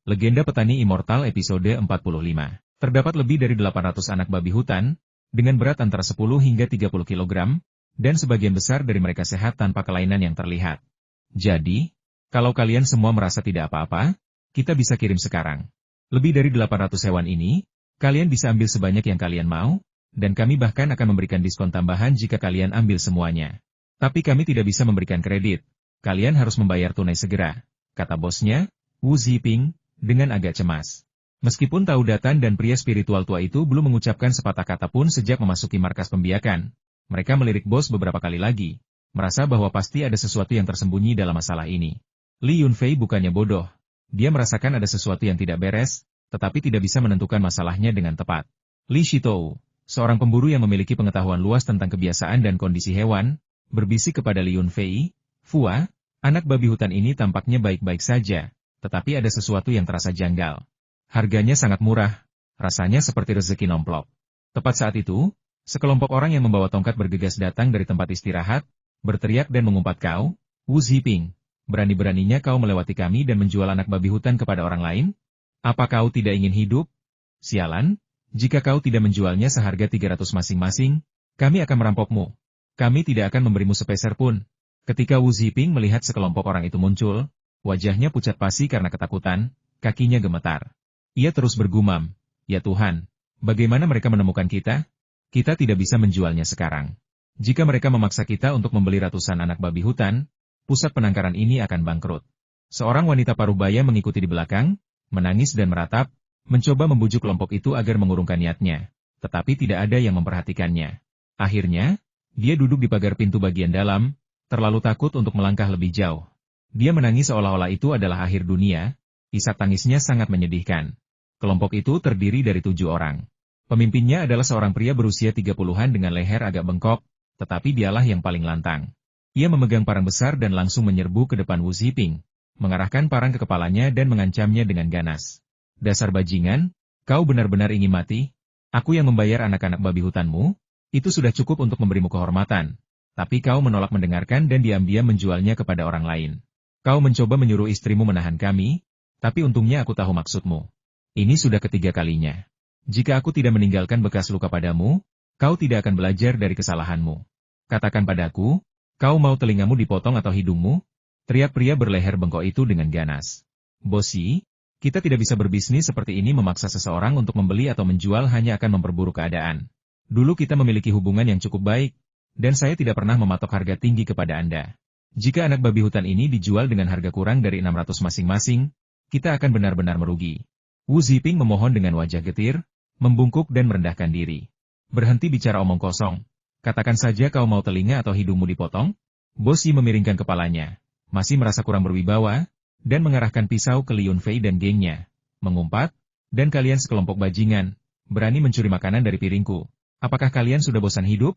Legenda Petani Immortal episode 45. Terdapat lebih dari 800 anak babi hutan, dengan berat antara 10 hingga 30 kg, dan sebagian besar dari mereka sehat tanpa kelainan yang terlihat. Jadi, kalau kalian semua merasa tidak apa-apa, kita bisa kirim sekarang. Lebih dari 800 hewan ini, kalian bisa ambil sebanyak yang kalian mau, dan kami bahkan akan memberikan diskon tambahan jika kalian ambil semuanya. Tapi kami tidak bisa memberikan kredit. Kalian harus membayar tunai segera, kata bosnya, Wu Ziping, dengan agak cemas. Meskipun tahu Datan dan pria spiritual tua itu belum mengucapkan sepatah kata pun sejak memasuki markas pembiakan, mereka melirik bos beberapa kali lagi, merasa bahwa pasti ada sesuatu yang tersembunyi dalam masalah ini. Li Yunfei bukannya bodoh. Dia merasakan ada sesuatu yang tidak beres, tetapi tidak bisa menentukan masalahnya dengan tepat. Li Shitou, seorang pemburu yang memiliki pengetahuan luas tentang kebiasaan dan kondisi hewan, berbisik kepada Li Yunfei, "Fua, anak babi hutan ini tampaknya baik-baik saja, tetapi ada sesuatu yang terasa janggal. Harganya sangat murah, rasanya seperti rezeki nomplok." Tepat saat itu, sekelompok orang yang membawa tongkat bergegas datang dari tempat istirahat, berteriak dan mengumpat, "Kau, Wu Ziping, berani-beraninya kau melewati kami dan menjual anak babi hutan kepada orang lain? Apa kau tidak ingin hidup? Sialan, jika kau tidak menjualnya seharga 300 masing-masing, kami akan merampokmu. Kami tidak akan memberimu sepeser pun." Ketika Wu Ziping melihat sekelompok orang itu muncul, wajahnya pucat pasi karena ketakutan, kakinya gemetar. Ia terus bergumam, "Ya Tuhan, bagaimana mereka menemukan kita? Kita tidak bisa menjualnya sekarang. Jika mereka memaksa kita untuk membeli ratusan anak babi hutan, pusat penangkaran ini akan bangkrut." Seorang wanita parubaya mengikuti di belakang, menangis dan meratap, mencoba membujuk kelompok itu agar mengurungkan niatnya, tetapi tidak ada yang memperhatikannya. Akhirnya, dia duduk di pagar pintu bagian dalam, terlalu takut untuk melangkah lebih jauh. Dia menangis seolah-olah itu adalah akhir dunia, isak tangisnya sangat menyedihkan. Kelompok itu terdiri dari 7 orang. Pemimpinnya adalah seorang pria berusia 30-an dengan leher agak bengkok, tetapi dialah yang paling lantang. Ia memegang parang besar dan langsung menyerbu ke depan Wu Ziping, mengarahkan parang ke kepalanya dan mengancamnya dengan ganas. "Dasar bajingan, kau benar-benar ingin mati? Aku yang membayar anak-anak babi hutanmu, itu sudah cukup untuk memberimu kehormatan. Tapi kau menolak mendengarkan dan diam-diam menjualnya kepada orang lain. Kau mencoba menyuruh istrimu menahan kami, tapi untungnya aku tahu maksudmu. Ini sudah ketiga kalinya. Jika aku tidak meninggalkan bekas luka padamu, kau tidak akan belajar dari kesalahanmu. Katakan padaku, kau mau telingamu dipotong atau hidungmu?" Teriak pria berleher bengkok itu dengan ganas. "Bosi, kita tidak bisa berbisnis seperti ini, memaksa seseorang untuk membeli atau menjual hanya akan memperburuk keadaan. Dulu kita memiliki hubungan yang cukup baik, dan saya tidak pernah mematok harga tinggi kepada Anda. Jika anak babi hutan ini dijual dengan harga kurang dari 600 masing-masing, kita akan benar-benar merugi." Wu Ziping memohon dengan wajah getir, membungkuk dan merendahkan diri. "Berhenti bicara omong kosong. Katakan saja kau mau telinga atau hidungmu dipotong?" Bosi memiringkan kepalanya, masih merasa kurang berwibawa, dan mengarahkan pisau ke Li Yunfei dan gengnya, mengumpat, "Dan kalian sekelompok bajingan, berani mencuri makanan dari piringku. Apakah kalian sudah bosan hidup?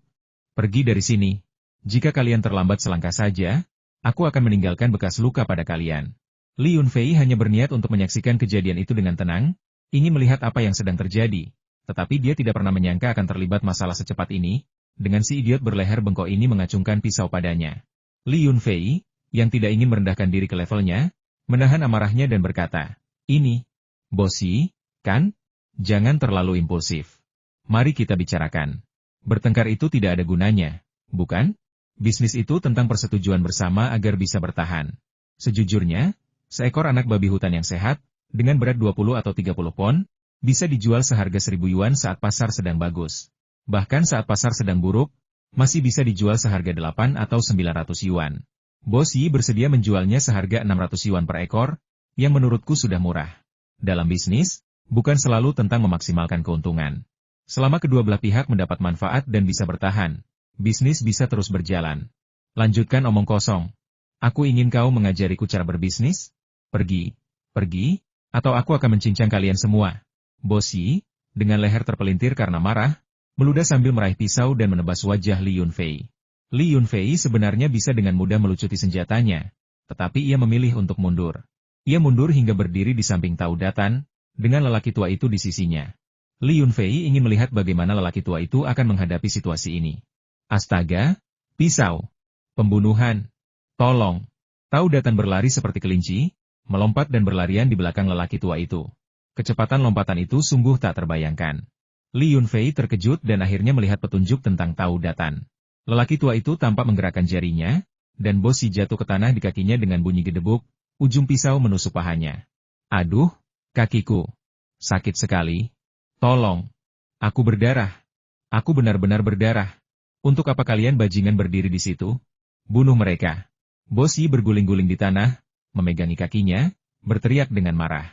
Pergi dari sini. Jika kalian terlambat selangkah saja, aku akan meninggalkan bekas luka pada kalian." Li Yunfei hanya berniat untuk menyaksikan kejadian itu dengan tenang, ingin melihat apa yang sedang terjadi, tetapi dia tidak pernah menyangka akan terlibat masalah secepat ini, dengan si idiot berleher bengkok ini mengacungkan pisau padanya. Li Yunfei, yang tidak ingin merendahkan diri ke levelnya, menahan amarahnya dan berkata, "Ini, Bosi, kan? Jangan terlalu impulsif. Mari kita bicarakan. Bertengkar itu tidak ada gunanya, bukan? Bisnis itu tentang persetujuan bersama agar bisa bertahan. Sejujurnya, seekor anak babi hutan yang sehat, dengan berat 20 atau 30 pon, bisa dijual seharga 1.000 yuan saat pasar sedang bagus. Bahkan saat pasar sedang buruk, masih bisa dijual seharga 8 atau 900 yuan. Bos Yi bersedia menjualnya seharga 600 yuan per ekor, yang menurutku sudah murah. Dalam bisnis, bukan selalu tentang memaksimalkan keuntungan. Selama kedua belah pihak mendapat manfaat dan bisa bertahan, bisnis bisa terus berjalan. Lanjutkan omong kosong. Aku ingin kau mengajariku cara berbisnis? Pergi, atau aku akan mencincang kalian semua." Bos Yi, dengan leher terpelintir karena marah, meludah sambil meraih pisau dan menebas wajah Li Yunfei. Li Yunfei sebenarnya bisa dengan mudah melucuti senjatanya, tetapi ia memilih untuk mundur. Ia mundur hingga berdiri di samping Tao Datan, dengan lelaki tua itu di sisinya. Li Yunfei ingin melihat bagaimana lelaki tua itu akan menghadapi situasi ini. Astaga, pisau, pembunuhan, tolong. Tao Datan berlari seperti kelinci, melompat dan berlarian di belakang lelaki tua itu. Kecepatan lompatan itu sungguh tak terbayangkan. Li Yunfei terkejut dan akhirnya melihat petunjuk tentang Tao Datan. Lelaki tua itu tampak menggerakkan jarinya, dan Bo Si jatuh ke tanah di kakinya dengan bunyi gedebuk, ujung pisau menusuk pahanya. Aduh, kakiku. Sakit sekali. Tolong. Aku berdarah. Aku benar-benar berdarah. Untuk apa kalian bajingan berdiri di situ? Bunuh mereka. Bo Si berguling-guling di tanah, memegangi kakinya, berteriak dengan marah.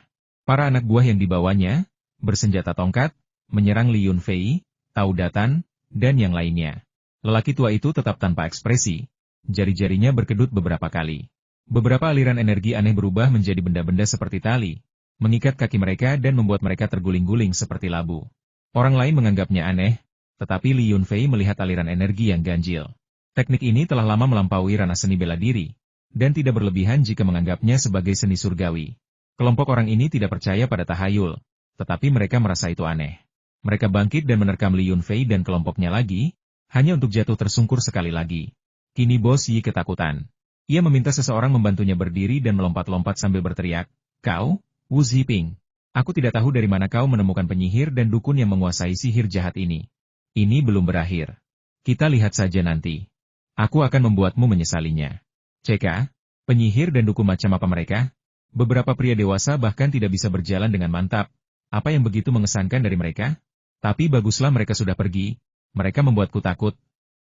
Para anak buah yang dibawanya, bersenjata tongkat, menyerang Li Yunfei, Tao Datan, dan yang lainnya. Lelaki tua itu tetap tanpa ekspresi. Jari-jarinya berkedut beberapa kali. Beberapa aliran energi aneh berubah menjadi benda-benda seperti tali, mengikat kaki mereka dan membuat mereka terguling-guling seperti labu. Orang lain menganggapnya aneh, tetapi Li Yunfei melihat aliran energi yang ganjil. Teknik ini telah lama melampaui ranah seni bela diri, dan tidak berlebihan jika menganggapnya sebagai seni surgawi. Kelompok orang ini tidak percaya pada tahayul, tetapi mereka merasa itu aneh. Mereka bangkit dan menerkam Li Yunfei dan kelompoknya lagi, hanya untuk jatuh tersungkur sekali lagi. Kini Bo Si ketakutan. Ia meminta seseorang membantunya berdiri dan melompat-lompat sambil berteriak, "Kau, Wu Ziping. Aku tidak tahu dari mana kau menemukan penyihir dan dukun yang menguasai sihir jahat ini. Ini belum berakhir. Kita lihat saja nanti. Aku akan membuatmu menyesalinya." CK, penyihir dan dukun macam apa mereka? Beberapa pria dewasa bahkan tidak bisa berjalan dengan mantap. Apa yang begitu mengesankan dari mereka? Tapi baguslah mereka sudah pergi. Mereka membuatku takut.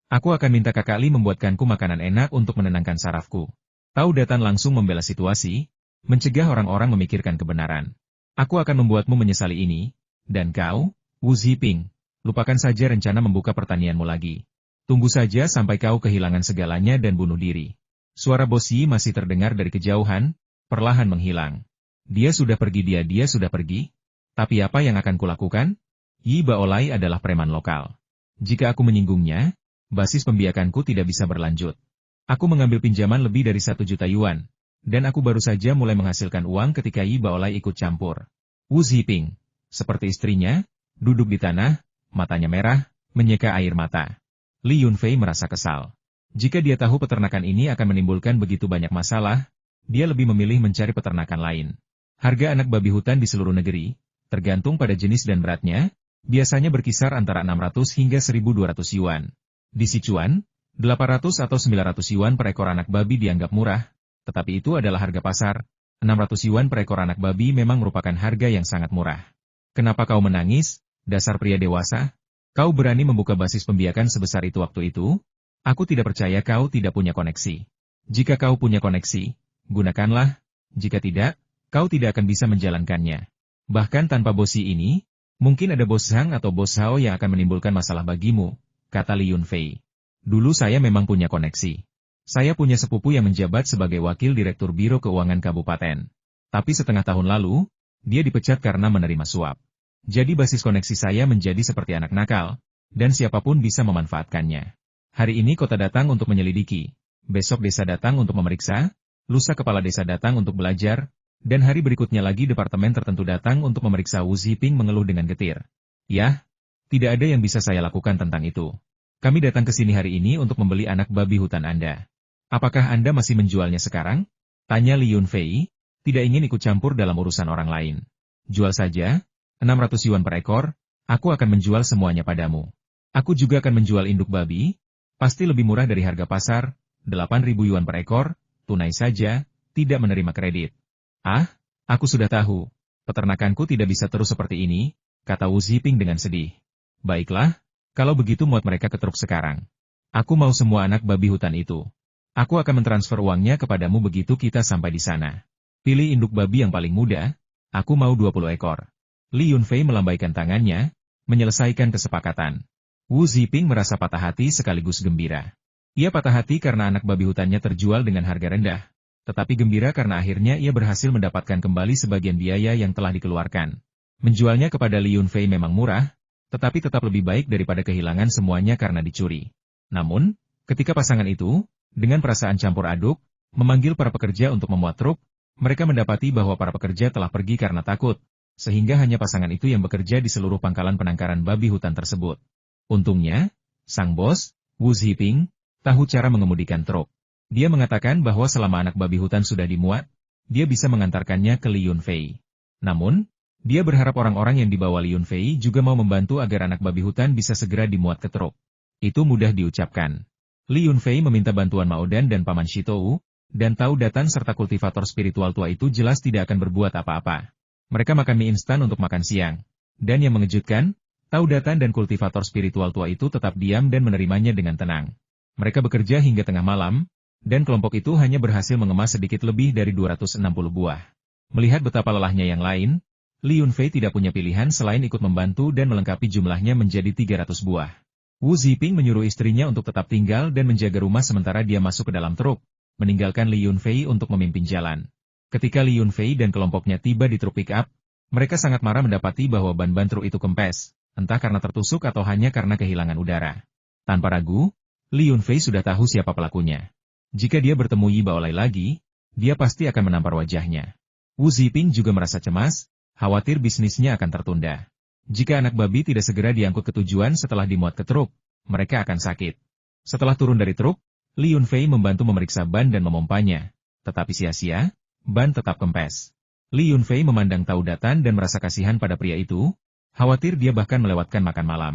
Aku akan minta Kakak Li membuatkanku makanan enak untuk menenangkan sarafku. Tao Datan langsung membela situasi, mencegah orang-orang memikirkan kebenaran. Aku akan membuatmu menyesali ini, dan kau, Wu Ziping, lupakan saja rencana membuka pertanianmu lagi. Tunggu saja sampai kau kehilangan segalanya dan bunuh diri. Suara Bo Si masih terdengar dari kejauhan, perlahan menghilang. Dia sudah pergi. Tapi apa yang akan kulakukan? Yi Baolai adalah preman lokal. Jika aku menyinggungnya, basis pembiakanku tidak bisa berlanjut. Aku mengambil pinjaman lebih dari 1 juta yuan, dan aku baru saja mulai menghasilkan uang ketika Yi Baolai ikut campur. Wu Ziping, seperti istrinya, duduk di tanah, matanya merah, menyeka air mata. Li Yunfei merasa kesal. Jika dia tahu peternakan ini akan menimbulkan begitu banyak masalah, dia lebih memilih mencari peternakan lain. Harga anak babi hutan di seluruh negeri, tergantung pada jenis dan beratnya, biasanya berkisar antara 600 hingga 1.200 yuan. Di Sichuan, 800 atau 900 yuan per ekor anak babi dianggap murah, tetapi itu adalah harga pasar. 600 yuan per ekor anak babi memang merupakan harga yang sangat murah. Kenapa kau menangis, dasar pria dewasa? Kau berani membuka basis pembiakan sebesar itu waktu itu? Aku tidak percaya kau tidak punya koneksi. Jika kau punya koneksi, gunakanlah. Jika tidak, kau tidak akan bisa menjalankannya. Bahkan tanpa Bo Si ini, mungkin ada Bos Zhang atau Bos Hao yang akan menimbulkan masalah bagimu, kata Li Yunfei. Dulu saya memang punya koneksi. Saya punya sepupu yang menjabat sebagai wakil direktur Biro Keuangan Kabupaten. Tapi setengah tahun lalu, dia dipecat karena menerima suap. Jadi basis koneksi saya menjadi seperti anak nakal, dan siapapun bisa memanfaatkannya. Hari ini kota datang untuk menyelidiki, besok desa datang untuk memeriksa, lusa kepala desa datang untuk belajar, dan hari berikutnya lagi departemen tertentu datang untuk memeriksa. Wu Ziping mengeluh dengan getir. Yah, tidak ada yang bisa saya lakukan tentang itu. Kami datang ke sini hari ini untuk membeli anak babi hutan Anda. Apakah Anda masih menjualnya sekarang? Tanya Li Yunfei, tidak ingin ikut campur dalam urusan orang lain. Jual saja, 600 yuan per ekor, aku akan menjual semuanya padamu. Aku juga akan menjual induk babi, pasti lebih murah dari harga pasar, 8.000 yuan per ekor, tunai saja, tidak menerima kredit. Ah, aku sudah tahu. Peternakanku tidak bisa terus seperti ini, kata Wu Ziping dengan sedih. Baiklah, kalau begitu muat mereka ke truk sekarang. Aku mau semua anak babi hutan itu. Aku akan mentransfer uangnya kepadamu begitu kita sampai di sana. Pilih induk babi yang paling muda, aku mau 20 ekor. Li Yunfei melambaikan tangannya, menyelesaikan kesepakatan. Wu Ziping merasa patah hati sekaligus gembira. Ia patah hati karena anak babi hutannya terjual dengan harga rendah. Tetapi gembira karena akhirnya ia berhasil mendapatkan kembali sebagian biaya yang telah dikeluarkan. Menjualnya kepada Li Yunfei memang murah, tetapi tetap lebih baik daripada kehilangan semuanya karena dicuri. Namun, ketika pasangan itu, dengan perasaan campur aduk, memanggil para pekerja untuk memuat truk, mereka mendapati bahwa para pekerja telah pergi karena takut, sehingga hanya pasangan itu yang bekerja di seluruh pangkalan penangkaran babi hutan tersebut. Untungnya, sang bos, Wu Ziping, tahu cara mengemudikan truk. Dia mengatakan bahwa selama anak babi hutan sudah dimuat, dia bisa mengantarkannya ke Li Yunfei. Namun, dia berharap orang-orang yang dibawa Li Yunfei juga mau membantu agar anak babi hutan bisa segera dimuat ke truk. Itu mudah diucapkan. Li Yunfei meminta bantuan Maodan dan Paman Shitou, dan Tao Datan serta kultivator spiritual tua itu jelas tidak akan berbuat apa-apa. Mereka makan mie instan untuk makan siang. Dan yang mengejutkan, Tao Datan dan kultivator spiritual tua itu tetap diam dan menerimanya dengan tenang. Mereka bekerja hingga tengah malam, dan kelompok itu hanya berhasil mengemas sedikit lebih dari 260 buah. Melihat betapa lelahnya yang lain, Li Yunfei tidak punya pilihan selain ikut membantu dan melengkapi jumlahnya menjadi 300 buah. Wu Ziping menyuruh istrinya untuk tetap tinggal dan menjaga rumah sementara dia masuk ke dalam truk, meninggalkan Li Yunfei untuk memimpin jalan. Ketika Li Yunfei dan kelompoknya tiba di truk pick-up, mereka sangat marah mendapati bahwa ban-ban truk itu kempes, entah karena tertusuk atau hanya karena kehilangan udara. Tanpa ragu, Li Yunfei sudah tahu siapa pelakunya. Jika dia bertemu Yi Baolai lagi, dia pasti akan menampar wajahnya. Wu Ziping juga merasa cemas, khawatir bisnisnya akan tertunda. Jika anak babi tidak segera diangkut ke tujuan setelah dimuat ke truk, mereka akan sakit. Setelah turun dari truk, Li Yunfei membantu memeriksa ban dan memompanya. Tetapi sia-sia, ban tetap kempes. Li Yunfei memandang Tao Datan dan merasa kasihan pada pria itu, khawatir dia bahkan melewatkan makan malam.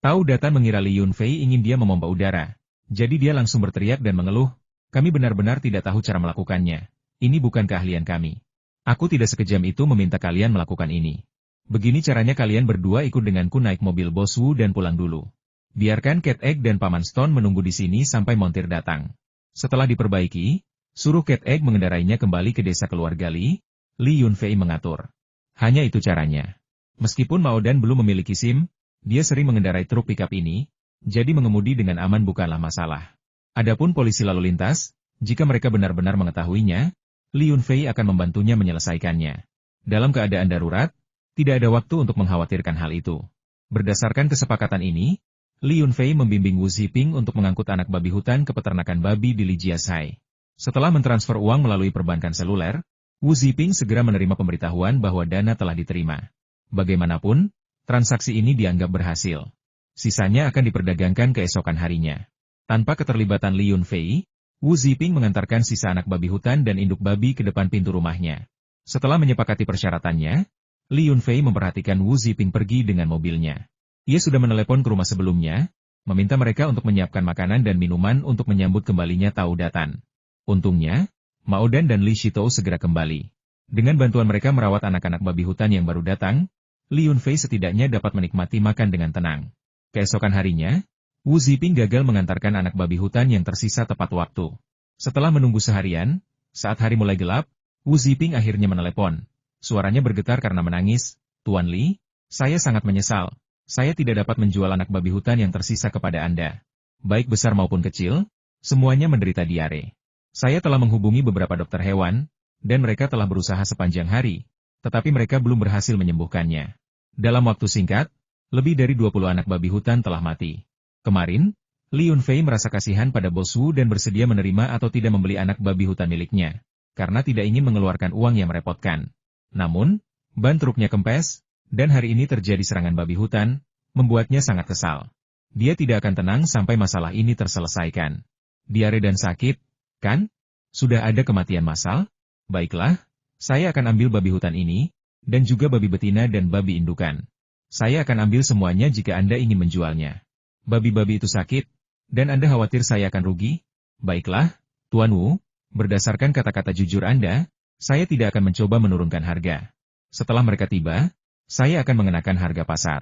Tao Datan mengira Li Yunfei ingin dia memompa udara. Jadi dia langsung berteriak dan mengeluh, "Kami benar-benar tidak tahu cara melakukannya. Ini bukan keahlian kami. Aku tidak sekejam itu meminta kalian melakukan ini. Begini caranya kalian berdua ikut denganku naik mobil Bos Wu dan pulang dulu. Biarkan Cat Egg dan Paman Stone menunggu di sini sampai montir datang." Setelah diperbaiki, suruh Cat Egg mengendarainya kembali ke desa keluarga Li Yunfei mengatur. Hanya itu caranya. Meskipun Maodan belum memiliki SIM, dia sering mengendarai truk pickup ini, jadi mengemudi dengan aman bukanlah masalah. Adapun polisi lalu lintas, jika mereka benar-benar mengetahuinya, Li Yunfei akan membantunya menyelesaikannya. Dalam keadaan darurat, tidak ada waktu untuk mengkhawatirkan hal itu. Berdasarkan kesepakatan ini, Li Yunfei membimbing Wu Ziping untuk mengangkut anak babi hutan ke peternakan babi di Li Jiasai. Setelah mentransfer uang melalui perbankan seluler, Wu Ziping segera menerima pemberitahuan bahwa dana telah diterima. Bagaimanapun, transaksi ini dianggap berhasil. Sisanya akan diperdagangkan keesokan harinya. Tanpa keterlibatan Li Yunfei, Wu Ziping mengantarkan sisa anak babi hutan dan induk babi ke depan pintu rumahnya. Setelah menyepakati persyaratannya, Li Yunfei memperhatikan Wu Ziping pergi dengan mobilnya. Ia sudah menelepon ke rumah sebelumnya, meminta mereka untuk menyiapkan makanan dan minuman untuk menyambut kembalinya Tao Datan. Untungnya, Maodan dan Li Shitou segera kembali. Dengan bantuan mereka merawat anak-anak babi hutan yang baru datang, Li Yunfei setidaknya dapat menikmati makan dengan tenang. Keesokan harinya, Wu Ziping gagal mengantarkan anak babi hutan yang tersisa tepat waktu. Setelah menunggu seharian, saat hari mulai gelap, Wu Ziping akhirnya menelepon. Suaranya bergetar karena menangis, "Tuan Li, saya sangat menyesal. Saya tidak dapat menjual anak babi hutan yang tersisa kepada Anda. Baik besar maupun kecil, semuanya menderita diare. Saya telah menghubungi beberapa dokter hewan, dan mereka telah berusaha sepanjang hari, tetapi mereka belum berhasil menyembuhkannya. Dalam waktu singkat, lebih dari 20 anak babi hutan telah mati. Kemarin, Li Yunfei merasa kasihan pada Bos Wu dan bersedia menerima atau tidak membeli anak babi hutan miliknya, karena tidak ingin mengeluarkan uang yang merepotkan. Namun, ban truknya kempes, dan hari ini terjadi serangan babi hutan, membuatnya sangat kesal. Dia tidak akan tenang sampai masalah ini terselesaikan. Diare dan sakit, kan? Sudah ada kematian massal? Baiklah, saya akan ambil babi hutan ini, dan juga babi betina dan babi indukan. Saya akan ambil semuanya jika Anda ingin menjualnya. Babi-babi itu sakit, dan Anda khawatir saya akan rugi? Baiklah, Tuan Wu, berdasarkan kata-kata jujur Anda, saya tidak akan mencoba menurunkan harga. Setelah mereka tiba, saya akan mengenakan harga pasar."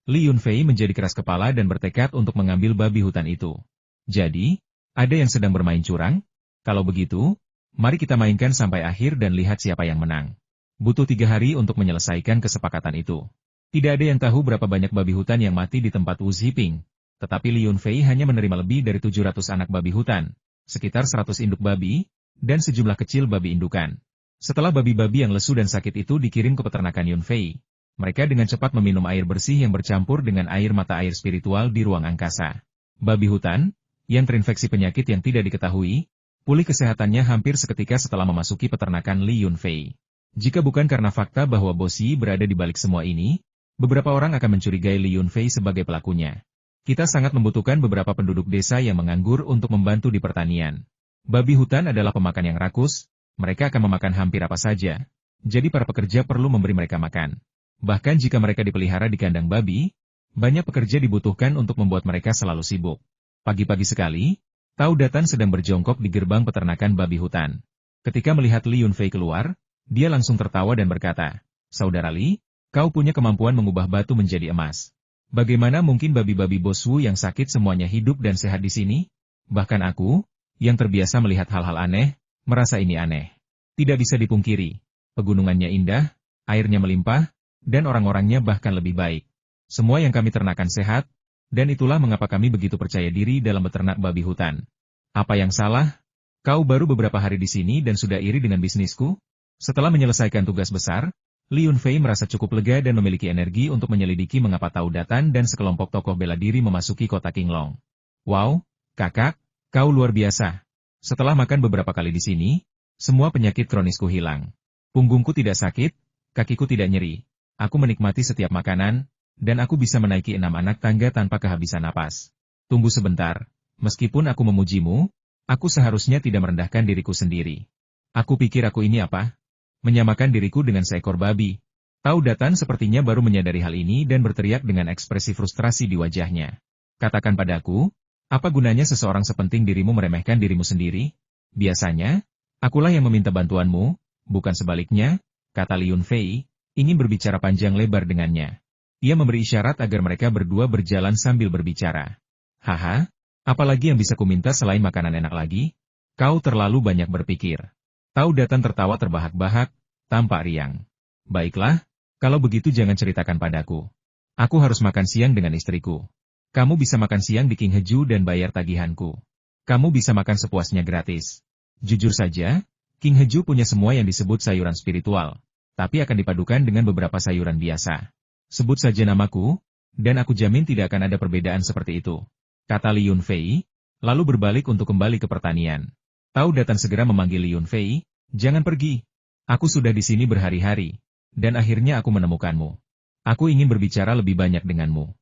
Li Yunfei menjadi keras kepala dan bertekad untuk mengambil babi hutan itu. Jadi, ada yang sedang bermain curang? Kalau begitu, mari kita mainkan sampai akhir dan lihat siapa yang menang. Butuh 3 hari untuk menyelesaikan kesepakatan itu. Tidak ada yang tahu berapa banyak babi hutan yang mati di tempat Wu Ziping, tetapi Li Yunfei hanya menerima lebih dari 700 anak babi hutan, sekitar 100 induk babi, dan sejumlah kecil babi indukan. Setelah babi-babi yang lesu dan sakit itu dikirim ke peternakan Yunfei, mereka dengan cepat meminum air bersih yang bercampur dengan air mata air spiritual di ruang angkasa. Babi hutan, yang terinfeksi penyakit yang tidak diketahui, pulih kesehatannya hampir seketika setelah memasuki peternakan Li Yunfei. Jika bukan karena fakta bahwa Bos Yi berada di balik semua ini, beberapa orang akan mencurigai Li Yunfei sebagai pelakunya. Kita sangat membutuhkan beberapa penduduk desa yang menganggur untuk membantu di pertanian. Babi hutan adalah pemakan yang rakus, Mereka akan memakan hampir apa saja. Jadi para pekerja perlu memberi mereka makan. Bahkan jika mereka dipelihara di kandang babi, banyak pekerja dibutuhkan untuk membuat mereka selalu sibuk. Pagi-pagi sekali, Tao Datan sedang berjongkok di gerbang peternakan babi hutan. Ketika melihat Li Yunfei keluar, dia langsung tertawa dan berkata, "Saudara Li, kau punya kemampuan mengubah batu menjadi emas. Bagaimana mungkin babi-babi Bos Wu yang sakit semuanya hidup dan sehat di sini? Bahkan aku, yang terbiasa melihat hal-hal aneh, merasa ini aneh. Tidak bisa dipungkiri, pegunungannya indah, airnya melimpah, dan orang-orangnya bahkan lebih baik. Semua yang kami ternakan sehat, dan itulah mengapa kami begitu percaya diri dalam beternak babi hutan. Apa yang salah? Kau baru beberapa hari di sini dan sudah iri dengan bisnisku?" Setelah menyelesaikan tugas besar, Li Yunfei merasa cukup lega dan memiliki energi untuk menyelidiki mengapa Tao Datan dan sekelompok tokoh bela diri memasuki kota Qinglong. "Wow, kakak, kau luar biasa. Setelah makan beberapa kali di sini, semua penyakit kronisku hilang. Punggungku tidak sakit, kakiku tidak nyeri. Aku menikmati setiap makanan, dan aku bisa menaiki 6 anak tangga tanpa kehabisan napas. Tunggu sebentar, meskipun aku memujimu, aku seharusnya tidak merendahkan diriku sendiri. Aku pikir aku ini apa? Menyamakan diriku dengan seekor babi." Tao Datan sepertinya baru menyadari hal ini dan berteriak dengan ekspresi frustrasi di wajahnya. "Katakan padaku, apa gunanya seseorang sepenting dirimu meremehkan dirimu sendiri? Biasanya, akulah yang meminta bantuanmu, bukan sebaliknya," kata Li Yunfei, ingin berbicara panjang lebar dengannya. Ia memberi isyarat agar mereka berdua berjalan sambil berbicara. "Haha, apalagi yang bisa kuminta selain makanan enak lagi? Kau terlalu banyak berpikir." Tao Datan tertawa terbahak-bahak, tampak riang. "Baiklah, kalau begitu jangan ceritakan padaku. Aku harus makan siang dengan istriku. Kamu bisa makan siang di King Heju dan bayar tagihanku. Kamu bisa makan sepuasnya gratis. Jujur saja, King Heju punya semua yang disebut sayuran spiritual, tapi akan dipadukan dengan beberapa sayuran biasa. Sebut saja namaku, dan aku jamin tidak akan ada perbedaan seperti itu," kata Li Yunfei, lalu berbalik untuk kembali ke pertanian. Tao Datan segera memanggil Li Yunfei, "Jangan pergi. Aku sudah di sini berhari-hari, dan akhirnya aku menemukanmu. Aku ingin berbicara lebih banyak denganmu.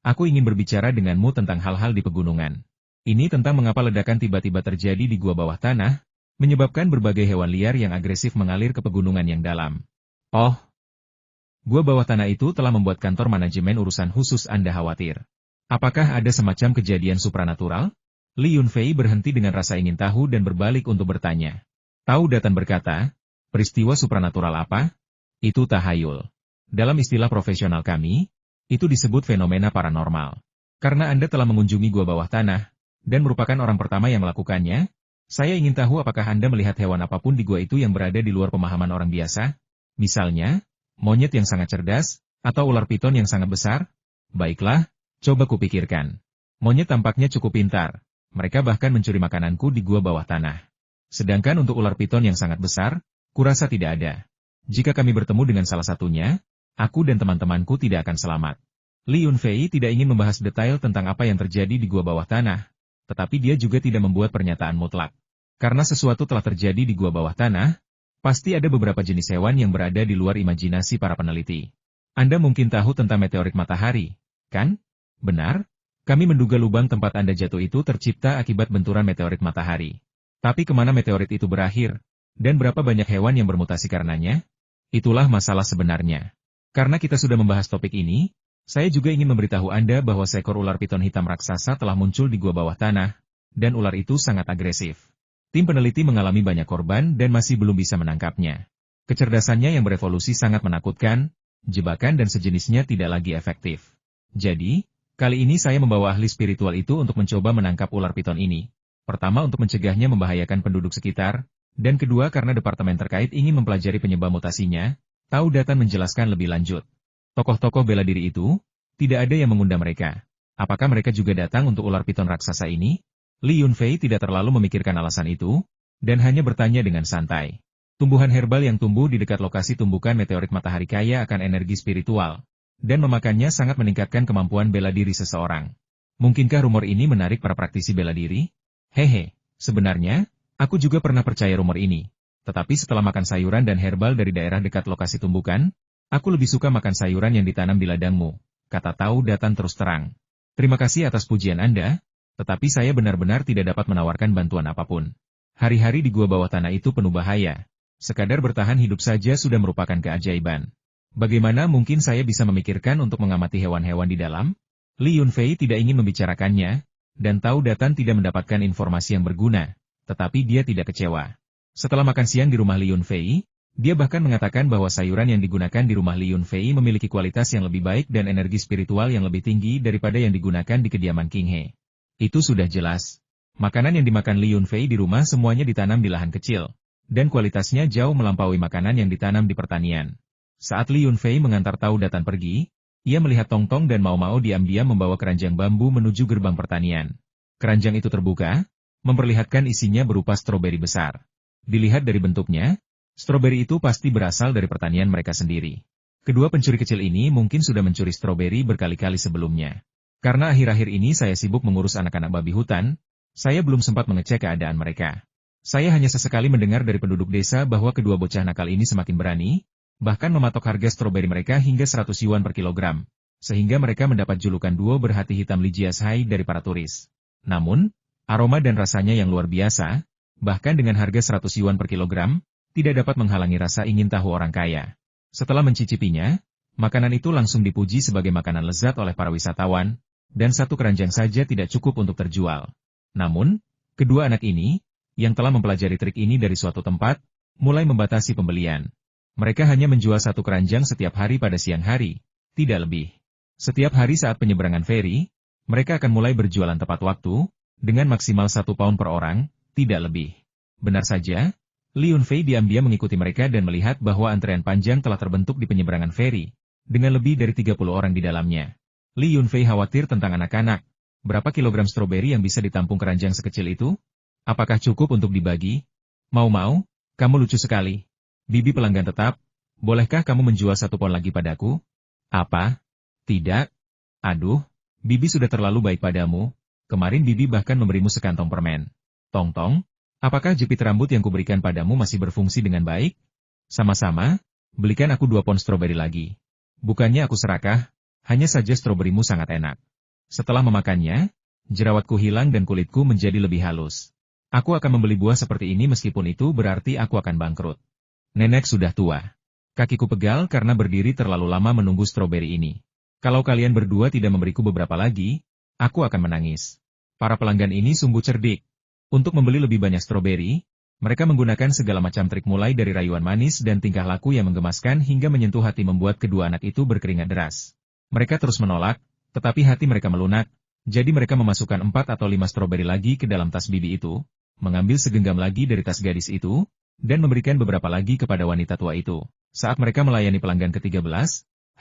Aku ingin berbicara denganmu tentang hal-hal di pegunungan. Ini tentang mengapa ledakan tiba-tiba terjadi di gua bawah tanah, menyebabkan berbagai hewan liar yang agresif mengalir ke pegunungan yang dalam. Oh, gua bawah tanah itu telah membuat kantor manajemen urusan khusus Anda khawatir. Apakah ada semacam kejadian supranatural?" Li Yunfei berhenti dengan rasa ingin tahu dan berbalik untuk bertanya. Tao Datan berkata, "Peristiwa supranatural apa? Itu tahayul. Dalam istilah profesional kami, itu disebut fenomena paranormal. Karena Anda telah mengunjungi gua bawah tanah, dan merupakan orang pertama yang melakukannya, saya ingin tahu apakah Anda melihat hewan apapun di gua itu yang berada di luar pemahaman orang biasa? Misalnya, monyet yang sangat cerdas, atau ular piton yang sangat besar? Baiklah, coba kupikirkan. Monyet tampaknya cukup pintar. Mereka bahkan mencuri makananku di gua bawah tanah. Sedangkan untuk ular piton yang sangat besar, kurasa tidak ada. Jika kami bertemu dengan salah satunya, aku dan teman-temanku tidak akan selamat." Li Yunfei tidak ingin membahas detail tentang apa yang terjadi di gua bawah tanah, tetapi dia juga tidak membuat pernyataan mutlak. Karena sesuatu telah terjadi di gua bawah tanah, pasti ada beberapa jenis hewan yang berada di luar imajinasi para peneliti. Anda mungkin tahu tentang meteorit matahari, kan? Benar? Kami menduga lubang tempat Anda jatuh itu tercipta akibat benturan meteorit matahari. Tapi kemana meteorit itu berakhir? Dan berapa banyak hewan yang bermutasi karenanya? Itulah masalah sebenarnya. Karena kita sudah membahas topik ini, saya juga ingin memberitahu Anda bahwa seekor ular piton hitam raksasa telah muncul di gua bawah tanah, dan ular itu sangat agresif. Tim peneliti mengalami banyak korban dan masih belum bisa menangkapnya. Kecerdasannya yang berevolusi sangat menakutkan, jebakan dan sejenisnya tidak lagi efektif. Jadi, kali ini saya membawa ahli spiritual itu untuk mencoba menangkap ular piton ini. Pertama untuk mencegahnya membahayakan penduduk sekitar, dan kedua karena departemen terkait ingin mempelajari penyebab mutasinya. Tao Datan menjelaskan lebih lanjut. Tokoh-tokoh bela diri itu, tidak ada yang mengundang mereka. Apakah mereka juga datang untuk ular piton raksasa ini? Li Yunfei tidak terlalu memikirkan alasan itu, dan hanya bertanya dengan santai. Tumbuhan herbal yang tumbuh di dekat lokasi tumbukan meteorit matahari kaya akan energi spiritual, dan memakannya sangat meningkatkan kemampuan bela diri seseorang. Mungkinkah rumor ini menarik para praktisi bela diri? Hehe, sebenarnya, aku juga pernah percaya rumor ini. Tetapi setelah makan sayuran dan herbal dari daerah dekat lokasi tumbukan, aku lebih suka makan sayuran yang ditanam di ladangmu, kata Tao Datan terus terang. Terima kasih atas pujian Anda, tetapi saya benar-benar tidak dapat menawarkan bantuan apapun. Hari-hari di gua bawah tanah itu penuh bahaya. Sekadar bertahan hidup saja sudah merupakan keajaiban. Bagaimana mungkin saya bisa memikirkan untuk mengamati hewan-hewan di dalam? Li Yunfei tidak ingin membicarakannya, dan tahu Datan tidak mendapatkan informasi yang berguna, tetapi dia tidak kecewa. Setelah makan siang di rumah Li Yunfei, dia bahkan mengatakan bahwa sayuran yang digunakan di rumah Li Yunfei memiliki kualitas yang lebih baik dan energi spiritual yang lebih tinggi daripada yang digunakan di kediaman King He. Itu sudah jelas. Makanan yang dimakan Li Yunfei di rumah semuanya ditanam di lahan kecil, dan kualitasnya jauh melampaui makanan yang ditanam di pertanian. Saat Li Yunfei mengantar Tao Datan pergi, ia melihat Tong Tong dan Mao Mao diam-diam membawa keranjang bambu menuju gerbang pertanian. Keranjang itu terbuka, memperlihatkan isinya berupa stroberi besar. Dilihat dari bentuknya, stroberi itu pasti berasal dari pertanian mereka sendiri. Kedua pencuri kecil ini mungkin sudah mencuri stroberi berkali-kali sebelumnya. Karena akhir-akhir ini saya sibuk mengurus anak-anak babi hutan, saya belum sempat mengecek keadaan mereka. Saya hanya sesekali mendengar dari penduduk desa bahwa kedua bocah nakal ini semakin berani, bahkan mematok harga stroberi mereka hingga 100 yuan per kilogram, sehingga mereka mendapat julukan duo berhati hitam Li Jiashai dari para turis. Namun, aroma dan rasanya yang luar biasa, bahkan dengan harga 100 yuan per kilogram, tidak dapat menghalangi rasa ingin tahu orang kaya. Setelah mencicipinya, makanan itu langsung dipuji sebagai makanan lezat oleh para wisatawan, dan satu keranjang saja tidak cukup untuk terjual. Namun, kedua anak ini, yang telah mempelajari trik ini dari suatu tempat, mulai membatasi pembelian. Mereka hanya menjual satu keranjang setiap hari pada siang hari, tidak lebih. Setiap hari saat penyeberangan feri, mereka akan mulai berjualan tepat waktu, dengan maksimal 1 pound per orang, tidak lebih. Benar saja, Li Yunfei diam-diam mengikuti mereka dan melihat bahwa antrean panjang telah terbentuk di penyeberangan feri, dengan lebih dari 30 orang di dalamnya. Li Yunfei khawatir tentang anak-anak. Berapa kilogram stroberi yang bisa ditampung keranjang sekecil itu? Apakah cukup untuk dibagi? Mau, kamu lucu sekali. Bibi pelanggan tetap, bolehkah kamu menjual 1 pound lagi padaku? Apa? Tidak? Aduh, Bibi sudah terlalu baik padamu. Kemarin Bibi bahkan memberimu sekantong permen. Tong Tong, apakah jepit rambut yang kuberikan padamu masih berfungsi dengan baik? Sama-sama, belikan aku 2 pound stroberi lagi. Bukannya aku serakah, hanya saja stroberimu sangat enak. Setelah memakannya, jerawatku hilang dan kulitku menjadi lebih halus. Aku akan membeli buah seperti ini meskipun itu berarti aku akan bangkrut. Nenek sudah tua. Kakiku pegal karena berdiri terlalu lama menunggu stroberi ini. Kalau kalian berdua tidak memberiku beberapa lagi, aku akan menangis. Para pelanggan ini sungguh cerdik. Untuk membeli lebih banyak stroberi, mereka menggunakan segala macam trik mulai dari rayuan manis dan tingkah laku yang menggemaskan hingga menyentuh hati membuat kedua anak itu berkeringat deras. Mereka terus menolak, tetapi hati mereka melunak, jadi mereka memasukkan 4 atau 5 stroberi lagi ke dalam tas bibi itu, mengambil segenggam lagi dari tas gadis itu, dan memberikan beberapa lagi kepada wanita tua itu. Saat mereka melayani pelanggan ke-13,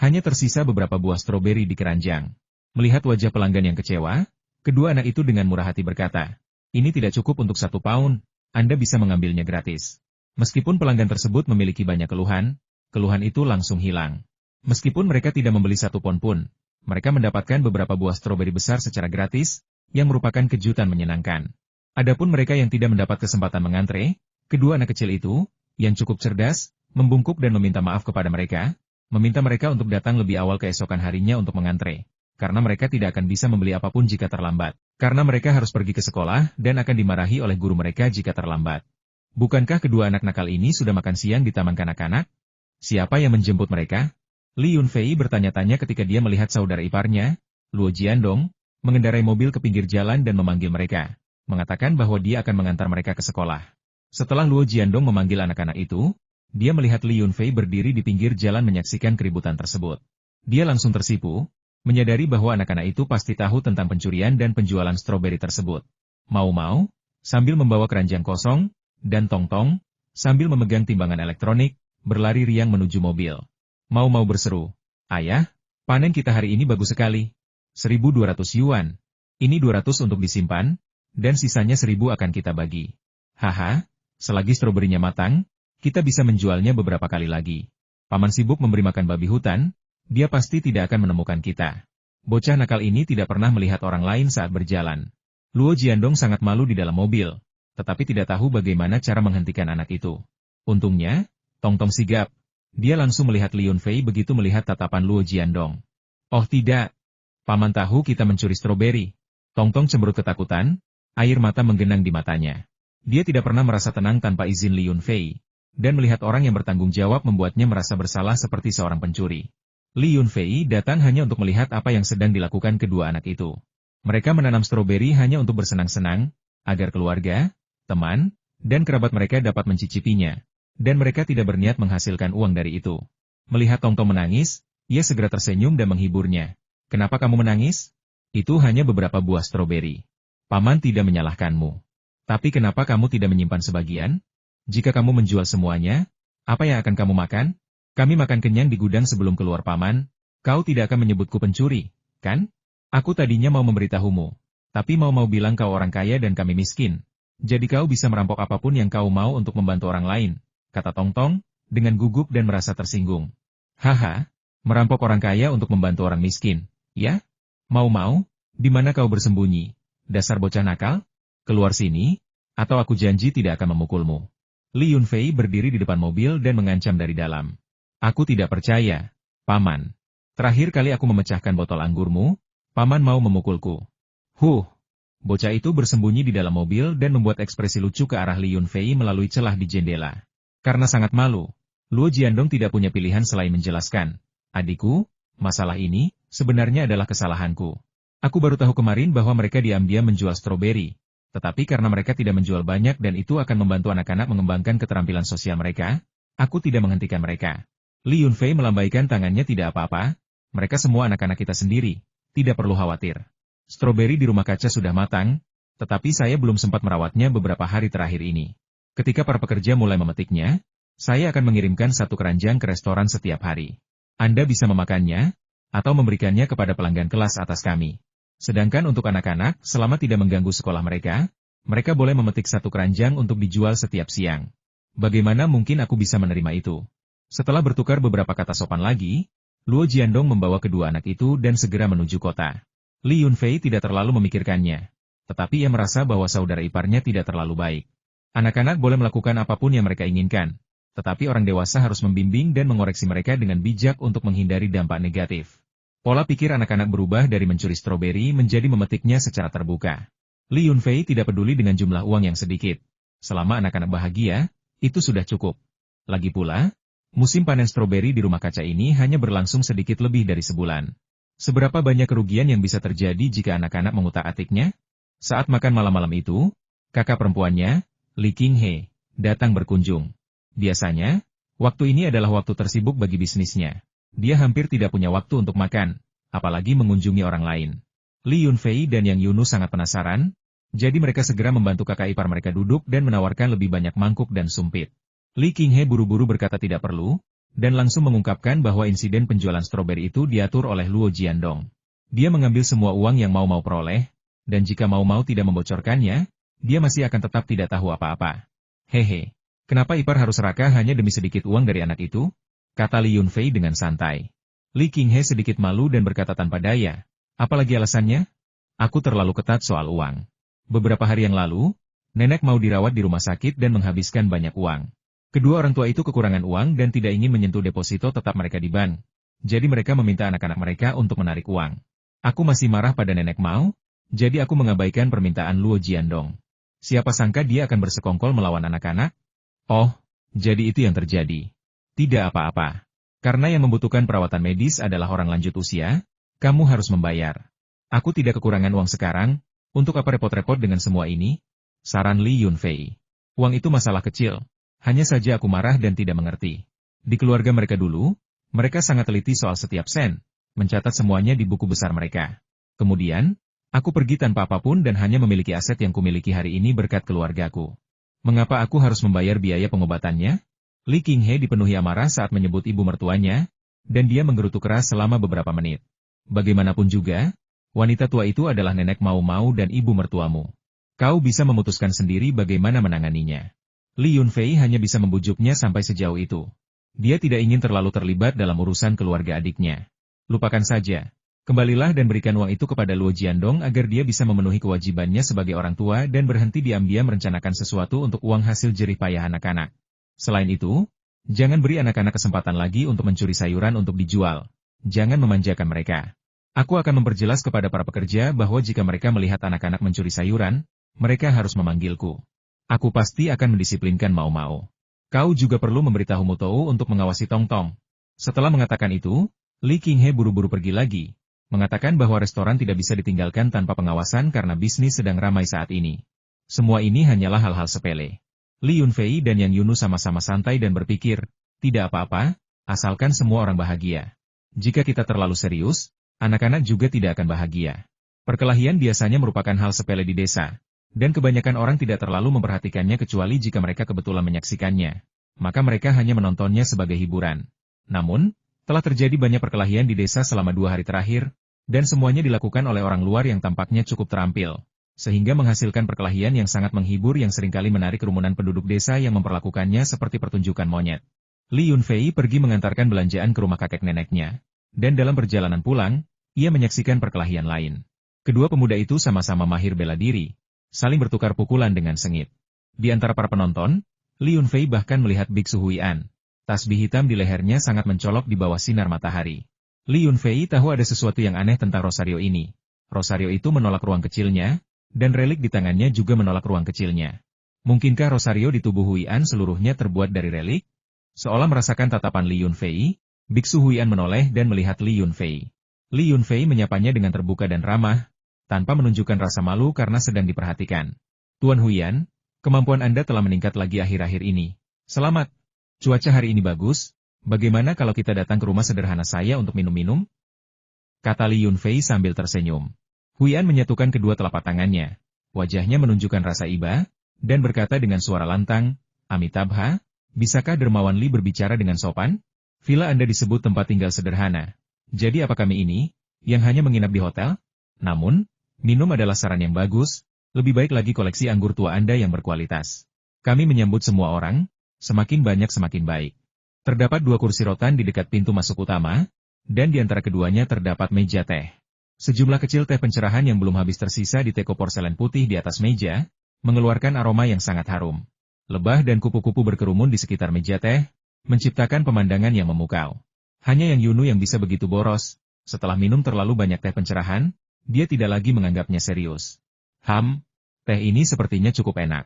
hanya tersisa beberapa buah stroberi di keranjang. Melihat wajah pelanggan yang kecewa, kedua anak itu dengan murah hati berkata, ini tidak cukup untuk 1 pound, Anda bisa mengambilnya gratis. Meskipun pelanggan tersebut memiliki banyak keluhan, keluhan itu langsung hilang. Meskipun mereka tidak membeli 1 pound pun, mereka mendapatkan beberapa buah stroberi besar secara gratis, yang merupakan kejutan menyenangkan. Adapun mereka yang tidak mendapat kesempatan mengantre, kedua anak kecil itu, yang cukup cerdas, membungkuk dan meminta maaf kepada mereka, meminta mereka untuk datang lebih awal keesokan harinya untuk mengantre, karena mereka tidak akan bisa membeli apapun jika terlambat, karena mereka harus pergi ke sekolah dan akan dimarahi oleh guru mereka jika terlambat. Bukankah kedua anak nakal ini sudah makan siang di taman kanak-kanak? Siapa yang menjemput mereka? Li Yunfei bertanya-tanya ketika dia melihat saudara iparnya, Luo Jiandong, mengendarai mobil ke pinggir jalan dan memanggil mereka, mengatakan bahwa dia akan mengantar mereka ke sekolah. Setelah Luo Jiandong memanggil anak-anak itu, dia melihat Li Yunfei berdiri di pinggir jalan menyaksikan keributan tersebut. Dia langsung tersipu, menyadari bahwa anak-anak itu pasti tahu tentang pencurian dan penjualan stroberi tersebut. Mau, sambil membawa keranjang kosong, dan Tong Tong, sambil memegang timbangan elektronik, berlari riang menuju mobil. Mau berseru, ayah, panen kita hari ini bagus sekali. 1.200 yuan. Ini 200 untuk disimpan, dan sisanya 1.000 akan kita bagi. Haha, selagi stroberinya matang, kita bisa menjualnya beberapa kali lagi. Paman sibuk memberi makan babi hutan, dia pasti tidak akan menemukan kita. Bocah nakal ini tidak pernah melihat orang lain saat berjalan. Luo Jiandong sangat malu di dalam mobil, tetapi tidak tahu bagaimana cara menghentikan anak itu. Untungnya, Tong Tong sigap. Dia langsung melihat Li Yunfei begitu melihat tatapan Luo Jiandong. Oh tidak, paman tahu kita mencuri stroberi. Tong Tong cemberut ketakutan, air mata menggenang di matanya. Dia tidak pernah merasa tenang tanpa izin Li Yunfei, dan melihat orang yang bertanggung jawab membuatnya merasa bersalah seperti seorang pencuri. Li Yunfei datang hanya untuk melihat apa yang sedang dilakukan kedua anak itu. Mereka menanam stroberi hanya untuk bersenang-senang, agar keluarga, teman, dan kerabat mereka dapat mencicipinya, dan mereka tidak berniat menghasilkan uang dari itu. Melihat Tongtong menangis, ia segera tersenyum dan menghiburnya. "Kenapa kamu menangis? Itu hanya beberapa buah stroberi. Paman tidak menyalahkanmu. Tapi kenapa kamu tidak menyimpan sebagian? Jika kamu menjual semuanya, apa yang akan kamu makan? Kami makan kenyang di gudang sebelum keluar paman. Kau tidak akan menyebutku pencuri, kan? Aku tadinya mau memberitahumu, tapi mau bilang kau orang kaya dan kami miskin. Jadi kau bisa merampok apapun yang kau mau untuk membantu orang lain," kata Tongtong, dengan gugup dan merasa tersinggung. "Haha, merampok orang kaya untuk membantu orang miskin, ya? Mau? Di mana kau bersembunyi? Dasar bocah nakal? Keluar sini, atau aku janji tidak akan memukulmu." Li Yunfei berdiri di depan mobil dan mengancam dari dalam. "Aku tidak percaya, Paman. Terakhir kali aku memecahkan botol anggurmu, Paman mau memukulku." Bocah itu bersembunyi di dalam mobil dan membuat ekspresi lucu ke arah Li Yunfei melalui celah di jendela. Karena sangat malu, Luo Jiandong tidak punya pilihan selain menjelaskan, "Adikku, masalah ini sebenarnya adalah kesalahanku. Aku baru tahu kemarin bahwa mereka diam-diam menjual stroberi. Tetapi karena mereka tidak menjual banyak dan itu akan membantu anak-anak mengembangkan keterampilan sosial mereka, aku tidak menghentikan mereka." Li Yunfei melambaikan tangannya. "Tidak apa-apa, mereka semua anak-anak kita sendiri, tidak perlu khawatir. Stroberi di rumah kaca sudah matang, tetapi saya belum sempat merawatnya beberapa hari terakhir ini. Ketika para pekerja mulai memetiknya, saya akan mengirimkan satu keranjang ke restoran setiap hari. Anda bisa memakannya, atau memberikannya kepada pelanggan kelas atas kami. Sedangkan untuk anak-anak, selama tidak mengganggu sekolah mereka, mereka boleh memetik satu keranjang untuk dijual setiap siang. Bagaimana mungkin aku bisa menerima itu?" Setelah bertukar beberapa kata sopan lagi, Luo Jiandong membawa kedua anak itu dan segera menuju kota. Li Yunfei tidak terlalu memikirkannya, tetapi ia merasa bahwa saudara iparnya tidak terlalu baik. Anak-anak boleh melakukan apapun yang mereka inginkan, tetapi orang dewasa harus membimbing dan mengoreksi mereka dengan bijak untuk menghindari dampak negatif. Pola pikir anak-anak berubah dari mencuri stroberi menjadi memetiknya secara terbuka. Li Yunfei tidak peduli dengan jumlah uang yang sedikit. Selama anak-anak bahagia, itu sudah cukup. Lagi pula, musim panen stroberi di rumah kaca ini hanya berlangsung sedikit lebih dari sebulan. Seberapa banyak kerugian yang bisa terjadi jika anak-anak mengutak-atiknya? Saat makan malam-malam itu, kakak perempuannya, Li Qinghe, datang berkunjung. Biasanya, waktu ini adalah waktu tersibuk bagi bisnisnya. Dia hampir tidak punya waktu untuk makan, apalagi mengunjungi orang lain. Li Yunfei dan Yang Yunus sangat penasaran, jadi mereka segera membantu kakak ipar mereka duduk dan menawarkan lebih banyak mangkuk dan sumpit. Li Qinghe buru-buru berkata tidak perlu, dan langsung mengungkapkan bahwa insiden penjualan stroberi itu diatur oleh Luo Jiandong. Dia mengambil semua uang yang mau peroleh, dan jika mau tidak membocorkannya, dia masih akan tetap tidak tahu apa-apa. "Hehe, kenapa ipar harus serakah hanya demi sedikit uang dari anak itu?" kata Li Yunfei dengan santai. Li Qinghe sedikit malu dan berkata tanpa daya, "Apalagi alasannya? Aku terlalu ketat soal uang. Beberapa hari yang lalu, nenek mau dirawat di rumah sakit dan menghabiskan banyak uang. Kedua orang tua itu kekurangan uang dan tidak ingin menyentuh deposito tetap mereka di bank. Jadi mereka meminta anak-anak mereka untuk menarik uang. Aku masih marah pada nenek Mao, jadi aku mengabaikan permintaan Luo Jiandong. Siapa sangka dia akan bersekongkol melawan anak-anak? Oh, jadi itu yang terjadi. Tidak apa-apa. Karena yang membutuhkan perawatan medis adalah orang lanjut usia, kamu harus membayar. Aku tidak kekurangan uang sekarang, untuk apa repot-repot dengan semua ini?" saran Li Yunfei. "Uang itu masalah kecil. Hanya saja aku marah dan tidak mengerti. Di keluarga mereka dulu, mereka sangat teliti soal setiap sen, mencatat semuanya di buku besar mereka. Kemudian, aku pergi tanpa apapun dan hanya memiliki aset yang kumiliki hari ini berkat keluargaku. Mengapa aku harus membayar biaya pengobatannya?" Li Qinghe dipenuhi amarah saat menyebut ibu mertuanya, dan dia menggerutu keras selama beberapa menit. "Bagaimanapun juga, wanita tua itu adalah nenek Mao dan ibu mertuamu. Kau bisa memutuskan sendiri bagaimana menanganinya." Li Yunfei hanya bisa membujuknya sampai sejauh itu. Dia tidak ingin terlalu terlibat dalam urusan keluarga adiknya. "Lupakan saja. Kembalilah dan berikan uang itu kepada Luo Jiandong agar dia bisa memenuhi kewajibannya sebagai orang tua dan berhenti diam-diam merencanakan sesuatu untuk uang hasil jerih payah anak-anak. Selain itu, jangan beri anak-anak kesempatan lagi untuk mencuri sayuran untuk dijual. Jangan memanjakan mereka. Aku akan memperjelas kepada para pekerja bahwa jika mereka melihat anak-anak mencuri sayuran, mereka harus memanggilku. Aku pasti akan mendisiplinkan Mao Mao. Kau juga perlu memberitahu Mutou untuk mengawasi Tong Tong. Setelah mengatakan itu, Li Qinghe buru-buru pergi lagi, mengatakan bahwa restoran tidak bisa ditinggalkan tanpa pengawasan karena bisnis sedang ramai saat ini. Semua ini hanyalah hal-hal sepele. Li Yunfei dan Yang Yunu sama-sama santai dan berpikir, tidak apa-apa, asalkan semua orang bahagia. Jika kita terlalu serius, anak-anak juga tidak akan bahagia. Perkelahian biasanya merupakan hal sepele di desa, dan kebanyakan orang tidak terlalu memperhatikannya kecuali jika mereka kebetulan menyaksikannya. Maka mereka hanya menontonnya sebagai hiburan. Namun, telah terjadi banyak perkelahian di desa selama 2 hari terakhir, dan semuanya dilakukan oleh orang luar yang tampaknya cukup terampil, sehingga menghasilkan perkelahian yang sangat menghibur yang seringkali menarik kerumunan penduduk desa yang memperlakukannya seperti pertunjukan monyet. Li Yunfei pergi mengantarkan belanjaan ke rumah kakek neneknya, dan dalam perjalanan pulang, ia menyaksikan perkelahian lain. Kedua pemuda itu sama-sama mahir bela diri, saling bertukar pukulan dengan sengit. Di antara para penonton, Li Yunfei bahkan melihat Biksu Huian. Tasbih hitam di lehernya sangat mencolok di bawah sinar matahari. Li Yunfei tahu ada sesuatu yang aneh tentang Rosario ini. Rosario itu menolak ruang kecilnya, dan relik di tangannya juga menolak ruang kecilnya. Mungkinkah Rosario di tubuh Huian seluruhnya terbuat dari relik? Seolah merasakan tatapan Li Yunfei, Biksu Huian menoleh dan melihat Li Yunfei. Li Yunfei menyapanya dengan terbuka dan ramah, tanpa menunjukkan rasa malu karena sedang diperhatikan. Tuan Huian, kemampuan Anda telah meningkat lagi akhir-akhir ini. Selamat. Cuaca hari ini bagus, bagaimana kalau kita datang ke rumah sederhana saya untuk minum-minum? Kata Li Yunfei sambil tersenyum. Huian menyatukan kedua telapak tangannya. Wajahnya menunjukkan rasa iba, dan berkata dengan suara lantang, Amitabha, bisakah dermawan Li berbicara dengan sopan? Villa Anda disebut tempat tinggal sederhana. Jadi apa kami ini, yang hanya menginap di hotel? Namun, minum adalah saran yang bagus, lebih baik lagi koleksi anggur tua Anda yang berkualitas. Kami menyambut semua orang, semakin banyak semakin baik. Terdapat 2 kursi rotan di dekat pintu masuk utama, dan di antara keduanya terdapat meja teh. Sejumlah kecil teh pencerahan yang belum habis tersisa di teko porselen putih di atas meja, mengeluarkan aroma yang sangat harum. Lebah dan kupu-kupu berkerumun di sekitar meja teh, menciptakan pemandangan yang memukau. Hanya Yang Yunu yang bisa begitu boros, setelah minum terlalu banyak teh pencerahan, dia tidak lagi menganggapnya serius. Teh ini sepertinya cukup enak.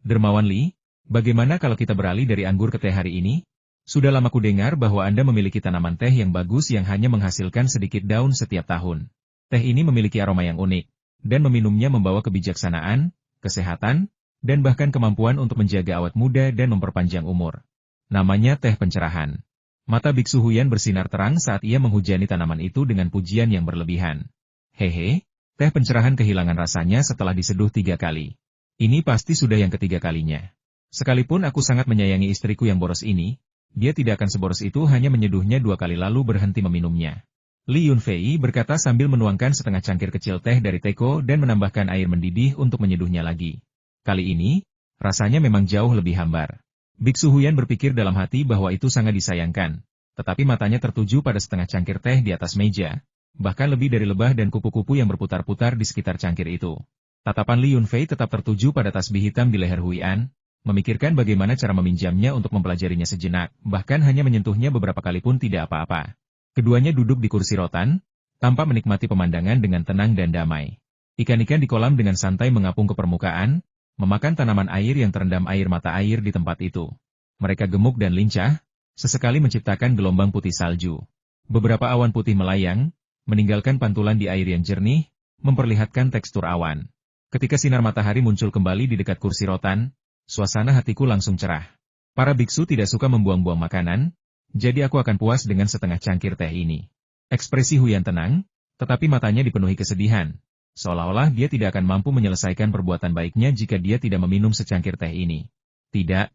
Dermawan Li, bagaimana kalau kita beralih dari anggur ke teh hari ini? Sudah lama ku dengar bahwa Anda memiliki tanaman teh yang bagus yang hanya menghasilkan sedikit daun setiap tahun. Teh ini memiliki aroma yang unik, dan meminumnya membawa kebijaksanaan, kesehatan, dan bahkan kemampuan untuk menjaga awet muda dan memperpanjang umur. Namanya teh pencerahan. Mata Biksu Huian bersinar terang saat ia menghujani tanaman itu dengan pujian yang berlebihan. Hehe, teh pencerahan kehilangan rasanya setelah diseduh 3 kali. Ini pasti sudah yang ketiga kalinya. Sekalipun aku sangat menyayangi istriku yang boros ini, dia tidak akan seboros itu hanya menyeduhnya 2 kali lalu berhenti meminumnya. Li Yunfei berkata sambil menuangkan setengah cangkir kecil teh dari teko dan menambahkan air mendidih untuk menyeduhnya lagi. Kali ini, rasanya memang jauh lebih hambar. Biksu Huian berpikir dalam hati bahwa itu sangat disayangkan, tetapi matanya tertuju pada setengah cangkir teh di atas meja, bahkan lebih dari lebah dan kupu-kupu yang berputar-putar di sekitar cangkir itu. Tatapan Li Yunfei tetap tertuju pada tasbih hitam di leher Huian, memikirkan bagaimana cara meminjamnya untuk mempelajarinya sejenak, bahkan hanya menyentuhnya beberapa kali pun tidak apa-apa. Keduanya duduk di kursi rotan, tanpa menikmati pemandangan dengan tenang dan damai. Ikan-ikan di kolam dengan santai mengapung ke permukaan, memakan tanaman air yang terendam air mata air di tempat itu. Mereka gemuk dan lincah, sesekali menciptakan gelombang putih salju. Beberapa awan putih melayang, meninggalkan pantulan di air yang jernih, memperlihatkan tekstur awan. Ketika sinar matahari muncul kembali di dekat kursi rotan, suasana hatiku langsung cerah. Para biksu tidak suka membuang-buang makanan, jadi aku akan puas dengan setengah cangkir teh ini. Ekspresi Huian tenang, tetapi matanya dipenuhi kesedihan. Seolah-olah dia tidak akan mampu menyelesaikan perbuatan baiknya jika dia tidak meminum secangkir teh ini. Tidak,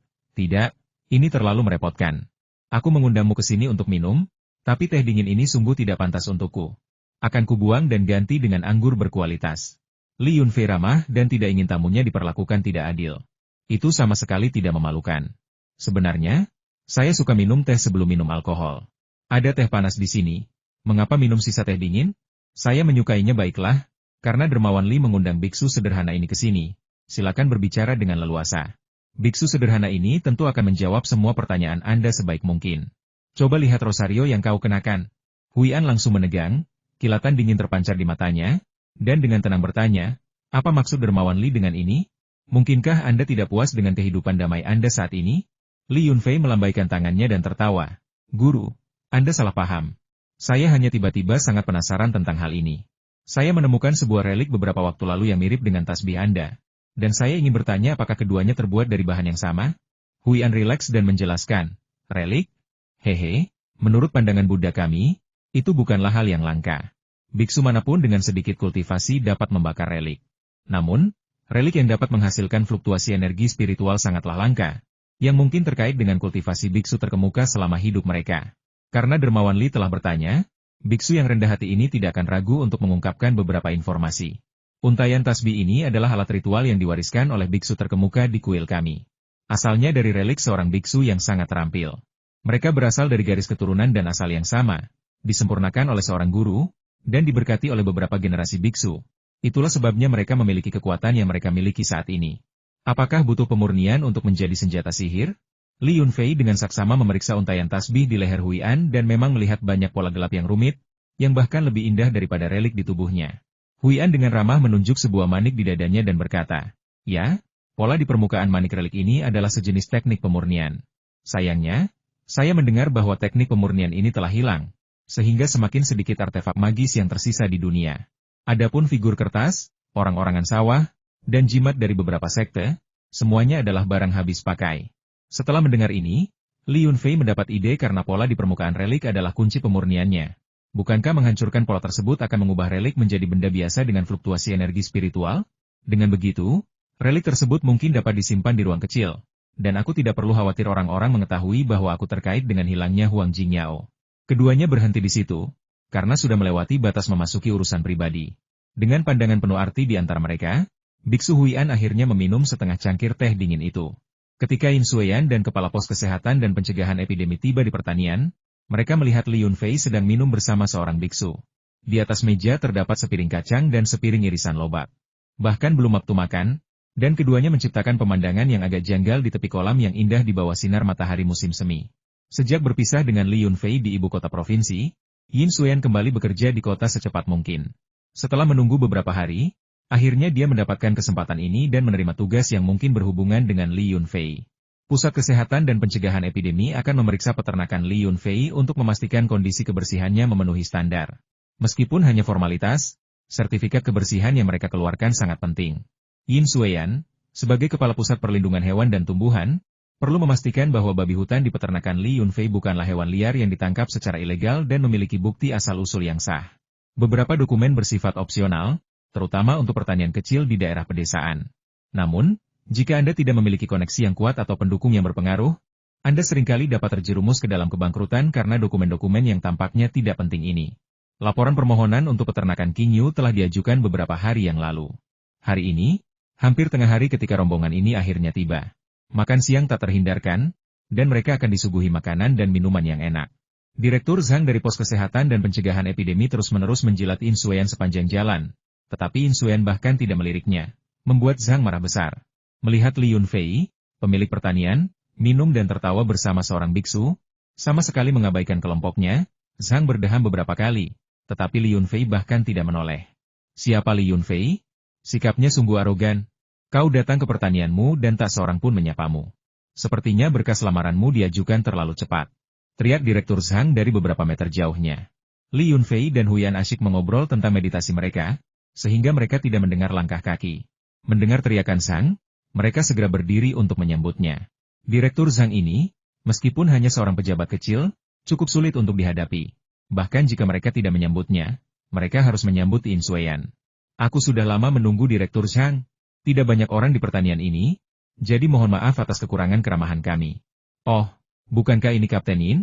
ini terlalu merepotkan. Aku mengundangmu ke sini untuk minum, tapi teh dingin ini sungguh tidak pantas untukku. Akan kubuang dan ganti dengan anggur berkualitas. Li Yunfei ramah dan tidak ingin tamunya diperlakukan tidak adil. Itu sama sekali tidak memalukan. Sebenarnya, saya suka minum teh sebelum minum alkohol. Ada teh panas di sini. Mengapa minum sisa teh dingin? Saya menyukainya baiklah. Karena dermawan Li mengundang biksu sederhana ini ke sini, silakan berbicara dengan leluasa. Biksu sederhana ini tentu akan menjawab semua pertanyaan Anda sebaik mungkin. Coba lihat rosario yang kau kenakan. Huian langsung menegang, kilatan dingin terpancar di matanya, dan dengan tenang bertanya, apa maksud dermawan Li dengan ini? Mungkinkah Anda tidak puas dengan kehidupan damai Anda saat ini? Li Yunfei melambaikan tangannya dan tertawa. Guru, Anda salah paham. Saya hanya tiba-tiba sangat penasaran tentang hal ini. Saya menemukan sebuah relik beberapa waktu lalu yang mirip dengan tasbih Anda. Dan saya ingin bertanya apakah keduanya terbuat dari bahan yang sama? Huian rileks dan menjelaskan. Relik? Hehe, menurut pandangan Buddha kami, itu bukanlah hal yang langka. Biksu manapun dengan sedikit kultivasi dapat membakar relik. Namun, relik yang dapat menghasilkan fluktuasi energi spiritual sangatlah langka, yang mungkin terkait dengan kultivasi biksu terkemuka selama hidup mereka. Karena Dermawan Li telah bertanya, biksu yang rendah hati ini tidak akan ragu untuk mengungkapkan beberapa informasi. Untaian tasbih ini adalah alat ritual yang diwariskan oleh biksu terkemuka di kuil kami. Asalnya dari relik seorang biksu yang sangat terampil. Mereka berasal dari garis keturunan dan asal yang sama, disempurnakan oleh seorang guru, dan diberkati oleh beberapa generasi biksu. Itulah sebabnya mereka memiliki kekuatan yang mereka miliki saat ini. Apakah butuh pemurnian untuk menjadi senjata sihir? Li Yunfei dengan saksama memeriksa untaian tasbih di leher Huian dan memang melihat banyak pola gelap yang rumit, yang bahkan lebih indah daripada relik di tubuhnya. Huian dengan ramah menunjuk sebuah manik di dadanya dan berkata, ya, pola di permukaan manik relik ini adalah sejenis teknik pemurnian. Sayangnya, saya mendengar bahwa teknik pemurnian ini telah hilang, sehingga semakin sedikit artefak magis yang tersisa di dunia. Adapun figur kertas, orang-orangan sawah, dan jimat dari beberapa sekte, semuanya adalah barang habis pakai. Setelah mendengar ini, Li Yunfei mendapat ide karena pola di permukaan relik adalah kunci pemurniannya. Bukankah menghancurkan pola tersebut akan mengubah relik menjadi benda biasa dengan fluktuasi energi spiritual? Dengan begitu, relik tersebut mungkin dapat disimpan di ruang kecil, dan aku tidak perlu khawatir orang-orang mengetahui bahwa aku terkait dengan hilangnya Huang Jingyao. Keduanya berhenti di situ, karena sudah melewati batas memasuki urusan pribadi. Dengan pandangan penuh arti di antara mereka, Biksu Huian akhirnya meminum setengah cangkir teh dingin itu. Ketika Yin Sueyan dan Kepala Pos Kesehatan dan Pencegahan Epidemi tiba di pertanian, mereka melihat Li Yunfei sedang minum bersama seorang biksu. Di atas meja terdapat sepiring kacang dan sepiring irisan lobak. Bahkan belum waktu makan, dan keduanya menciptakan pemandangan yang agak janggal di tepi kolam yang indah di bawah sinar matahari musim semi. Sejak berpisah dengan Li Yunfei di ibu kota provinsi, Yin Sueyan kembali bekerja di kota secepat mungkin. Setelah menunggu beberapa hari, akhirnya dia mendapatkan kesempatan ini dan menerima tugas yang mungkin berhubungan dengan Li Yunfei. Pusat Kesehatan dan Pencegahan Epidemi akan memeriksa peternakan Li Yunfei untuk memastikan kondisi kebersihannya memenuhi standar. Meskipun hanya formalitas, sertifikat kebersihan yang mereka keluarkan sangat penting. Yin Sueyan, sebagai Kepala Pusat Perlindungan Hewan dan Tumbuhan, perlu memastikan bahwa babi hutan di peternakan Li Yunfei bukanlah hewan liar yang ditangkap secara ilegal dan memiliki bukti asal-usul yang sah. Beberapa dokumen bersifat opsional, terutama untuk pertanian kecil di daerah pedesaan. Namun, jika Anda tidak memiliki koneksi yang kuat atau pendukung yang berpengaruh, Anda seringkali dapat terjerumus ke dalam kebangkrutan karena dokumen-dokumen yang tampaknya tidak penting ini. Laporan permohonan untuk peternakan King Yu telah diajukan beberapa hari yang lalu. Hari ini, hampir tengah hari ketika rombongan ini akhirnya tiba. Makan siang tak terhindarkan, dan mereka akan disuguhi makanan dan minuman yang enak. Direktur Zhang dari Pos Kesehatan dan Pencegahan Epidemi terus-menerus menjilat Yin Sueyan sepanjang jalan, tetapi Yin Sueyan bahkan tidak meliriknya, membuat Zhang marah besar. Melihat Li Yunfei, pemilik pertanian, minum dan tertawa bersama seorang biksu, sama sekali mengabaikan kelompoknya, Zhang berdeham beberapa kali, tetapi Li Yunfei bahkan tidak menoleh. Siapa Li Yunfei? Sikapnya sungguh arogan. Kau datang ke pertanianmu dan tak seorang pun menyapamu. Sepertinya berkas lamaranmu diajukan terlalu cepat. Teriak Direktur Zhang dari beberapa meter jauhnya. Li Yunfei dan Huian asyik mengobrol tentang meditasi mereka, sehingga mereka tidak mendengar langkah kaki. Mendengar teriakan Zhang, mereka segera berdiri untuk menyambutnya. Direktur Zhang ini, meskipun hanya seorang pejabat kecil, cukup sulit untuk dihadapi. Bahkan jika mereka tidak menyambutnya, mereka harus menyambut Yin Sueyan. Aku sudah lama menunggu Direktur Zhang. Tidak banyak orang di pertanian ini, jadi mohon maaf atas kekurangan keramahan kami. Oh, bukankah ini Kapten Yin?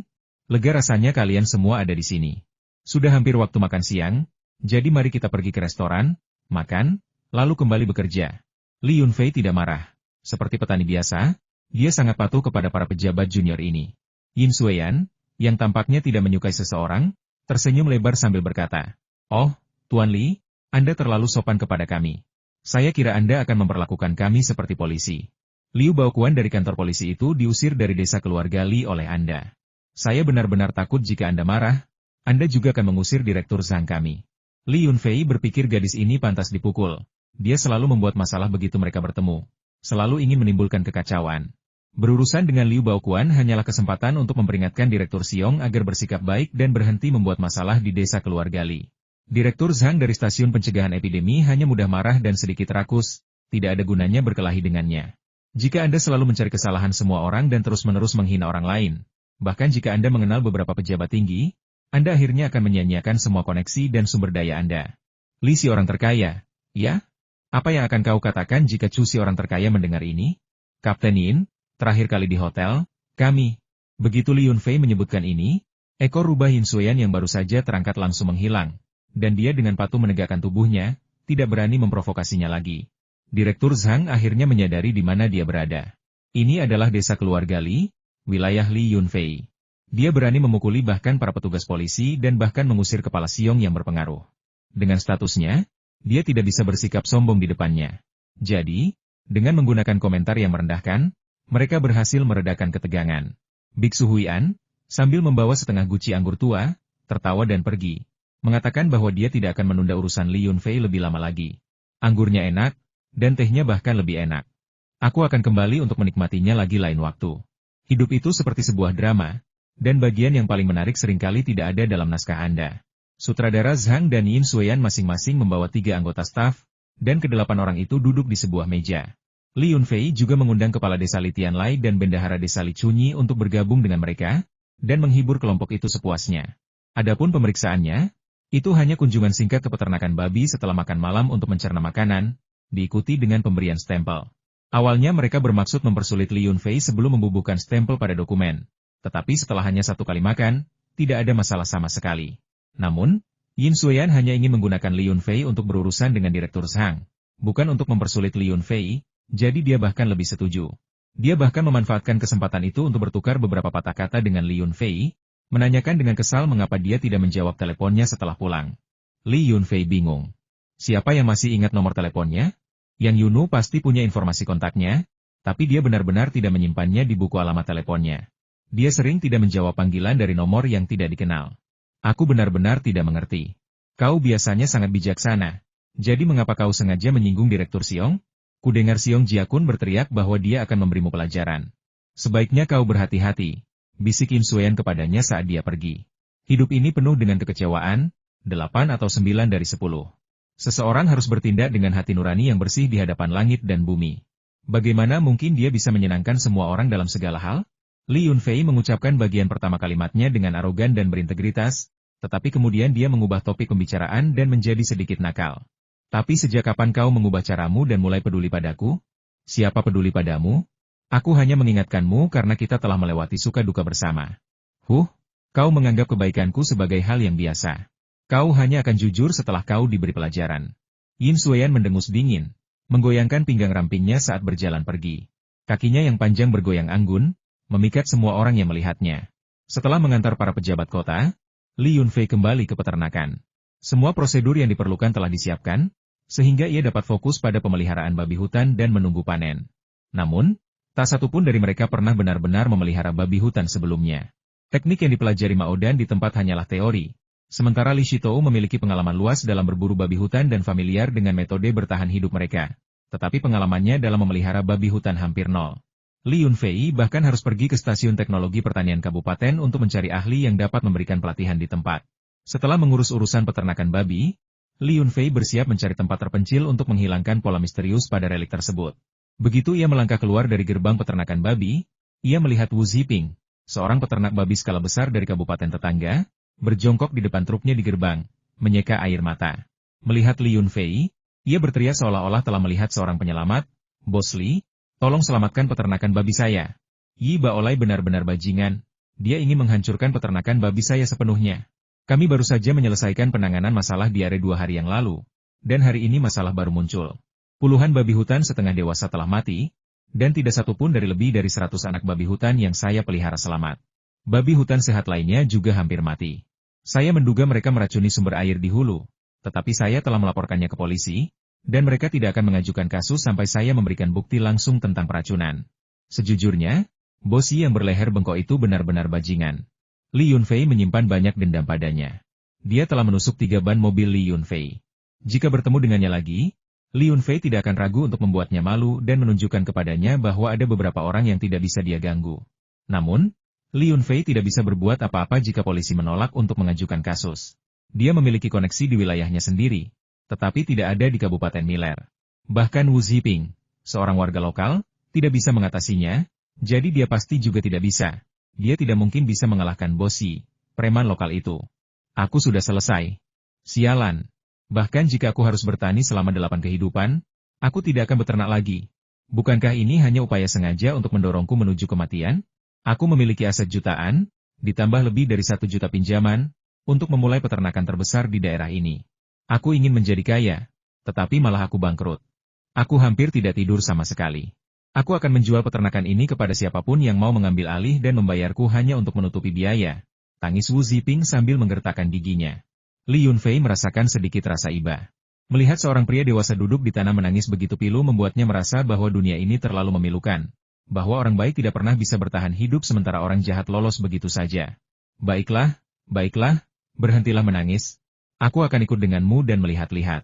Lega rasanya kalian semua ada di sini. Sudah hampir waktu makan siang, jadi mari kita pergi ke restoran, makan, lalu kembali bekerja. Li Yunfei tidak marah. Seperti petani biasa, dia sangat patuh kepada para pejabat junior ini. Yin Sueyan, yang tampaknya tidak menyukai seseorang, tersenyum lebar sambil berkata, "Oh, Tuan Li, Anda terlalu sopan kepada kami. Saya kira Anda akan memperlakukan kami seperti polisi." Liu Baokuan dari kantor polisi itu diusir dari desa keluarga Li oleh Anda. Saya benar-benar takut jika Anda marah, Anda juga akan mengusir Direktur Zhang kami. Li Yunfei berpikir gadis ini pantas dipukul. Dia selalu membuat masalah begitu mereka bertemu. selalu ingin menimbulkan kekacauan. Berurusan dengan Liu Baoquan hanyalah kesempatan untuk memperingatkan Direktur Xiong agar bersikap baik dan berhenti membuat masalah di desa keluarga Li. Direktur Zhang dari Stasiun Pencegahan Epidemi hanya mudah marah dan sedikit rakus, tidak ada gunanya berkelahi dengannya. Jika Anda selalu mencari kesalahan semua orang dan terus-menerus menghina orang lain, bahkan jika Anda mengenal beberapa pejabat tinggi, Anda akhirnya akan menyia-nyiakan semua koneksi dan sumber daya Anda. Li si orang terkaya, ya? Apa yang akan kau katakan jika Chu si orang terkaya mendengar ini? Kapten Yin, terakhir kali di hotel, kami. Begitu Li Yunfei menyebutkan ini, ekor rubah Yin Xueyan yang baru saja terangkat langsung menghilang, dan dia dengan patuh menegakkan tubuhnya, tidak berani memprovokasinya lagi. Direktur Zhang akhirnya menyadari di mana dia berada. Ini adalah desa keluarga Li, wilayah Li Yunfei. Dia berani memukuli bahkan para petugas polisi dan bahkan mengusir kepala Xiong yang berpengaruh. Dengan statusnya, dia tidak bisa bersikap sombong di depannya. Jadi, dengan menggunakan komentar yang merendahkan, mereka berhasil meredakan ketegangan. Biksu Huian, sambil membawa setengah guci anggur tua, tertawa dan pergi, mengatakan bahwa dia tidak akan menunda urusan Li Yunfei lebih lama lagi. Anggurnya enak, dan tehnya bahkan lebih enak. Aku akan kembali untuk menikmatinya lagi lain waktu. Hidup itu seperti sebuah drama, dan bagian yang paling menarik seringkali tidak ada dalam naskah Anda. Sutradara Zhang dan Yin Xueyan masing-masing membawa 3 anggota staf, dan ke-8 orang itu duduk di sebuah meja. Li Yunfei juga mengundang kepala desa Li Tianlai dan bendahara desa Li Chunyi untuk bergabung dengan mereka, dan menghibur kelompok itu sepuasnya. Adapun pemeriksaannya, itu hanya kunjungan singkat ke peternakan babi setelah makan malam untuk mencerna makanan, diikuti dengan pemberian stempel. Awalnya mereka bermaksud mempersulit Li Yunfei sebelum membubuhkan stempel pada dokumen, tetapi setelah hanya 1 kali makan, tidak ada masalah sama sekali. Namun, Yin Xueyan hanya ingin menggunakan Li Yunfei untuk berurusan dengan Direktur Zhang, bukan untuk mempersulit Li Yunfei, jadi dia bahkan lebih setuju. Dia bahkan memanfaatkan kesempatan itu untuk bertukar beberapa patah kata dengan Li Yunfei, menanyakan dengan kesal mengapa dia tidak menjawab teleponnya setelah pulang. Li Yunfei bingung. Siapa yang masih ingat nomor teleponnya? Yang Yunu pasti punya informasi kontaknya, tapi dia benar-benar tidak menyimpannya di buku alamat teleponnya. Dia sering tidak menjawab panggilan dari nomor yang tidak dikenal. Aku benar-benar tidak mengerti. Kau biasanya sangat bijaksana. Jadi mengapa kau sengaja menyinggung Direktur Xiong? Kudengar Xiong Jiakun berteriak bahwa dia akan memberimu pelajaran. Sebaiknya kau berhati-hati, bisik Yin Xueyan kepadanya saat dia pergi. Hidup ini penuh dengan kekecewaan, 8 atau 9 dari 10. Seseorang harus bertindak dengan hati nurani yang bersih di hadapan langit dan bumi. Bagaimana mungkin dia bisa menyenangkan semua orang dalam segala hal? Li Yunfei mengucapkan bagian pertama kalimatnya dengan arogan dan berintegritas, tetapi kemudian dia mengubah topik pembicaraan dan menjadi sedikit nakal. Tapi sejak kapan kau mengubah caramu dan mulai peduli padaku? Siapa peduli padamu? Aku hanya mengingatkanmu karena kita telah melewati suka duka bersama. Kau menganggap kebaikanku sebagai hal yang biasa. Kau hanya akan jujur setelah kau diberi pelajaran. Yin Xueyan mendengus dingin, menggoyangkan pinggang rampingnya saat berjalan pergi. Kakinya yang panjang bergoyang anggun, memikat semua orang yang melihatnya. Setelah mengantar para pejabat kota, Li Yunfei kembali ke peternakan. Semua prosedur yang diperlukan telah disiapkan, sehingga ia dapat fokus pada pemeliharaan babi hutan dan menunggu panen. Namun, tak satu pun dari mereka pernah benar-benar memelihara babi hutan sebelumnya. Teknik yang dipelajari Mao Dan di tempat hanyalah teori, sementara Li Shitou memiliki pengalaman luas dalam berburu babi hutan dan familiar dengan metode bertahan hidup mereka, tetapi pengalamannya dalam memelihara babi hutan hampir nol. Li Yunfei bahkan harus pergi ke Stasiun Teknologi Pertanian Kabupaten untuk mencari ahli yang dapat memberikan pelatihan di tempat. Setelah mengurus urusan peternakan babi, Li Yunfei bersiap mencari tempat terpencil untuk menghilangkan pola misterius pada relik tersebut. Begitu ia melangkah keluar dari gerbang peternakan babi, ia melihat Wu Ziping, seorang peternak babi skala besar dari kabupaten tetangga, berjongkok di depan truknya di gerbang, menyeka air mata. Melihat Li Yunfei, ia berteriak seolah-olah telah melihat seorang penyelamat, "Bos Li, tolong selamatkan peternakan babi saya. Yi Baolai benar-benar bajingan, dia ingin menghancurkan peternakan babi saya sepenuhnya. Kami baru saja menyelesaikan penanganan masalah diare 2 hari yang lalu, dan hari ini masalah baru muncul. Puluhan babi hutan setengah dewasa telah mati, dan tidak satu pun dari lebih dari 100 anak babi hutan yang saya pelihara selamat. Babi hutan sehat lainnya juga hampir mati. Saya menduga mereka meracuni sumber air di hulu, tetapi saya telah melaporkannya ke polisi, dan mereka tidak akan mengajukan kasus sampai saya memberikan bukti langsung tentang peracunan. Sejujurnya, bos Yi yang berleher bengkok itu benar-benar bajingan." Li Yunfei menyimpan banyak dendam padanya. Dia telah menusuk 3 ban mobil Li Yunfei. Jika bertemu dengannya lagi, Li Yunfei tidak akan ragu untuk membuatnya malu dan menunjukkan kepadanya bahwa ada beberapa orang yang tidak bisa dia ganggu. Namun, Li Yunfei tidak bisa berbuat apa-apa jika polisi menolak untuk mengajukan kasus. Dia memiliki koneksi di wilayahnya sendiri, tetapi tidak ada di Kabupaten Miller. Bahkan Wu Ziping, seorang warga lokal, tidak bisa mengatasinya, jadi dia pasti juga tidak bisa. Dia tidak mungkin bisa mengalahkan Bosi, preman lokal itu. Aku sudah selesai. Sialan. Bahkan jika aku harus bertani selama 8 kehidupan, aku tidak akan beternak lagi. Bukankah ini hanya upaya sengaja untuk mendorongku menuju kematian? Aku memiliki aset jutaan, ditambah lebih dari 1 juta pinjaman, untuk memulai peternakan terbesar di daerah ini. Aku ingin menjadi kaya, tetapi malah aku bangkrut. Aku hampir tidak tidur sama sekali. Aku akan menjual peternakan ini kepada siapapun yang mau mengambil alih dan membayarku hanya untuk menutupi biaya. Tangis Wu Ziping sambil menggertakkan giginya. Li Yunfei merasakan sedikit rasa iba. Melihat seorang pria dewasa duduk di tanah menangis begitu pilu membuatnya merasa bahwa dunia ini terlalu memilukan. Bahwa orang baik tidak pernah bisa bertahan hidup sementara orang jahat lolos begitu saja. Baiklah, berhentilah menangis. Aku akan ikut denganmu dan melihat-lihat.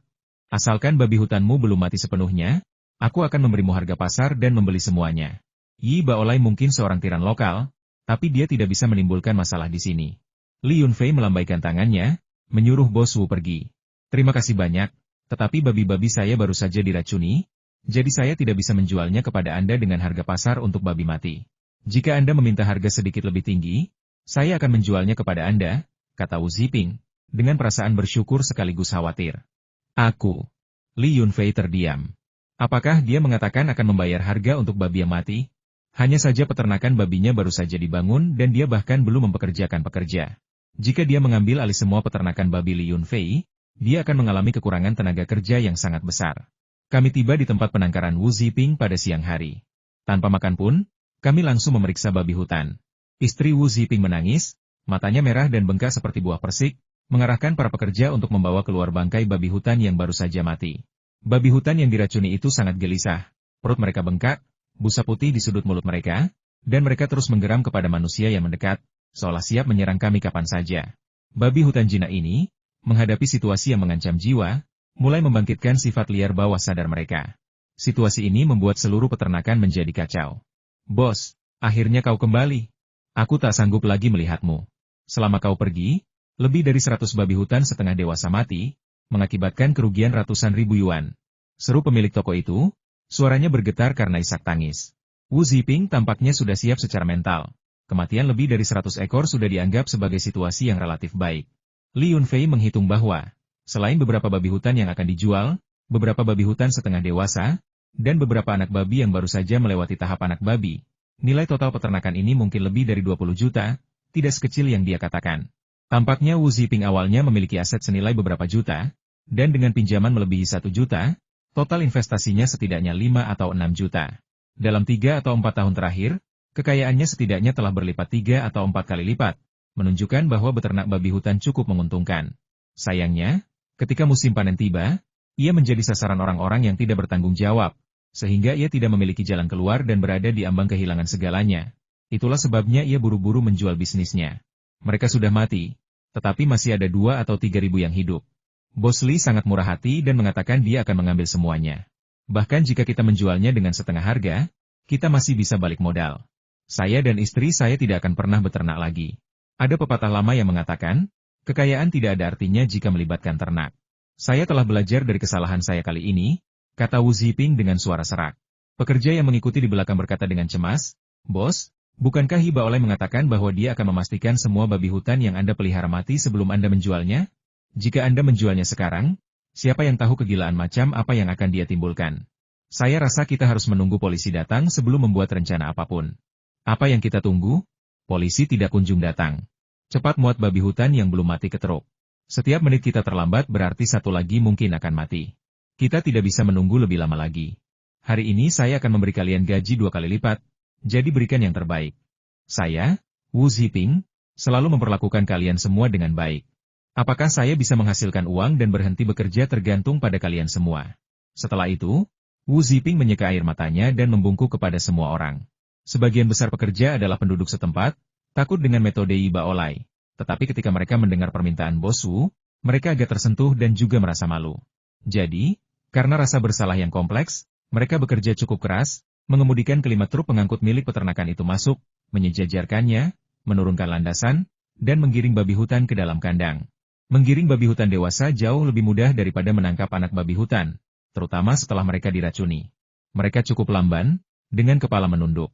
Asalkan babi hutanmu belum mati sepenuhnya, aku akan memberimu harga pasar dan membeli semuanya. Yi Baolai mungkin seorang tiran lokal, tapi dia tidak bisa menimbulkan masalah di sini. Li Yunfei melambaikan tangannya, menyuruh Bos Wu pergi. Terima kasih banyak, tetapi babi-babi saya baru saja diracuni, jadi saya tidak bisa menjualnya kepada Anda dengan harga pasar untuk babi mati. Jika Anda meminta harga sedikit lebih tinggi, saya akan menjualnya kepada Anda, kata Wu Ziping, dengan perasaan bersyukur sekaligus khawatir. Aku. Li Yunfei terdiam. Apakah dia mengatakan akan membayar harga untuk babi yang mati? Hanya saja peternakan babinya baru saja dibangun dan dia bahkan belum mempekerjakan pekerja. Jika dia mengambil alih semua peternakan babi Li Yunfei, dia akan mengalami kekurangan tenaga kerja yang sangat besar. Kami tiba di tempat penangkaran Wu Ziping pada siang hari. Tanpa makan pun, kami langsung memeriksa babi hutan. Istri Wu Ziping menangis, matanya merah dan bengkak seperti buah persik, mengarahkan para pekerja untuk membawa keluar bangkai babi hutan yang baru saja mati. Babi hutan yang diracuni itu sangat gelisah, perut mereka bengkak, busa putih di sudut mulut mereka, dan mereka terus menggeram kepada manusia yang mendekat, seolah siap menyerang kami kapan saja. Babi hutan jinak ini, menghadapi situasi yang mengancam jiwa, mulai membangkitkan sifat liar bawah sadar mereka. Situasi ini membuat seluruh peternakan menjadi kacau. Bos, akhirnya kau kembali. Aku tak sanggup lagi melihatmu. Selama kau pergi, lebih dari 100 babi hutan setengah dewasa mati, mengakibatkan kerugian ratusan ribu yuan. Seru pemilik toko itu, suaranya bergetar karena isak tangis. Wu Ziping tampaknya sudah siap secara mental. Kematian lebih dari 100 ekor sudah dianggap sebagai situasi yang relatif baik. Li Yunfei menghitung bahwa, selain beberapa babi hutan yang akan dijual, beberapa babi hutan setengah dewasa, dan beberapa anak babi yang baru saja melewati tahap anak babi, nilai total peternakan ini mungkin lebih dari 20 juta, tidak sekecil yang dia katakan. Tampaknya Wu Ziping awalnya memiliki aset senilai beberapa juta, dan dengan pinjaman melebihi 1 juta, total investasinya setidaknya 5 atau 6 juta. Dalam 3 atau 4 tahun terakhir, kekayaannya setidaknya telah berlipat 3 atau 4 kali lipat, menunjukkan bahwa beternak babi hutan cukup menguntungkan. Sayangnya, ketika musim panen tiba, ia menjadi sasaran orang-orang yang tidak bertanggung jawab, sehingga ia tidak memiliki jalan keluar dan berada di ambang kehilangan segalanya. Itulah sebabnya ia buru-buru menjual bisnisnya. Mereka sudah mati, tetapi masih ada 2 atau 3 ribu yang hidup. Bos Li sangat murah hati dan mengatakan dia akan mengambil semuanya. Bahkan jika kita menjualnya dengan setengah harga, kita masih bisa balik modal. Saya dan istri saya tidak akan pernah beternak lagi. Ada pepatah lama yang mengatakan, kekayaan tidak ada artinya jika melibatkan ternak. Saya telah belajar dari kesalahan saya kali ini, kata Wu Ziping dengan suara serak. Pekerja yang mengikuti di belakang berkata dengan cemas, Bos, bukankah Yi Baolai mengatakan bahwa dia akan memastikan semua babi hutan yang Anda pelihara mati sebelum Anda menjualnya? Jika Anda menjualnya sekarang, siapa yang tahu kegilaan macam apa yang akan dia timbulkan? Saya rasa kita harus menunggu polisi datang sebelum membuat rencana apapun. Apa yang kita tunggu? Polisi tidak kunjung datang. Cepat muat babi hutan yang belum mati ke truk. Setiap menit kita terlambat berarti satu lagi mungkin akan mati. Kita tidak bisa menunggu lebih lama lagi. Hari ini saya akan memberi kalian gaji 2 kali lipat, jadi berikan yang terbaik. Saya, Wu Ziping, selalu memperlakukan kalian semua dengan baik. Apakah saya bisa menghasilkan uang dan berhenti bekerja tergantung pada kalian semua. Setelah itu, Wu Ziping menyeka air matanya dan membungkuk kepada semua orang. Sebagian besar pekerja adalah penduduk setempat, takut dengan metode Yi Baolai. Tetapi ketika mereka mendengar permintaan Bos Wu, mereka agak tersentuh dan juga merasa malu. Jadi, Karena rasa bersalah yang kompleks, mereka bekerja cukup keras, mengemudikan kelima truk pengangkut milik peternakan itu masuk, menyejajarkannya, menurunkan landasan, dan menggiring babi hutan ke dalam kandang. Menggiring babi hutan dewasa jauh lebih mudah daripada menangkap anak babi hutan, terutama setelah mereka diracuni. Mereka cukup lamban, dengan kepala menunduk.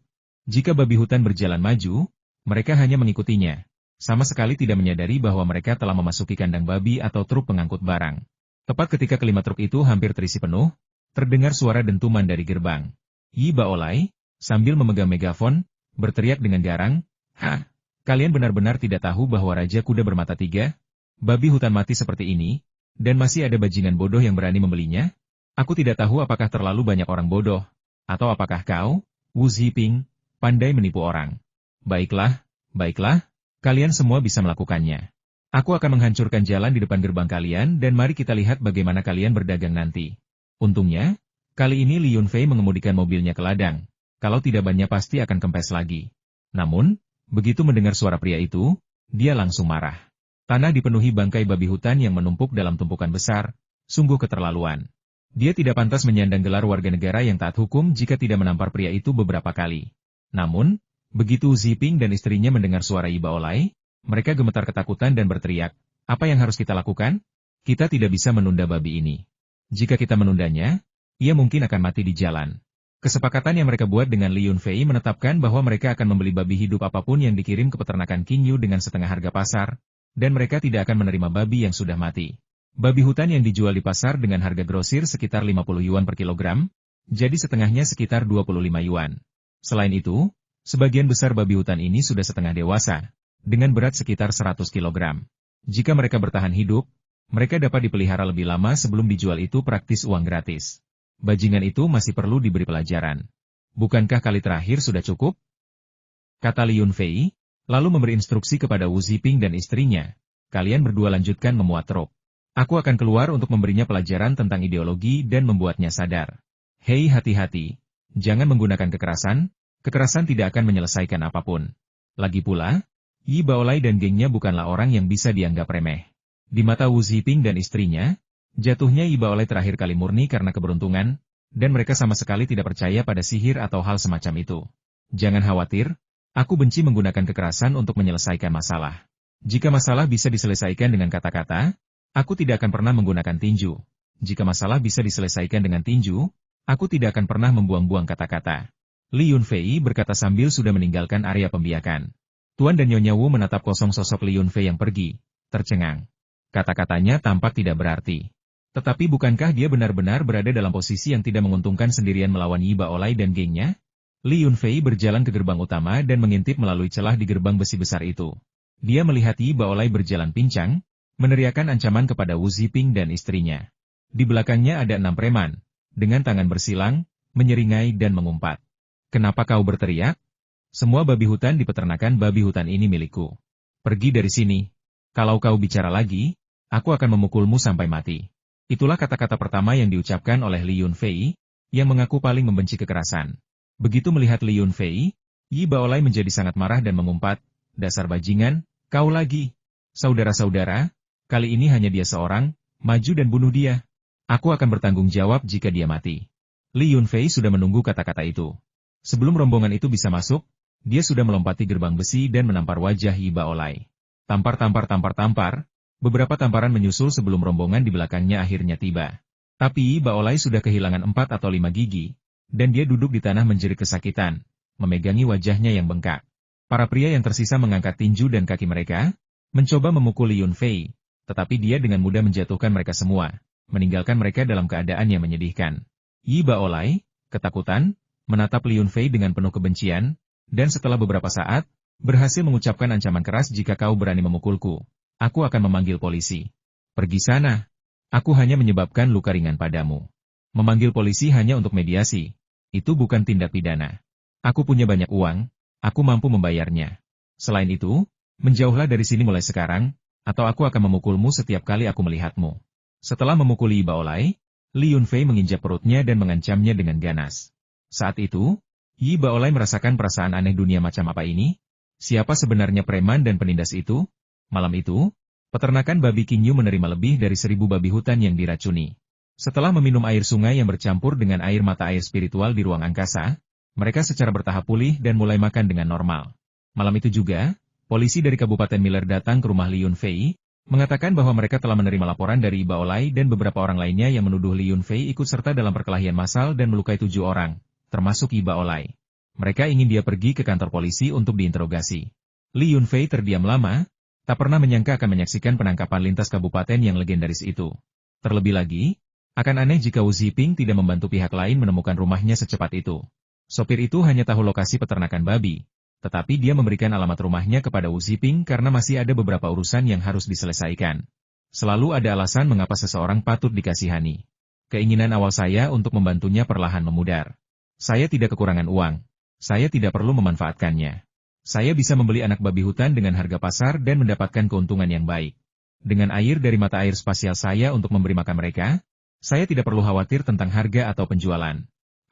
Jika babi hutan berjalan maju, mereka hanya mengikutinya, sama sekali tidak menyadari bahwa mereka telah memasuki kandang babi atau truk pengangkut barang. Tepat ketika kelima truk itu hampir terisi penuh, terdengar suara dentuman dari gerbang. Yi Baolai, sambil memegang megafon, berteriak dengan garang, "Hah, kalian benar-benar tidak tahu bahwa Raja Kuda bermata tiga? Babi hutan mati seperti ini, dan masih ada bajingan bodoh yang berani membelinya? Aku tidak tahu apakah terlalu banyak orang bodoh, atau apakah kau, Wu Ziping, pandai menipu orang. Baiklah, baiklah, kalian semua bisa melakukannya. Aku akan menghancurkan jalan di depan gerbang kalian dan mari kita lihat bagaimana kalian berdagang nanti." Untungnya, kali ini Li Yunfei mengemudikan mobilnya ke ladang. Kalau tidak bannya pasti akan kempes lagi. Namun, begitu mendengar suara pria itu, dia langsung marah. Tanah dipenuhi bangkai babi hutan yang menumpuk dalam tumpukan besar, sungguh keterlaluan. Dia tidak pantas menyandang gelar warga negara yang taat hukum jika tidak menampar pria itu beberapa kali. Namun, begitu Ziping dan istrinya mendengar suara Yi Baolai, mereka gemetar ketakutan dan berteriak, "Apa yang harus kita lakukan? Kita tidak bisa menunda babi ini. Jika kita menundanya, ia mungkin akan mati di jalan." Kesepakatan yang mereka buat dengan Li Yunfei menetapkan bahwa mereka akan membeli babi hidup apapun yang dikirim ke peternakan Qing Yu dengan setengah harga pasar, dan mereka tidak akan menerima babi yang sudah mati. Babi hutan yang dijual di pasar dengan harga grosir sekitar 50 yuan per kilogram, jadi setengahnya sekitar 25 yuan. Selain itu, sebagian besar babi hutan ini sudah setengah dewasa, dengan berat sekitar 100 kilogram. Jika mereka bertahan hidup, mereka dapat dipelihara lebih lama sebelum dijual, itu praktis uang gratis. Bajingan itu masih perlu diberi pelajaran. Bukankah kali terakhir sudah cukup? Kata Li Yunfei, lalu memberi instruksi kepada Wu Ziping dan istrinya, "Kalian berdua lanjutkan memuat truk. Aku akan keluar untuk memberinya pelajaran tentang ideologi dan membuatnya sadar. Hei, hati-hati, jangan menggunakan kekerasan, kekerasan tidak akan menyelesaikan apapun. Lagi pula, Yi Baolai dan gengnya bukanlah orang yang bisa dianggap remeh." Di mata Wu Ziping dan istrinya, jatuhnya Yi Baolai terakhir kali murni karena keberuntungan, dan mereka sama sekali tidak percaya pada sihir atau hal semacam itu. "Jangan khawatir, aku benci menggunakan kekerasan untuk menyelesaikan masalah. Jika masalah bisa diselesaikan dengan kata-kata, aku tidak akan pernah menggunakan tinju. Jika masalah bisa diselesaikan dengan tinju, aku tidak akan pernah membuang-buang kata-kata." Li Yunfei berkata sambil sudah meninggalkan area pembiakan. Tuan dan Nyonya Wu menatap kosong sosok Li Yunfei yang pergi, tercengang. Kata-katanya tampak tidak berarti. Tetapi bukankah dia benar-benar berada dalam posisi yang tidak menguntungkan sendirian melawan Yi Baolai dan gengnya? Li Yunfei berjalan ke gerbang utama dan mengintip melalui celah di gerbang besi besar itu. Dia melihat Yi Baolai berjalan pincang, meneriakkan ancaman kepada Wu Ziping dan istrinya. Di belakangnya ada 6 preman, dengan tangan bersilang, menyeringai dan mengumpat. "Kenapa kau berteriak? Semua babi hutan di peternakan babi hutan ini milikku. Pergi dari sini. Kalau kau bicara lagi, aku akan memukulmu sampai mati." Itulah kata-kata pertama yang diucapkan oleh Li Yunfei, yang mengaku paling membenci kekerasan. Begitu melihat Li Yunfei, Yi Baolai menjadi sangat marah dan mengumpat, "Dasar bajingan, kau lagi. Saudara-saudara, kali ini hanya dia seorang, maju dan bunuh dia. Aku akan bertanggung jawab jika dia mati." Li Yunfei sudah menunggu kata-kata itu. Sebelum rombongan itu bisa masuk, dia sudah melompati gerbang besi dan menampar wajah Yi Baolai. Tampar. Beberapa tamparan menyusul sebelum rombongan di belakangnya akhirnya tiba. Tapi Yi Baolai sudah kehilangan 4 atau 5 gigi, dan dia duduk di tanah menjerit kesakitan, memegangi wajahnya yang bengkak. Para pria yang tersisa mengangkat tinju dan kaki mereka, mencoba memukul Li Yunfei, tetapi dia dengan mudah menjatuhkan mereka semua, meninggalkan mereka dalam keadaan yang menyedihkan. Yi Baolai, ketakutan, menatap Li Yunfei dengan penuh kebencian, dan setelah beberapa saat, berhasil mengucapkan ancaman keras, "Jika kau berani memukulku, aku akan memanggil polisi. Pergi sana. Aku hanya menyebabkan luka ringan padamu. Memanggil polisi hanya untuk mediasi. Itu bukan tindak pidana. Aku punya banyak uang, aku mampu membayarnya. Selain itu, menjauhlah dari sini mulai sekarang, atau aku akan memukulmu setiap kali aku melihatmu." Setelah memukuli Yi Baolai, Li Yunfei menginjak perutnya dan mengancamnya dengan ganas. Saat itu, Yi Baolai merasakan perasaan aneh, dunia macam apa ini? Siapa sebenarnya preman dan penindas itu? Malam itu, peternakan babi Qing Yu menerima lebih dari 1000 babi hutan yang diracuni. Setelah meminum air sungai yang bercampur dengan air mata air spiritual di ruang angkasa, mereka secara bertahap pulih dan mulai makan dengan normal. Malam itu juga, polisi dari Kabupaten Miller datang ke rumah Li Yunfei, mengatakan bahwa mereka telah menerima laporan dari Iba Olai dan beberapa orang lainnya yang menuduh Li Yunfei ikut serta dalam perkelahian massal dan melukai 7 orang, termasuk Iba Olai. Mereka ingin dia pergi ke kantor polisi untuk diinterogasi. Li Yunfei terdiam lama, tak pernah menyangka akan menyaksikan penangkapan lintas kabupaten yang legendaris itu. Terlebih lagi, akan aneh jika Wu Ziping tidak membantu pihak lain menemukan rumahnya secepat itu. Sopir itu hanya tahu lokasi peternakan babi, tetapi dia memberikan alamat rumahnya kepada Wu Ziping karena masih ada beberapa urusan yang harus diselesaikan. Selalu ada alasan mengapa seseorang patut dikasihani. Keinginan awal saya untuk membantunya perlahan memudar. Saya tidak kekurangan uang. Saya tidak perlu memanfaatkannya. Saya bisa membeli anak babi hutan dengan harga pasar dan mendapatkan keuntungan yang baik. Dengan air dari mata air spasial saya untuk memberi makan mereka, saya tidak perlu khawatir tentang harga atau penjualan.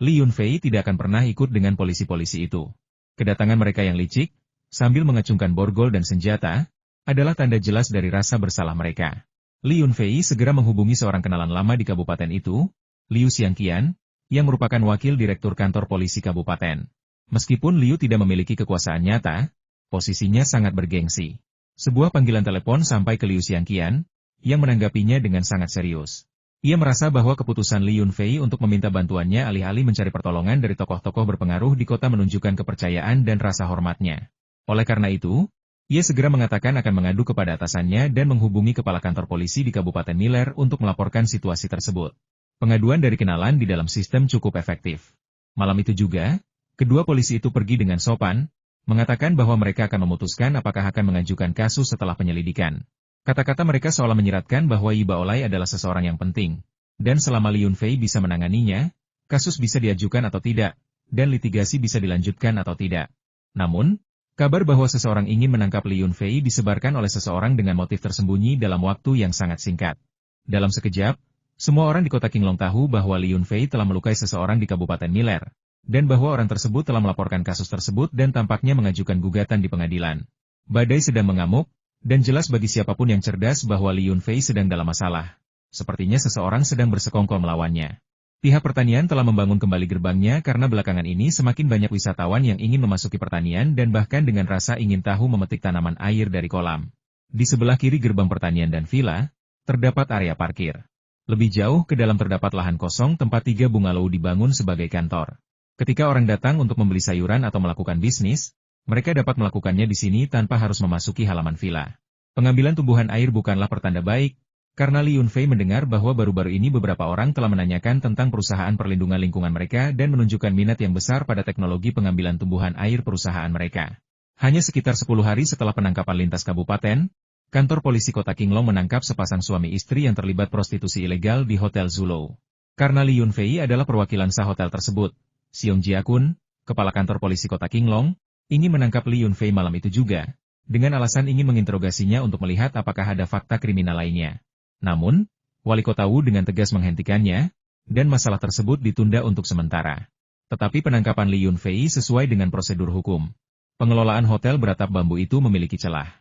Li Yunfei tidak akan pernah ikut dengan polisi-polisi itu. Kedatangan mereka yang licik, sambil mengacungkan borgol dan senjata, adalah tanda jelas dari rasa bersalah mereka. Li Yunfei segera menghubungi seorang kenalan lama di kabupaten itu, Liu Xiangqian, yang merupakan wakil direktur kantor polisi kabupaten. Meskipun Liu tidak memiliki kekuasaan nyata, posisinya sangat bergengsi. Sebuah panggilan telepon sampai ke Liu Xiangqian, yang menanggapinya dengan sangat serius. Ia merasa bahwa keputusan Li Yunfei untuk meminta bantuannya alih-alih mencari pertolongan dari tokoh-tokoh berpengaruh di kota menunjukkan kepercayaan dan rasa hormatnya. Oleh karena itu, ia segera mengatakan akan mengadu kepada atasannya dan menghubungi kepala kantor polisi di Kabupaten Miller untuk melaporkan situasi tersebut. Pengaduan dari kenalan di dalam sistem cukup efektif. Malam itu juga, kedua polisi itu pergi dengan sopan, mengatakan bahwa mereka akan memutuskan apakah akan mengajukan kasus setelah penyelidikan. Kata-kata mereka seolah menyiratkan bahwa Iba Olai adalah seseorang yang penting, dan selama Li Yunfei bisa menanganinya, kasus bisa diajukan atau tidak, dan litigasi bisa dilanjutkan atau tidak. Namun, kabar bahwa seseorang ingin menangkap Li Yunfei disebarkan oleh seseorang dengan motif tersembunyi dalam waktu yang sangat singkat. Dalam sekejap, semua orang di kota Qinglong tahu bahwa Li Yunfei telah melukai seseorang di Kabupaten Miller, dan bahwa orang tersebut telah melaporkan kasus tersebut dan tampaknya mengajukan gugatan di pengadilan. Badai sedang mengamuk, dan jelas bagi siapapun yang cerdas bahwa Li Yunfei sedang dalam masalah. Sepertinya seseorang sedang bersekongkol melawannya. Pihak pertanian telah membangun kembali gerbangnya karena belakangan ini semakin banyak wisatawan yang ingin memasuki pertanian dan bahkan dengan rasa ingin tahu memetik tanaman air dari kolam. Di sebelah kiri gerbang pertanian dan villa, terdapat area parkir. Lebih jauh ke dalam terdapat lahan kosong tempat 3 bungalow dibangun sebagai kantor. Ketika orang datang untuk membeli sayuran atau melakukan bisnis, mereka dapat melakukannya di sini tanpa harus memasuki halaman villa. Pengambilan tumbuhan air bukanlah pertanda baik, karena Li Yunfei mendengar bahwa baru-baru ini beberapa orang telah menanyakan tentang perusahaan perlindungan lingkungan mereka dan menunjukkan minat yang besar pada teknologi pengambilan tumbuhan air perusahaan mereka. Hanya sekitar 10 hari setelah penangkapan lintas kabupaten, kantor polisi kota Qinglong menangkap sepasang suami istri yang terlibat prostitusi ilegal di Hotel Zulou. Karena Li Yunfei adalah perwakilan sah hotel tersebut, Xiong Jiakun, kepala kantor polisi kota Qinglong, ingin menangkap Li Yunfei malam itu juga, dengan alasan ingin menginterogasinya untuk melihat apakah ada fakta kriminal lainnya. Namun, wali kota Wu dengan tegas menghentikannya, dan masalah tersebut ditunda untuk sementara. Tetapi penangkapan Li Yunfei sesuai dengan prosedur hukum. Pengelolaan hotel beratap bambu itu memiliki celah.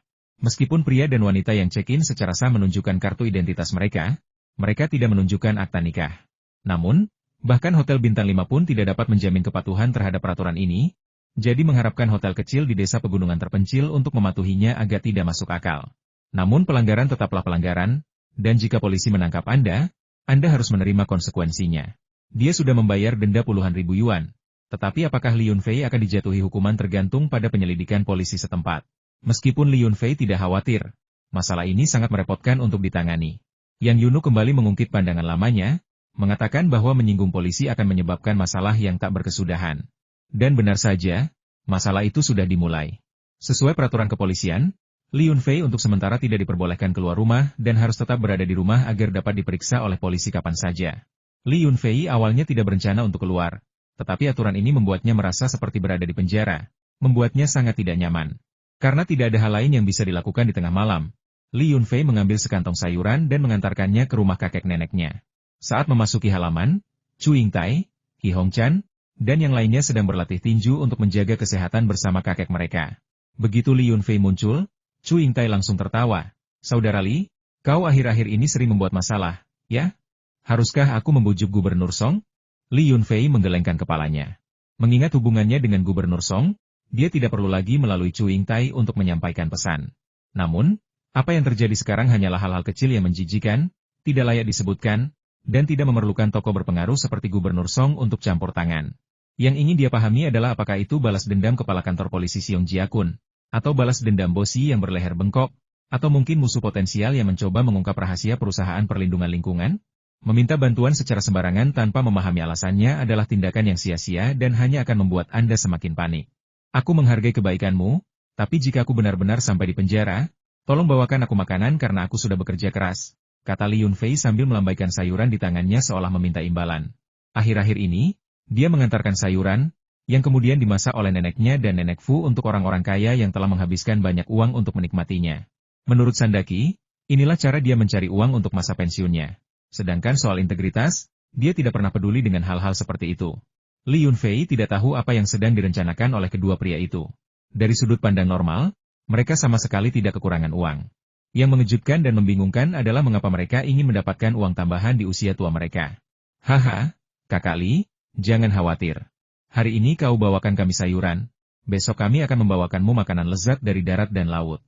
Meskipun pria dan wanita yang check-in secara sah menunjukkan kartu identitas mereka, mereka tidak menunjukkan akta nikah. Namun, bahkan hotel bintang 5 pun tidak dapat menjamin kepatuhan terhadap peraturan ini, jadi mengharapkan hotel kecil di desa pegunungan terpencil untuk mematuhinya agak tidak masuk akal. Namun pelanggaran tetaplah pelanggaran, dan jika polisi menangkap Anda harus menerima konsekuensinya. Dia sudah membayar denda puluhan ribu yuan. Tetapi apakah Li Yunfei akan dijatuhi hukuman tergantung pada penyelidikan polisi setempat. Meskipun Li Yunfei tidak khawatir, masalah ini sangat merepotkan untuk ditangani. Yang Yunu kembali mengungkit pandangan lamanya, mengatakan bahwa menyinggung polisi akan menyebabkan masalah yang tak berkesudahan. Dan benar saja, masalah itu sudah dimulai. Sesuai peraturan kepolisian, Li Yunfei untuk sementara tidak diperbolehkan keluar rumah dan harus tetap berada di rumah agar dapat diperiksa oleh polisi kapan saja. Li Yunfei awalnya tidak berencana untuk keluar, tetapi aturan ini membuatnya merasa seperti berada di penjara, membuatnya sangat tidak nyaman. Karena tidak ada hal lain yang bisa dilakukan di tengah malam, Li Yunfei mengambil sekantong sayuran dan mengantarkannya ke rumah kakek neneknya. Saat memasuki halaman, Chu Yingtai, Hi Hongchan, dan yang lainnya sedang berlatih tinju untuk menjaga kesehatan bersama kakek mereka. Begitu Li Yunfei muncul, Chu Yingtai langsung tertawa. Saudara Li, kau akhir-akhir ini sering membuat masalah, ya? Haruskah aku membujuk Gubernur Song? Li Yunfei menggelengkan kepalanya. Mengingat hubungannya dengan Gubernur Song, dia tidak perlu lagi melalui Chu Yingtai untuk menyampaikan pesan. Namun, apa yang terjadi sekarang hanyalah hal-hal kecil yang menjijikan, tidak layak disebutkan, dan tidak memerlukan tokoh berpengaruh seperti Gubernur Song untuk campur tangan. Yang ingin dia pahami adalah apakah itu balas dendam kepala kantor polisi Siong Jiakun, atau balas dendam bosi yang berleher bengkok, atau mungkin musuh potensial yang mencoba mengungkap rahasia perusahaan perlindungan lingkungan? Meminta bantuan secara sembarangan tanpa memahami alasannya adalah tindakan yang sia-sia dan hanya akan membuat Anda semakin panik. Aku menghargai kebaikanmu, tapi jika aku benar-benar sampai di penjara, tolong bawakan aku makanan karena aku sudah bekerja keras, kata Li Yunfei sambil melambaikan sayuran di tangannya seolah meminta imbalan. Akhir-akhir ini, dia mengantarkan sayuran, yang kemudian dimasak oleh neneknya dan nenek Fu untuk orang-orang kaya yang telah menghabiskan banyak uang untuk menikmatinya. Menurut Sandaki, inilah cara dia mencari uang untuk masa pensiunnya. Sedangkan soal integritas, dia tidak pernah peduli dengan hal-hal seperti itu. Li Yunfei tidak tahu apa yang sedang direncanakan oleh kedua pria itu. Dari sudut pandang normal, mereka sama sekali tidak kekurangan uang. Yang mengejutkan dan membingungkan adalah mengapa mereka ingin mendapatkan uang tambahan di usia tua mereka. Haha, Kakak Li, jangan khawatir. Hari ini kau bawakan kami sayuran, besok kami akan membawakanmu makanan lezat dari darat dan laut.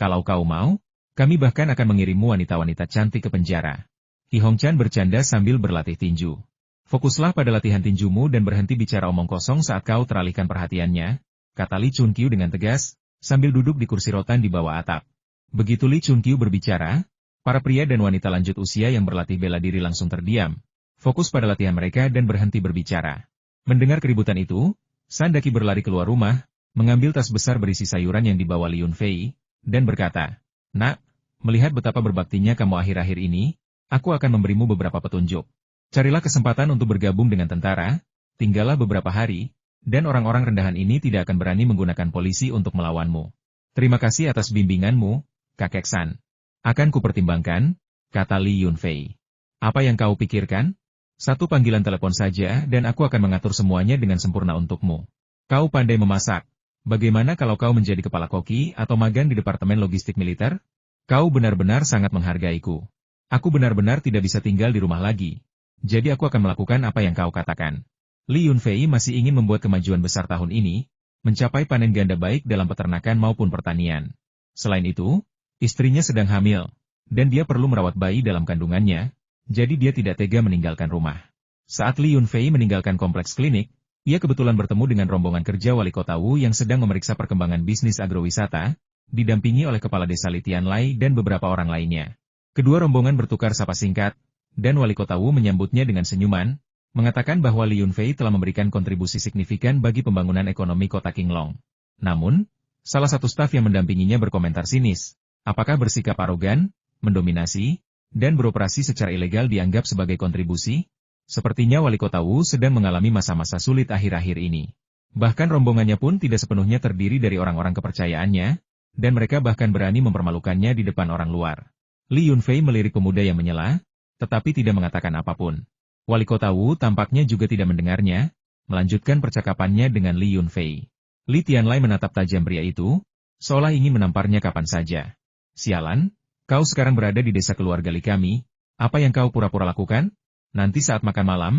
Kalau kau mau, kami bahkan akan mengirimmu wanita-wanita cantik ke penjara. Ki Hongchan bercanda sambil berlatih tinju. Fokuslah pada latihan tinjumu dan berhenti bicara omong kosong saat kau teralihkan perhatiannya, kata Li Chunqiu dengan tegas, sambil duduk di kursi rotan di bawah atap. Begitu Li Chunqiu berbicara, para pria dan wanita lanjut usia yang berlatih bela diri langsung terdiam, fokus pada latihan mereka dan berhenti berbicara. Mendengar keributan itu, Sandaki berlari keluar rumah, mengambil tas besar berisi sayuran yang dibawa Li Yunfei, dan berkata, "Nak, melihat betapa berbaktinya kamu akhir-akhir ini, aku akan memberimu beberapa petunjuk. Carilah kesempatan untuk bergabung dengan tentara, tinggallah beberapa hari, dan orang-orang rendahan ini tidak akan berani menggunakan polisi untuk melawanmu. Terima kasih atas bimbinganmu, Kakek San. Akan kupertimbangkan," kata Li Yunfei. "Apa yang kau pikirkan? Satu panggilan telepon saja dan aku akan mengatur semuanya dengan sempurna untukmu. Kau pandai memasak. Bagaimana kalau kau menjadi kepala koki atau magang di Departemen Logistik Militer? Kau benar-benar sangat menghargaiku. Aku benar-benar tidak bisa tinggal di rumah lagi. Jadi aku akan melakukan apa yang kau katakan." Li Yunfei masih ingin membuat kemajuan besar tahun ini, mencapai panen ganda baik dalam peternakan maupun pertanian. Selain itu, istrinya sedang hamil, dan dia perlu merawat bayi dalam kandungannya, jadi dia tidak tega meninggalkan rumah. Saat Li Yunfei meninggalkan kompleks klinik, ia kebetulan bertemu dengan rombongan kerja wali kota Wu yang sedang memeriksa perkembangan bisnis agrowisata, didampingi oleh kepala desa Li Tianlai dan beberapa orang lainnya. Kedua rombongan bertukar sapa singkat, dan wali kota Wu menyambutnya dengan senyuman, mengatakan bahwa Li Yunfei telah memberikan kontribusi signifikan bagi pembangunan ekonomi kota Qinglong. Namun, salah satu staf yang mendampinginya berkomentar sinis, apakah bersikap arogan, mendominasi, dan beroperasi secara ilegal dianggap sebagai kontribusi? Sepertinya wali kota Wu sedang mengalami masa-masa sulit akhir-akhir ini. Bahkan rombongannya pun tidak sepenuhnya terdiri dari orang-orang kepercayaannya, dan mereka bahkan berani mempermalukannya di depan orang luar. Li Yunfei melirik pemuda yang menyela, tetapi tidak mengatakan apapun. Wali kota Wu tampaknya juga tidak mendengarnya, melanjutkan percakapannya dengan Li Yunfei. Li Tianlai menatap tajam pria itu, seolah ingin menamparnya kapan saja. "Sialan, kau sekarang berada di desa keluarga Li kami, apa yang kau pura-pura lakukan? Nanti saat makan malam,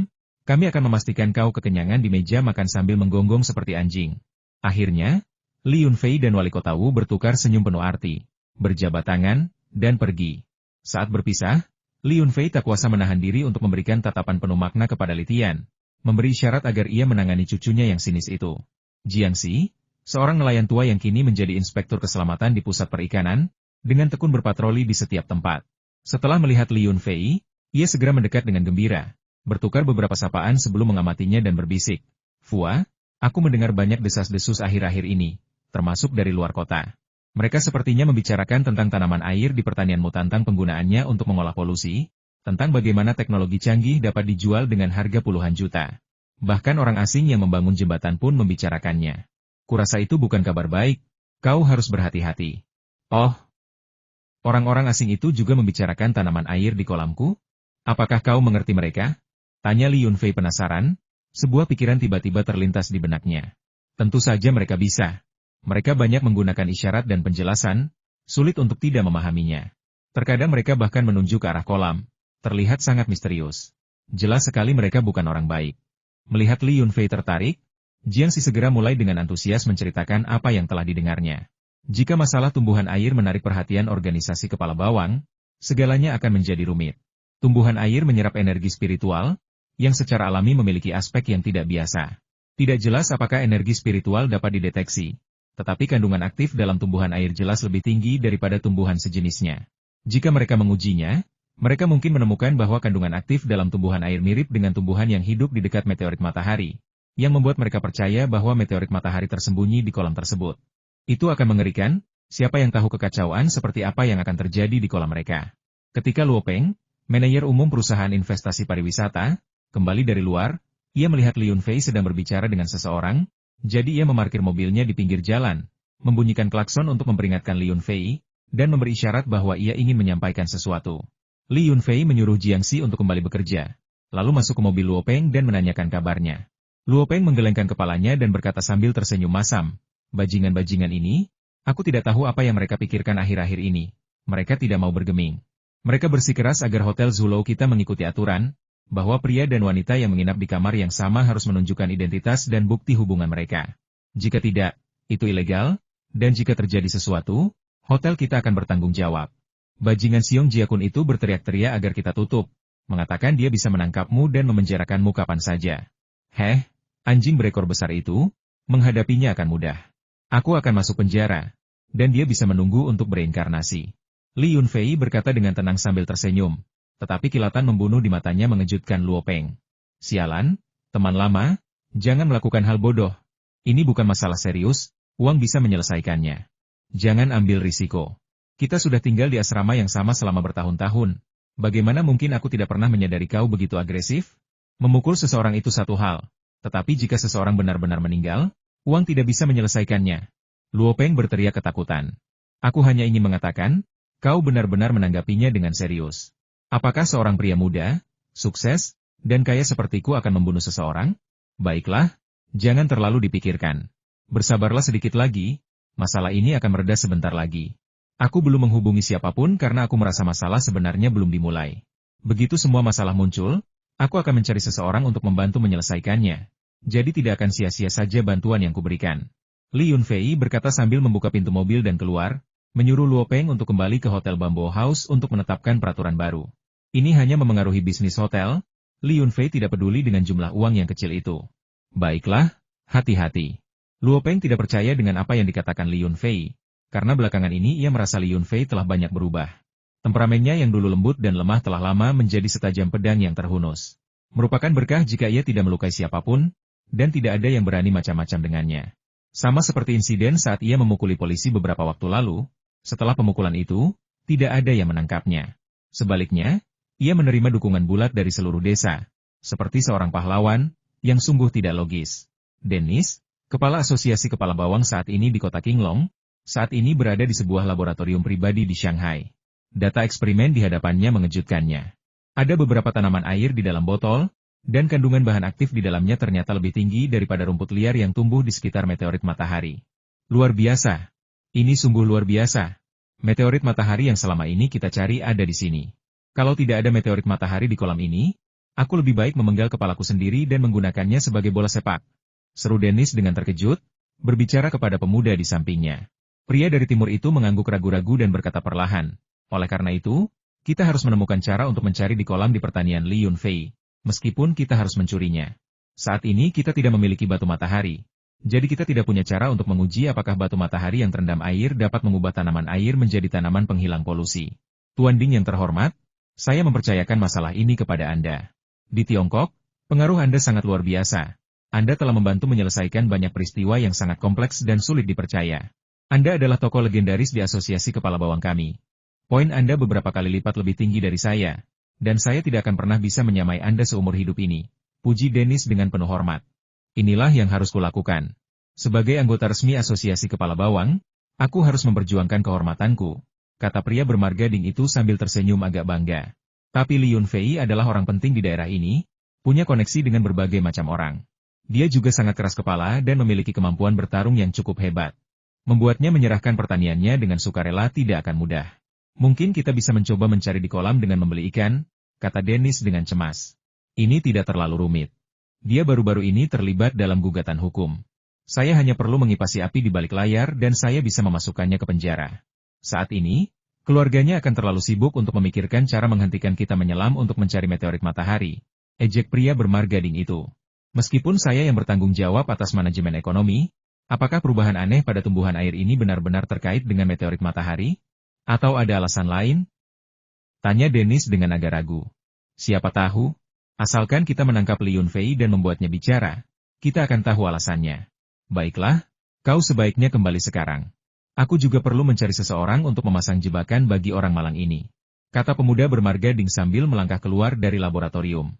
kami akan memastikan kau kekenyangan di meja makan sambil menggonggong seperti anjing." Akhirnya, Li Yunfei dan wali kota Wu bertukar senyum penuh arti, berjabat tangan, dan pergi. Saat berpisah, Li Yunfei tak kuasa menahan diri untuk memberikan tatapan penuh makna kepada Li Tian, memberi syarat agar ia menangani cucunya yang sinis itu. Jiangxi, seorang nelayan tua yang kini menjadi inspektur keselamatan di pusat perikanan, dengan tekun berpatroli di setiap tempat. Setelah melihat Li Yunfei, ia segera mendekat dengan gembira, bertukar beberapa sapaan sebelum mengamatinya dan berbisik, "Fua, aku mendengar banyak desas-desus akhir-akhir ini, termasuk dari luar kota. Mereka sepertinya membicarakan tentang tanaman air di pertanianmu, tentang penggunaannya untuk mengolah polusi, tentang bagaimana teknologi canggih dapat dijual dengan harga puluhan juta. Bahkan orang asing yang membangun jembatan pun membicarakannya. Kurasa itu bukan kabar baik, kau harus berhati-hati." "Oh, orang-orang asing itu juga membicarakan tanaman air di kolamku? Apakah kau mengerti mereka?" tanya Li Yunfei penasaran, sebuah pikiran tiba-tiba terlintas di benaknya. Tentu saja mereka bisa. Mereka banyak menggunakan isyarat dan penjelasan, sulit untuk tidak memahaminya. Terkadang mereka bahkan menunjuk ke arah kolam, terlihat sangat misterius. Jelas sekali mereka bukan orang baik. Melihat Li Yunfei tertarik, Jiangxi segera mulai dengan antusias menceritakan apa yang telah didengarnya. Jika masalah tumbuhan air menarik perhatian organisasi kepala bawang, segalanya akan menjadi rumit. Tumbuhan air menyerap energi spiritual, yang secara alami memiliki aspek yang tidak biasa. Tidak jelas apakah energi spiritual dapat dideteksi, tetapi kandungan aktif dalam tumbuhan air jelas lebih tinggi daripada tumbuhan sejenisnya. Jika mereka mengujinya, mereka mungkin menemukan bahwa kandungan aktif dalam tumbuhan air mirip dengan tumbuhan yang hidup di dekat meteorit matahari, yang membuat mereka percaya bahwa meteorit matahari tersembunyi di kolam tersebut. Itu akan mengerikan, siapa yang tahu kekacauan seperti apa yang akan terjadi di kolam mereka. Ketika Luo Peng, manajer umum perusahaan investasi pariwisata, kembali dari luar, ia melihat Li Yunfei sedang berbicara dengan seseorang, jadi ia memarkir mobilnya di pinggir jalan, membunyikan klakson untuk memperingatkan Li Yunfei, dan memberi isyarat bahwa ia ingin menyampaikan sesuatu. Li Yunfei menyuruh Jiangxi untuk kembali bekerja, lalu masuk ke mobil Luo Peng dan menanyakan kabarnya. Luo Peng menggelengkan kepalanya dan berkata sambil tersenyum masam, "Bajingan-bajingan ini, aku tidak tahu apa yang mereka pikirkan akhir-akhir ini. Mereka tidak mau bergeming. Mereka bersikeras agar Hotel Zulou kita mengikuti aturan, bahwa pria dan wanita yang menginap di kamar yang sama harus menunjukkan identitas dan bukti hubungan mereka. Jika tidak, itu ilegal, dan jika terjadi sesuatu, hotel kita akan bertanggung jawab." Bajingan Siong Jiakun itu berteriak-teriak agar kita tutup, mengatakan dia bisa menangkapmu dan memenjarakanmu kapan saja. Heh, anjing berekor besar itu, menghadapinya akan mudah. Aku akan masuk penjara, dan dia bisa menunggu untuk bereinkarnasi. Li Yunfei berkata dengan tenang sambil tersenyum, tetapi kilatan membunuh di matanya mengejutkan Luo Peng. Sialan, teman lama, jangan melakukan hal bodoh. Ini bukan masalah serius, uang bisa menyelesaikannya. Jangan ambil risiko. Kita sudah tinggal di asrama yang sama selama bertahun-tahun. Bagaimana mungkin aku tidak pernah menyadari kau begitu agresif? Memukul seseorang itu satu hal. Tetapi jika seseorang benar-benar meninggal, uang tidak bisa menyelesaikannya. Luo Peng berteriak ketakutan. Aku hanya ingin mengatakan, kau benar-benar menanggapinya dengan serius. Apakah seorang pria muda, sukses, dan kaya sepertiku akan membunuh seseorang? Baiklah, jangan terlalu dipikirkan. Bersabarlah sedikit lagi, masalah ini akan mereda sebentar lagi. Aku belum menghubungi siapapun karena aku merasa masalah sebenarnya belum dimulai. Begitu semua masalah muncul, aku akan mencari seseorang untuk membantu menyelesaikannya. Jadi tidak akan sia-sia saja bantuan yang kuberikan. Li Yunfei berkata sambil membuka pintu mobil dan keluar, menyuruh Luo Peng untuk kembali ke Hotel Bamboo House untuk menetapkan peraturan baru. Ini hanya memengaruhi bisnis hotel, Li Yunfei tidak peduli dengan jumlah uang yang kecil itu. Baiklah, hati-hati. Luo Peng tidak percaya dengan apa yang dikatakan Li Yunfei. Karena belakangan ini ia merasa Li Yunfei telah banyak berubah. Temperamennya yang dulu lembut dan lemah telah lama menjadi setajam pedang yang terhunus. Merupakan berkah jika ia tidak melukai siapapun, dan tidak ada yang berani macam-macam dengannya. Sama seperti insiden saat ia memukuli polisi beberapa waktu lalu, setelah pemukulan itu, tidak ada yang menangkapnya. Sebaliknya, ia menerima dukungan bulat dari seluruh desa, seperti seorang pahlawan, yang sungguh tidak logis. Dennis, kepala asosiasi kepala bawang saat ini di kota Qinglong, saat ini berada di sebuah laboratorium pribadi di Shanghai. Data eksperimen di hadapannya mengejutkannya. Ada beberapa tanaman air di dalam botol, dan kandungan bahan aktif di dalamnya ternyata lebih tinggi daripada rumput liar yang tumbuh di sekitar meteorit matahari. Luar biasa. Ini sungguh luar biasa. Meteorit matahari yang selama ini kita cari ada di sini. Kalau tidak ada meteorit matahari di kolam ini, aku lebih baik memenggal kepalaku sendiri dan menggunakannya sebagai bola sepak. Seru Dennis dengan terkejut, berbicara kepada pemuda di sampingnya. Pria dari timur itu mengangguk ragu-ragu dan berkata perlahan. Oleh karena itu, kita harus menemukan cara untuk mencari di kolam di pertanian Li Yunfei, meskipun kita harus mencurinya. Saat ini kita tidak memiliki batu matahari, jadi kita tidak punya cara untuk menguji apakah batu matahari yang terendam air dapat mengubah tanaman air menjadi tanaman penghilang polusi. Tuan Ding yang terhormat, saya mempercayakan masalah ini kepada Anda. Di Tiongkok, pengaruh Anda sangat luar biasa. Anda telah membantu menyelesaikan banyak peristiwa yang sangat kompleks dan sulit dipercaya. Anda adalah tokoh legendaris di asosiasi kepala bawang kami. Poin Anda beberapa kali lipat lebih tinggi dari saya, dan saya tidak akan pernah bisa menyamai Anda seumur hidup ini. Puji Dennis dengan penuh hormat. Inilah yang harus kulakukan. Sebagai anggota resmi asosiasi kepala bawang, aku harus memperjuangkan kehormatanku, kata pria bermarga Ding itu sambil tersenyum agak bangga. Tapi Li Yunfei adalah orang penting di daerah ini, punya koneksi dengan berbagai macam orang. Dia juga sangat keras kepala dan memiliki kemampuan bertarung yang cukup hebat. Membuatnya menyerahkan pertaniannya dengan sukarela tidak akan mudah. Mungkin kita bisa mencoba mencari di kolam dengan membeli ikan, kata Dennis dengan cemas. Ini tidak terlalu rumit. Dia baru-baru ini terlibat dalam gugatan hukum. Saya hanya perlu mengipasi api di balik layar dan saya bisa memasukkannya ke penjara. Saat ini, keluarganya akan terlalu sibuk untuk memikirkan cara menghentikan kita menyelam untuk mencari meteorit matahari. Ejek pria bermargading itu. Meskipun saya yang bertanggung jawab atas manajemen ekonomi, apakah perubahan aneh pada tumbuhan air ini benar-benar terkait dengan meteorit matahari? Atau ada alasan lain? Tanya Dennis dengan agak ragu. Siapa tahu, asalkan kita menangkap Li Yunfei dan membuatnya bicara, kita akan tahu alasannya. Baiklah, kau sebaiknya kembali sekarang. Aku juga perlu mencari seseorang untuk memasang jebakan bagi orang malang ini. Kata pemuda bermargading sambil melangkah keluar dari laboratorium.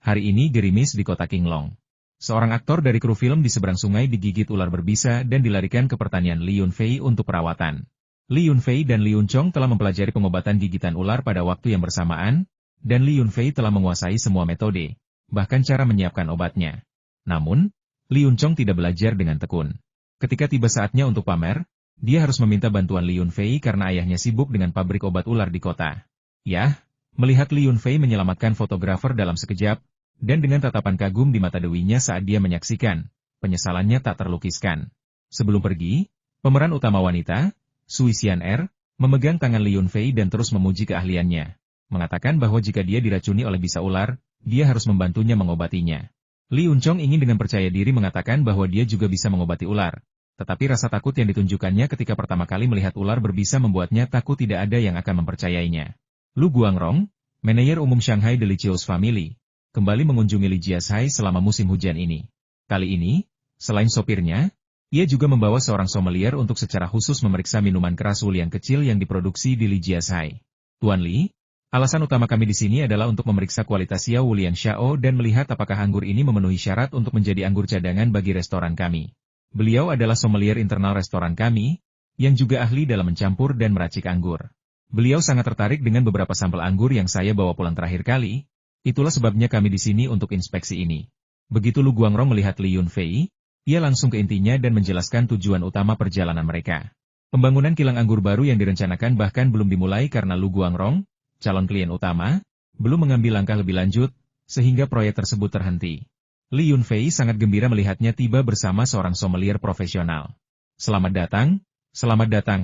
Hari ini gerimis di kota Qinglong. Seorang aktor dari kru film di seberang sungai digigit ular berbisa dan dilarikan ke pertanian Li Yunfei untuk perawatan. Li Yunfei dan Li Yunchong telah mempelajari pengobatan gigitan ular pada waktu yang bersamaan, dan Li Yunfei telah menguasai semua metode, bahkan cara menyiapkan obatnya. Namun, Li Yunchong tidak belajar dengan tekun. Ketika tiba saatnya untuk pamer, dia harus meminta bantuan Li Yunfei karena ayahnya sibuk dengan pabrik obat ular di kota. Yah, melihat Li Yunfei menyelamatkan fotografer dalam sekejap, dan dengan tatapan kagum di mata dewinya saat dia menyaksikan, penyesalannya tak terlukiskan. Sebelum pergi, pemeran utama wanita, Sui Xian'er, memegang tangan Li Yunfei dan terus memuji keahliannya, mengatakan bahwa jika dia diracuni oleh bisa ular, dia harus membantunya mengobatinya. Li Yunchong ingin dengan percaya diri mengatakan bahwa dia juga bisa mengobati ular, tetapi rasa takut yang ditunjukkannya ketika pertama kali melihat ular berbisa membuatnya takut tidak ada yang akan mempercayainya. Lu Guangrong, manajer umum Shanghai Delicious Family, kembali mengunjungi Li Jiashai selama musim hujan ini. Kali ini, selain sopirnya, ia juga membawa seorang sommelier untuk secara khusus memeriksa minuman keras Wul yang kecil yang diproduksi di Li Jiashai. Tuan Li, alasan utama kami di sini adalah untuk memeriksa kualitas Xiao Wulian Xiao dan melihat apakah anggur ini memenuhi syarat untuk menjadi anggur cadangan bagi restoran kami. Beliau adalah sommelier internal restoran kami, yang juga ahli dalam mencampur dan meracik anggur. Beliau sangat tertarik dengan beberapa sampel anggur yang saya bawa pulang terakhir kali, itulah sebabnya kami di sini untuk inspeksi ini. Begitu Lu Guangrong melihat Li Yunfei, ia langsung ke intinya dan menjelaskan tujuan utama perjalanan mereka. Pembangunan kilang anggur baru yang direncanakan bahkan belum dimulai karena Lu Guangrong, calon klien utama, belum mengambil langkah lebih lanjut, sehingga proyek tersebut terhenti. Li Yunfei sangat gembira melihatnya tiba bersama seorang sommelier profesional. Selamat datang, selamat datang.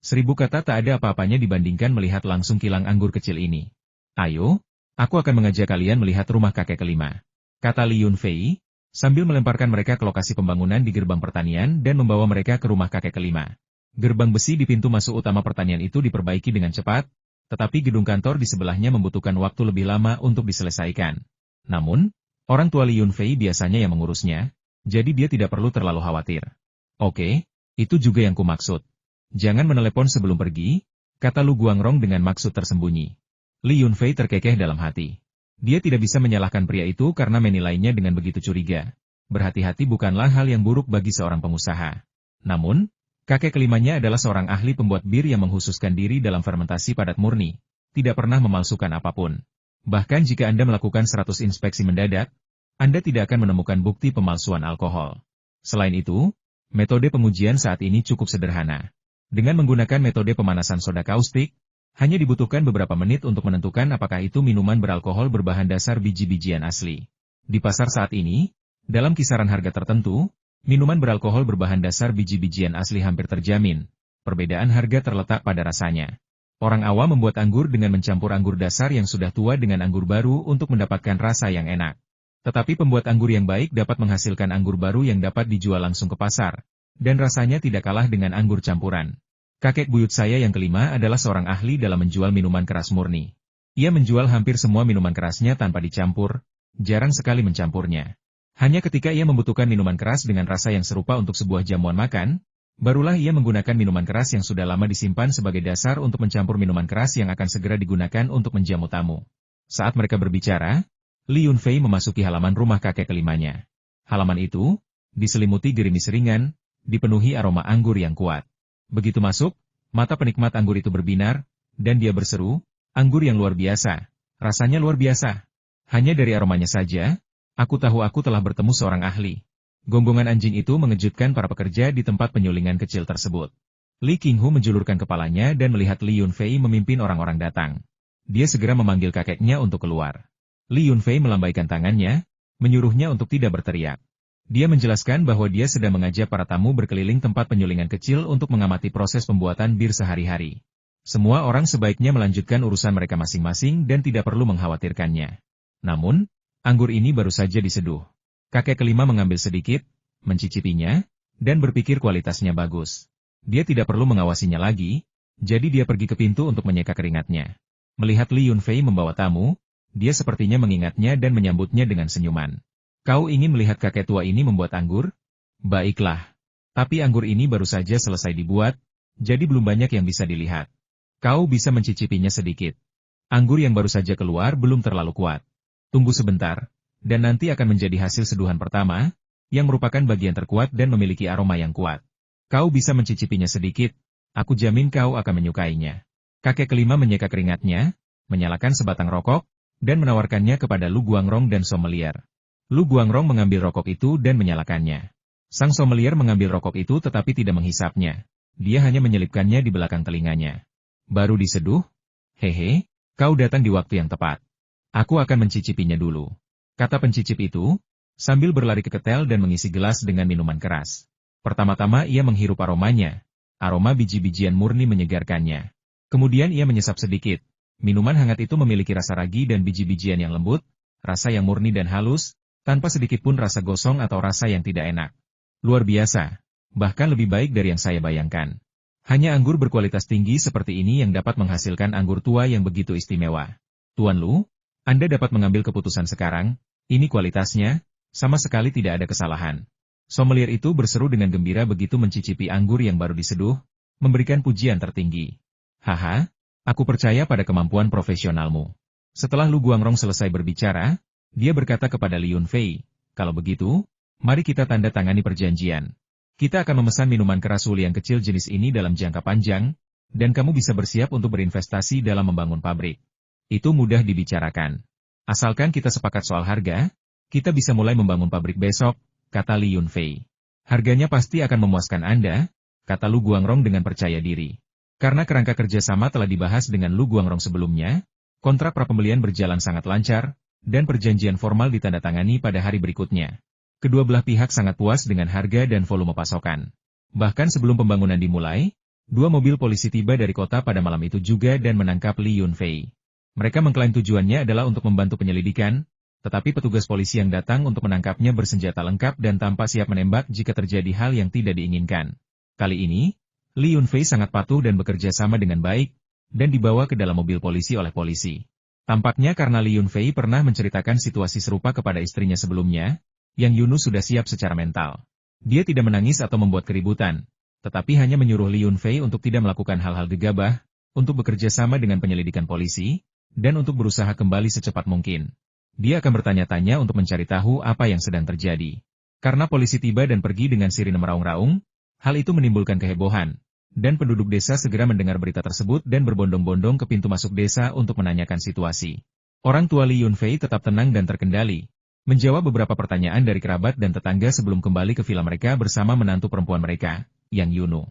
1000 kata tak ada apa-apanya dibandingkan melihat langsung kilang anggur kecil ini. Ayo, aku akan mengajak kalian melihat rumah kakek kelima. Kata Li Yunfei, sambil melemparkan mereka ke lokasi pembangunan di gerbang pertanian dan membawa mereka ke rumah kakek kelima. Gerbang besi di pintu masuk utama pertanian itu diperbaiki dengan cepat, tetapi gedung kantor di sebelahnya membutuhkan waktu lebih lama untuk diselesaikan. Namun, orang tua Li Yunfei biasanya yang mengurusnya, jadi dia tidak perlu terlalu khawatir. Oke, itu juga yang kumaksud. Jangan menelepon sebelum pergi, kata Lu Guangrong dengan maksud tersembunyi. Li Yunfei terkekeh dalam hati. Dia tidak bisa menyalahkan pria itu karena menilainya dengan begitu curiga. Berhati-hati bukanlah hal yang buruk bagi seorang pengusaha. Namun, kakek kelimanya adalah seorang ahli pembuat bir yang menghususkan diri dalam fermentasi padat murni, tidak pernah memalsukan apapun. Bahkan jika Anda melakukan 100 inspeksi mendadak, Anda tidak akan menemukan bukti pemalsuan alkohol. Selain itu, metode pengujian saat ini cukup sederhana. Dengan menggunakan metode pemanasan soda kaustik, hanya dibutuhkan beberapa menit untuk menentukan apakah itu minuman beralkohol berbahan dasar biji-bijian asli. Di pasar saat ini, dalam kisaran harga tertentu, minuman beralkohol berbahan dasar biji-bijian asli hampir terjamin. Perbedaan harga terletak pada rasanya. Orang awam membuat anggur dengan mencampur anggur dasar yang sudah tua dengan anggur baru untuk mendapatkan rasa yang enak. Tetapi pembuat anggur yang baik dapat menghasilkan anggur baru yang dapat dijual langsung ke pasar, dan rasanya tidak kalah dengan anggur campuran. Kakek buyut saya yang kelima adalah seorang ahli dalam menjual minuman keras murni. Ia menjual hampir semua minuman kerasnya tanpa dicampur, jarang sekali mencampurnya. Hanya ketika ia membutuhkan minuman keras dengan rasa yang serupa untuk sebuah jamuan makan, barulah ia menggunakan minuman keras yang sudah lama disimpan sebagai dasar untuk mencampur minuman keras yang akan segera digunakan untuk menjamu tamu. Saat mereka berbicara, Li Yunfei memasuki halaman rumah kakek kelimanya. Halaman itu, diselimuti gerimis ringan, dipenuhi aroma anggur yang kuat. Begitu masuk, mata penikmat anggur itu berbinar, dan dia berseru, anggur yang luar biasa, rasanya luar biasa. Hanya dari aromanya saja, aku tahu aku telah bertemu seorang ahli. Gonggongan anjing itu mengejutkan para pekerja di tempat penyulingan kecil tersebut. Li Qinghu menjulurkan kepalanya dan melihat Li Yunfei memimpin orang-orang datang. Dia segera memanggil kakeknya untuk keluar. Li Yunfei melambaikan tangannya, menyuruhnya untuk tidak berteriak. Dia menjelaskan bahwa dia sedang mengajak para tamu berkeliling tempat penyulingan kecil untuk mengamati proses pembuatan bir sehari-hari. Semua orang sebaiknya melanjutkan urusan mereka masing-masing dan tidak perlu mengkhawatirkannya. Namun, anggur ini baru saja diseduh. Kakek kelima mengambil sedikit, mencicipinya, dan berpikir kualitasnya bagus. Dia tidak perlu mengawasinya lagi, jadi dia pergi ke pintu untuk menyeka keringatnya. Melihat Li Yunfei membawa tamu, dia sepertinya mengingatnya dan menyambutnya dengan senyuman. Kau ingin melihat kakek tua ini membuat anggur? Baiklah. Tapi anggur ini baru saja selesai dibuat, jadi belum banyak yang bisa dilihat. Kau bisa mencicipinya sedikit. Anggur yang baru saja keluar belum terlalu kuat. Tunggu sebentar, dan nanti akan menjadi hasil seduhan pertama, yang merupakan bagian terkuat dan memiliki aroma yang kuat. Kau bisa mencicipinya sedikit, aku jamin kau akan menyukainya. Kakek kelima menyeka keringatnya, menyalakan sebatang rokok, dan menawarkannya kepada Lu Guangrong dan sommelier. Lu Guangrong mengambil rokok itu dan menyalakannya. Sang sommelier mengambil rokok itu tetapi tidak menghisapnya. Dia hanya menyelipkannya di belakang telinganya. Baru diseduh? Hehe, kau datang di waktu yang tepat. Aku akan mencicipinya dulu. Kata pencicip itu, sambil berlari ke ketel dan mengisi gelas dengan minuman keras. Pertama-tama ia menghirup aromanya. Aroma biji-bijian murni menyegarkannya. Kemudian ia menyesap sedikit. Minuman hangat itu memiliki rasa ragi dan biji-bijian yang lembut, rasa yang murni dan halus, tanpa sedikit pun rasa gosong atau rasa yang tidak enak. Luar biasa. Bahkan lebih baik dari yang saya bayangkan. Hanya anggur berkualitas tinggi seperti ini yang dapat menghasilkan anggur tua yang begitu istimewa. Tuan Lu, Anda dapat mengambil keputusan sekarang, ini kualitasnya, sama sekali tidak ada kesalahan. Sommelier itu berseru dengan gembira begitu mencicipi anggur yang baru diseduh, memberikan pujian tertinggi. Haha, aku percaya pada kemampuan profesionalmu. Setelah Lu Guangrong selesai berbicara, dia berkata kepada Li Yunfei, kalau begitu, mari kita tanda tangani perjanjian. Kita akan memesan minuman keras Wuli yang kecil jenis ini dalam jangka panjang, dan kamu bisa bersiap untuk berinvestasi dalam membangun pabrik. Itu mudah dibicarakan. Asalkan kita sepakat soal harga, kita bisa mulai membangun pabrik besok, kata Li Yunfei. Harganya pasti akan memuaskan Anda, kata Lu Guangrong dengan percaya diri. Karena kerangka kerjasama telah dibahas dengan Lu Guangrong sebelumnya, kontrak prapembelian berjalan sangat lancar, dan perjanjian formal ditandatangani pada hari berikutnya. Kedua belah pihak sangat puas dengan harga dan volume pasokan. Bahkan sebelum pembangunan dimulai, 2 mobil polisi tiba dari kota pada malam itu juga dan menangkap Li Yunfei. Mereka mengklaim tujuannya adalah untuk membantu penyelidikan, tetapi petugas polisi yang datang untuk menangkapnya bersenjata lengkap dan tanpa siap menembak jika terjadi hal yang tidak diinginkan. Kali ini, Li Yunfei sangat patuh dan bekerja sama dengan baik, dan dibawa ke dalam mobil polisi oleh polisi. Tampaknya karena Li Yunfei pernah menceritakan situasi serupa kepada istrinya sebelumnya, Yang Yunu sudah siap secara mental. Dia tidak menangis atau membuat keributan, tetapi hanya menyuruh Li Yunfei untuk tidak melakukan hal-hal gegabah, untuk bekerja sama dengan penyelidikan polisi, dan untuk berusaha kembali secepat mungkin. Dia akan bertanya-tanya untuk mencari tahu apa yang sedang terjadi. Karena polisi tiba dan pergi dengan sirine meraung-raung, hal itu menimbulkan kehebohan, dan penduduk desa segera mendengar berita tersebut dan berbondong-bondong ke pintu masuk desa untuk menanyakan situasi. Orang tua Li Yunfei tetap tenang dan terkendali, menjawab beberapa pertanyaan dari kerabat dan tetangga sebelum kembali ke villa mereka bersama menantu perempuan mereka, Yang Yunu.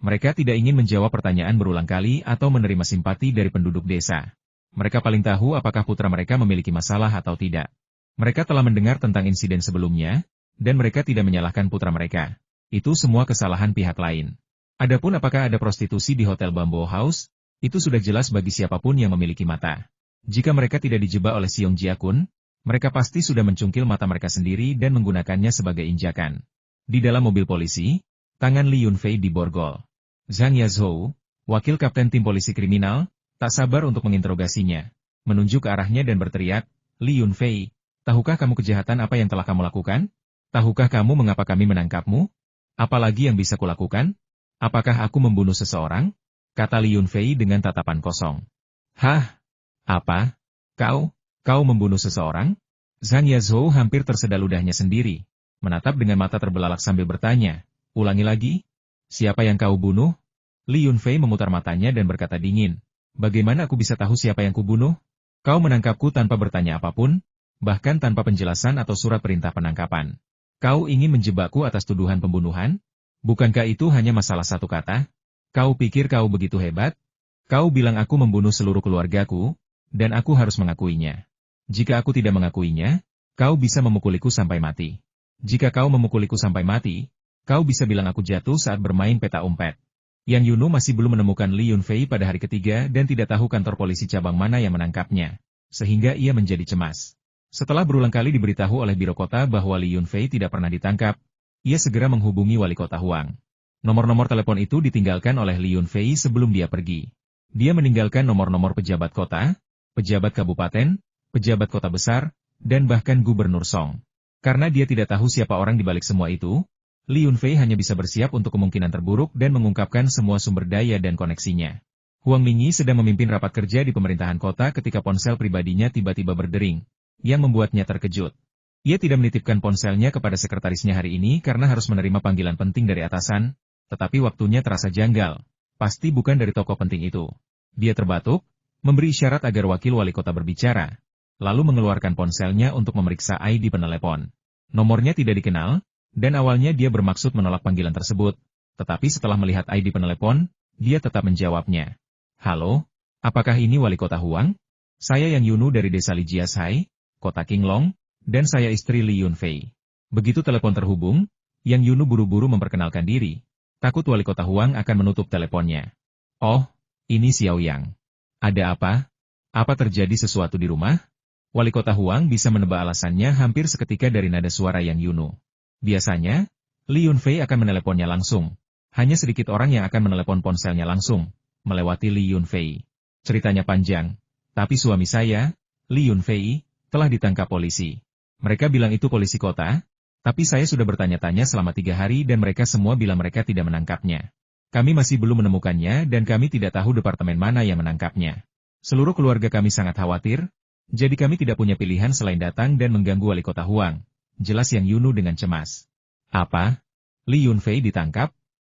Mereka tidak ingin menjawab pertanyaan berulang kali atau menerima simpati dari penduduk desa. Mereka paling tahu apakah putra mereka memiliki masalah atau tidak. Mereka telah mendengar tentang insiden sebelumnya, dan mereka tidak menyalahkan putra mereka. Itu semua kesalahan pihak lain. Adapun apakah ada prostitusi di Hotel Bamboo House, itu sudah jelas bagi siapapun yang memiliki mata. Jika mereka tidak dijebak oleh Siong Jiakun, mereka pasti sudah mencungkil mata mereka sendiri dan menggunakannya sebagai injakan. Di dalam mobil polisi, tangan Li Yunfei diborgol. Zhang Yazhou, wakil kapten tim polisi kriminal, tak sabar untuk menginterogasinya, menunjuk ke arahnya dan berteriak, Li Yunfei, tahukah kamu kejahatan apa yang telah kamu lakukan? Tahukah kamu mengapa kami menangkapmu? Apalagi yang bisa kulakukan? Apakah aku membunuh seseorang? Kata Li Yunfei dengan tatapan kosong. Hah? Apa? Kau membunuh seseorang? Zhang Yazhou hampir tersedal ludahnya sendiri, menatap dengan mata terbelalak sambil bertanya, ulangi lagi? Siapa yang kau bunuh? Li Yunfei memutar matanya dan berkata dingin, bagaimana aku bisa tahu siapa yang kubunuh? Kau menangkapku tanpa bertanya apapun, bahkan tanpa penjelasan atau surat perintah penangkapan. Kau ingin menjebakku atas tuduhan pembunuhan? Bukankah itu hanya masalah satu kata? Kau pikir kau begitu hebat? Kau bilang aku membunuh seluruh keluargaku, dan aku harus mengakuinya. Jika aku tidak mengakuinya, kau bisa memukuliku sampai mati. Jika kau memukuliku sampai mati, kau bisa bilang aku jatuh saat bermain peta umpet. Yang Yunu masih belum menemukan Li Yunfei pada hari ketiga dan tidak tahu kantor polisi cabang mana yang menangkapnya, sehingga ia menjadi cemas. Setelah berulang kali diberitahu oleh biro kota bahwa Li Yunfei tidak pernah ditangkap, ia segera menghubungi wali kota Huang. Nomor-nomor telepon itu ditinggalkan oleh Li Yunfei sebelum dia pergi. Dia meninggalkan nomor-nomor pejabat kota, pejabat kabupaten, pejabat kota besar, dan bahkan Gubernur Song. Karena dia tidak tahu siapa orang di balik semua itu, Li Yunfei hanya bisa bersiap untuk kemungkinan terburuk dan mengungkapkan semua sumber daya dan koneksinya. Huang Mingyi sedang memimpin rapat kerja di pemerintahan kota ketika ponsel pribadinya tiba-tiba berdering, yang membuatnya terkejut. Ia tidak menitipkan ponselnya kepada sekretarisnya hari ini karena harus menerima panggilan penting dari atasan, tetapi waktunya terasa janggal. Pasti bukan dari tokoh penting itu. Dia terbatuk, memberi isyarat agar wakil wali kota berbicara, lalu mengeluarkan ponselnya untuk memeriksa ID penelepon. Nomornya tidak dikenal, dan awalnya dia bermaksud menolak panggilan tersebut, tetapi setelah melihat ID penelepon, dia tetap menjawabnya. Halo, apakah ini wali kota Huang? Saya Yang Yunu dari desa Lijiashai, kota Qinglong, dan saya istri Li Yunfei. Begitu telepon terhubung, Yang Yunu buru-buru memperkenalkan diri. Takut wali kota Huang akan menutup teleponnya. Oh, ini Xiao Yang. Ada apa? Apa terjadi sesuatu di rumah? Wali kota Huang bisa menebak alasannya hampir seketika dari nada suara Yang Yunu. Biasanya, Li Yunfei akan meneleponnya langsung. Hanya sedikit orang yang akan menelepon ponselnya langsung, melewati Li Yunfei. Ceritanya panjang, tapi suami saya, Li Yunfei, telah ditangkap polisi. Mereka bilang itu polisi kota, tapi saya sudah bertanya-tanya selama 3 hari dan mereka semua bilang mereka tidak menangkapnya. Kami masih belum menemukannya dan kami tidak tahu departemen mana yang menangkapnya. Seluruh keluarga kami sangat khawatir, jadi kami tidak punya pilihan selain datang dan mengganggu wali kota Huang. Jelas Yang Yunu dengan cemas. Apa? Li Yunfei ditangkap?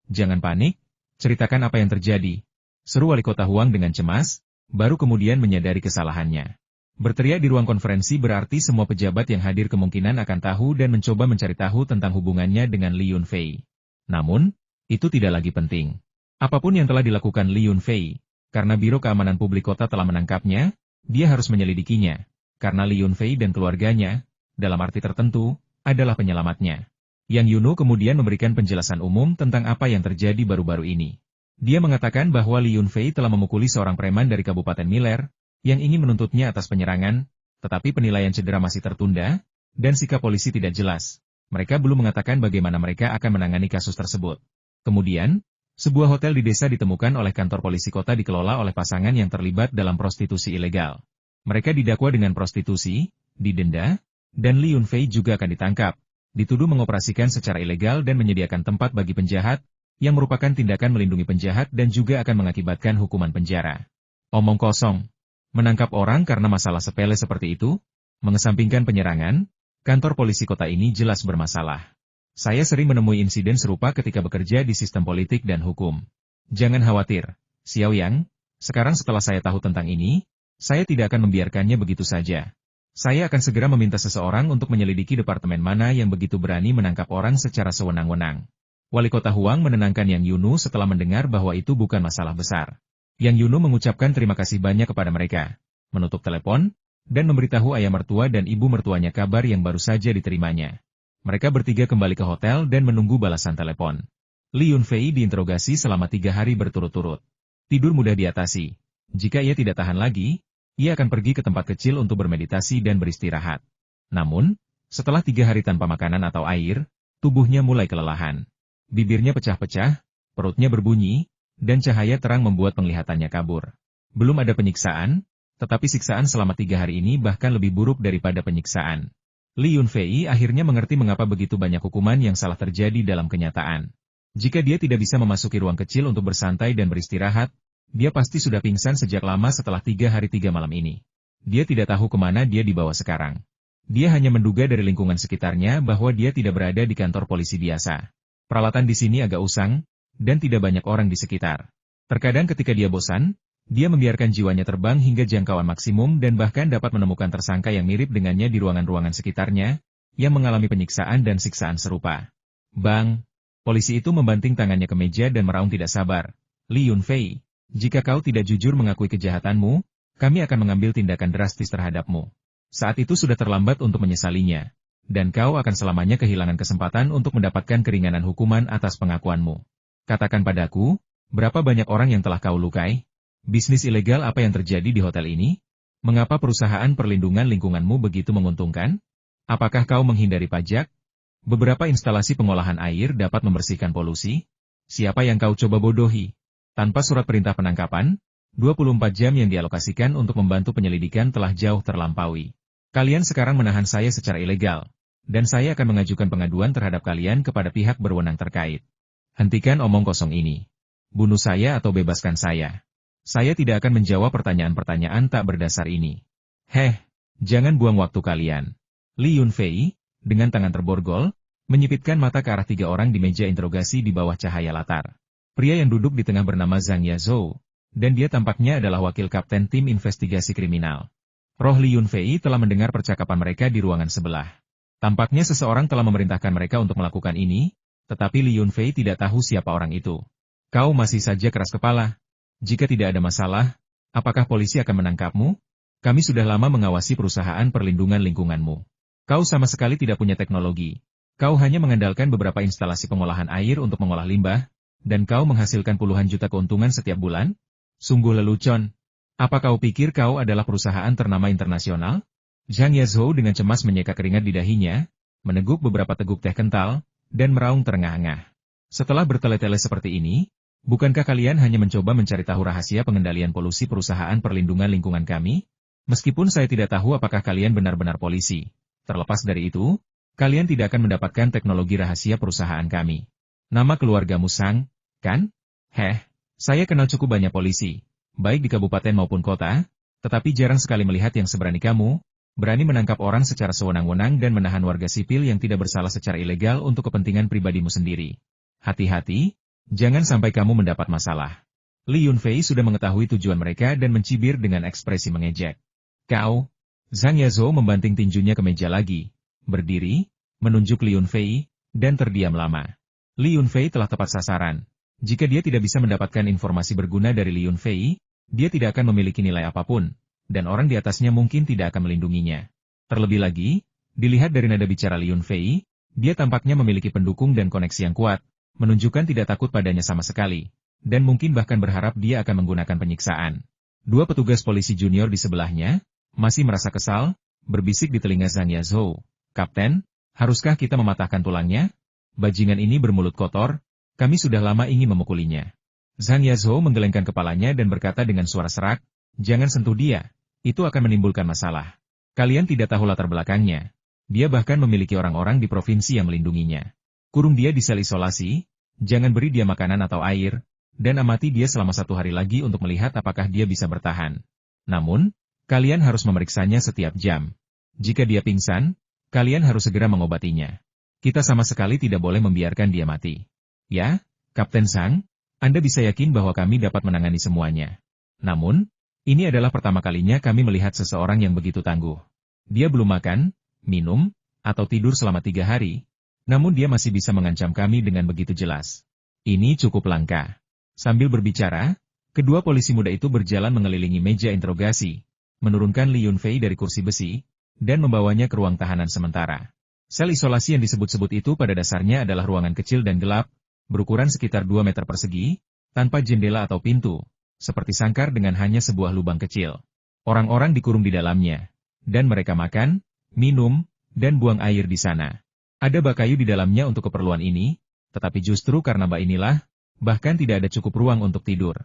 Jangan panik, ceritakan apa yang terjadi. Seru wali kota Huang dengan cemas, baru kemudian menyadari kesalahannya. Berteriak di ruang konferensi berarti semua pejabat yang hadir kemungkinan akan tahu dan mencoba mencari tahu tentang hubungannya dengan Li Yunfei. Namun, itu tidak lagi penting. Apapun yang telah dilakukan Li Yunfei, karena Biro Keamanan Publik Kota telah menangkapnya, dia harus menyelidikinya. Karena Li Yunfei dan keluarganya, dalam arti tertentu, adalah penyelamatnya. Yang Yunu kemudian memberikan penjelasan umum tentang apa yang terjadi baru-baru ini. Dia mengatakan bahwa Li Yunfei telah memukuli seorang preman dari Kabupaten Miler, yang ingin menuntutnya atas penyerangan, tetapi penilaian cedera masih tertunda, dan sikap polisi tidak jelas. Mereka belum mengatakan bagaimana mereka akan menangani kasus tersebut. Kemudian, sebuah hotel di desa ditemukan oleh kantor polisi kota dikelola oleh pasangan yang terlibat dalam prostitusi ilegal. Mereka didakwa dengan prostitusi, didenda, dan Li Yunfei juga akan ditangkap, dituduh mengoperasikan secara ilegal dan menyediakan tempat bagi penjahat, yang merupakan tindakan melindungi penjahat dan juga akan mengakibatkan hukuman penjara. Omong kosong. Menangkap orang karena masalah sepele seperti itu? Mengesampingkan penyerangan, kantor polisi kota ini jelas bermasalah. Saya sering menemui insiden serupa ketika bekerja di sistem politik dan hukum. Jangan khawatir, Xiao Yang, sekarang setelah saya tahu tentang ini, saya tidak akan membiarkannya begitu saja. Saya akan segera meminta seseorang untuk menyelidiki departemen mana yang begitu berani menangkap orang secara sewenang-wenang. Wali kota Huang menenangkan Yang Yunu setelah mendengar bahwa itu bukan masalah besar. Yang Yunu mengucapkan terima kasih banyak kepada mereka, menutup telepon, dan memberitahu ayah mertua dan ibu mertuanya kabar yang baru saja diterimanya. Mereka bertiga kembali ke hotel dan menunggu balasan telepon. Li Yunfei diinterogasi selama 3 hari berturut-turut. Tidur mudah diatasi. Jika ia tidak tahan lagi, ia akan pergi ke tempat kecil untuk bermeditasi dan beristirahat. Namun, setelah 3 hari tanpa makanan atau air, tubuhnya mulai kelelahan. Bibirnya pecah-pecah, perutnya berbunyi, dan cahaya terang membuat penglihatannya kabur. Belum ada penyiksaan, tetapi siksaan selama 3 hari ini bahkan lebih buruk daripada penyiksaan. Li Yunfei akhirnya mengerti mengapa begitu banyak hukuman yang salah terjadi dalam kenyataan. Jika dia tidak bisa memasuki ruang kecil untuk bersantai dan beristirahat, dia pasti sudah pingsan sejak lama setelah 3 hari 3 malam ini. Dia tidak tahu kemana dia dibawa sekarang. Dia hanya menduga dari lingkungan sekitarnya bahwa dia tidak berada di kantor polisi biasa. Peralatan di sini agak usang, dan tidak banyak orang di sekitar. Terkadang ketika dia bosan, dia membiarkan jiwanya terbang hingga jangkauan maksimum dan bahkan dapat menemukan tersangka yang mirip dengannya di ruangan-ruangan sekitarnya, yang mengalami penyiksaan dan siksaan serupa. Bang! Polisi itu membanting tangannya ke meja dan meraung tidak sabar. Li Yunfei, jika kau tidak jujur mengakui kejahatanmu, kami akan mengambil tindakan drastis terhadapmu. Saat itu sudah terlambat untuk menyesalinya, dan kau akan selamanya kehilangan kesempatan untuk mendapatkan keringanan hukuman atas pengakuanmu. Katakan padaku, berapa banyak orang yang telah kau lukai? Bisnis ilegal apa yang terjadi di hotel ini? Mengapa perusahaan perlindungan lingkunganmu begitu menguntungkan? Apakah kau menghindari pajak? Beberapa instalasi pengolahan air dapat membersihkan polusi? Siapa yang kau coba bodohi? Tanpa surat perintah penangkapan, 24 jam yang dialokasikan untuk membantu penyelidikan telah jauh terlampaui. Kalian sekarang menahan saya secara ilegal, dan saya akan mengajukan pengaduan terhadap kalian kepada pihak berwenang terkait. Hentikan omong kosong ini. Bunuh saya atau bebaskan saya. Saya tidak akan menjawab pertanyaan-pertanyaan tak berdasar ini. Jangan buang waktu kalian. Li Yunfei, dengan tangan terborgol, menyipitkan mata ke arah 3 orang di meja interogasi di bawah cahaya latar. Pria yang duduk di tengah bernama Zhang Yazhou, dan dia tampaknya adalah wakil kapten tim investigasi kriminal. Roh Li Yunfei telah mendengar percakapan mereka di ruangan sebelah. Tampaknya seseorang telah memerintahkan mereka untuk melakukan ini, tetapi Li Yunfei tidak tahu siapa orang itu. Kau masih saja keras kepala. Jika tidak ada masalah, apakah polisi akan menangkapmu? Kami sudah lama mengawasi perusahaan perlindungan lingkunganmu. Kau sama sekali tidak punya teknologi. Kau hanya mengandalkan beberapa instalasi pengolahan air untuk mengolah limbah, dan kau menghasilkan puluhan juta keuntungan setiap bulan? Sungguh lelucon. Apa kau pikir kau adalah perusahaan ternama internasional? Zhang Yazhou dengan cemas menyeka keringat di dahinya, meneguk beberapa teguk teh kental, dan meraung terengah-engah. Setelah bertele-tele seperti ini, bukankah kalian hanya mencoba mencari tahu rahasia pengendalian polusi perusahaan perlindungan lingkungan kami? Meskipun saya tidak tahu apakah kalian benar-benar polisi. Terlepas dari itu, kalian tidak akan mendapatkan teknologi rahasia perusahaan kami. Nama keluargamu Sang, kan? Saya kenal cukup banyak polisi, baik di kabupaten maupun kota, tetapi jarang sekali melihat yang seberani kamu, berani menangkap orang secara sewenang-wenang dan menahan warga sipil yang tidak bersalah secara ilegal untuk kepentingan pribadimu sendiri. Hati-hati, jangan sampai kamu mendapat masalah. Li Yunfei sudah mengetahui tujuan mereka dan mencibir dengan ekspresi mengejek. Kau, Zhang Yazhou membanting tinjunya ke meja lagi, berdiri, menunjuk Li Yunfei, dan terdiam lama. Li Yunfei telah tepat sasaran. Jika dia tidak bisa mendapatkan informasi berguna dari Li Yunfei, dia tidak akan memiliki nilai apapun, dan orang di atasnya mungkin tidak akan melindunginya. Terlebih lagi, dilihat dari nada bicara Li Yunfei, dia tampaknya memiliki pendukung dan koneksi yang kuat, menunjukkan tidak takut padanya sama sekali, dan mungkin bahkan berharap dia akan menggunakan penyiksaan. 2 petugas polisi junior di sebelahnya, masih merasa kesal, berbisik di telinga Zhang Yazhou. Kapten, haruskah kita mematahkan tulangnya? Bajingan ini bermulut kotor, kami sudah lama ingin memukulinya. Zhang Yazhou menggelengkan kepalanya dan berkata dengan suara serak, jangan sentuh dia, itu akan menimbulkan masalah. Kalian tidak tahu latar belakangnya. Dia bahkan memiliki orang-orang di provinsi yang melindunginya. Kurung dia di sel isolasi, jangan beri dia makanan atau air, dan amati dia selama 1 hari lagi untuk melihat apakah dia bisa bertahan. Namun, kalian harus memeriksanya setiap jam. Jika dia pingsan, kalian harus segera mengobatinya. Kita sama sekali tidak boleh membiarkan dia mati. Ya, Kapten Sang, Anda bisa yakin bahwa kami dapat menangani semuanya. Namun, ini adalah pertama kalinya kami melihat seseorang yang begitu tangguh. Dia belum makan, minum, atau tidur selama 3 hari, namun dia masih bisa mengancam kami dengan begitu jelas. Ini cukup langka. Sambil berbicara, kedua polisi muda itu berjalan mengelilingi meja interogasi, menurunkan Li Yunfei dari kursi besi, dan membawanya ke ruang tahanan sementara. Sel isolasi yang disebut-sebut itu pada dasarnya adalah ruangan kecil dan gelap, berukuran sekitar 2 meter persegi, tanpa jendela atau pintu, seperti sangkar dengan hanya sebuah lubang kecil. Orang-orang dikurung di dalamnya, dan mereka makan, minum, dan buang air di sana. Ada bak kayu di dalamnya untuk keperluan ini, tetapi justru karena bak inilah, bahkan tidak ada cukup ruang untuk tidur.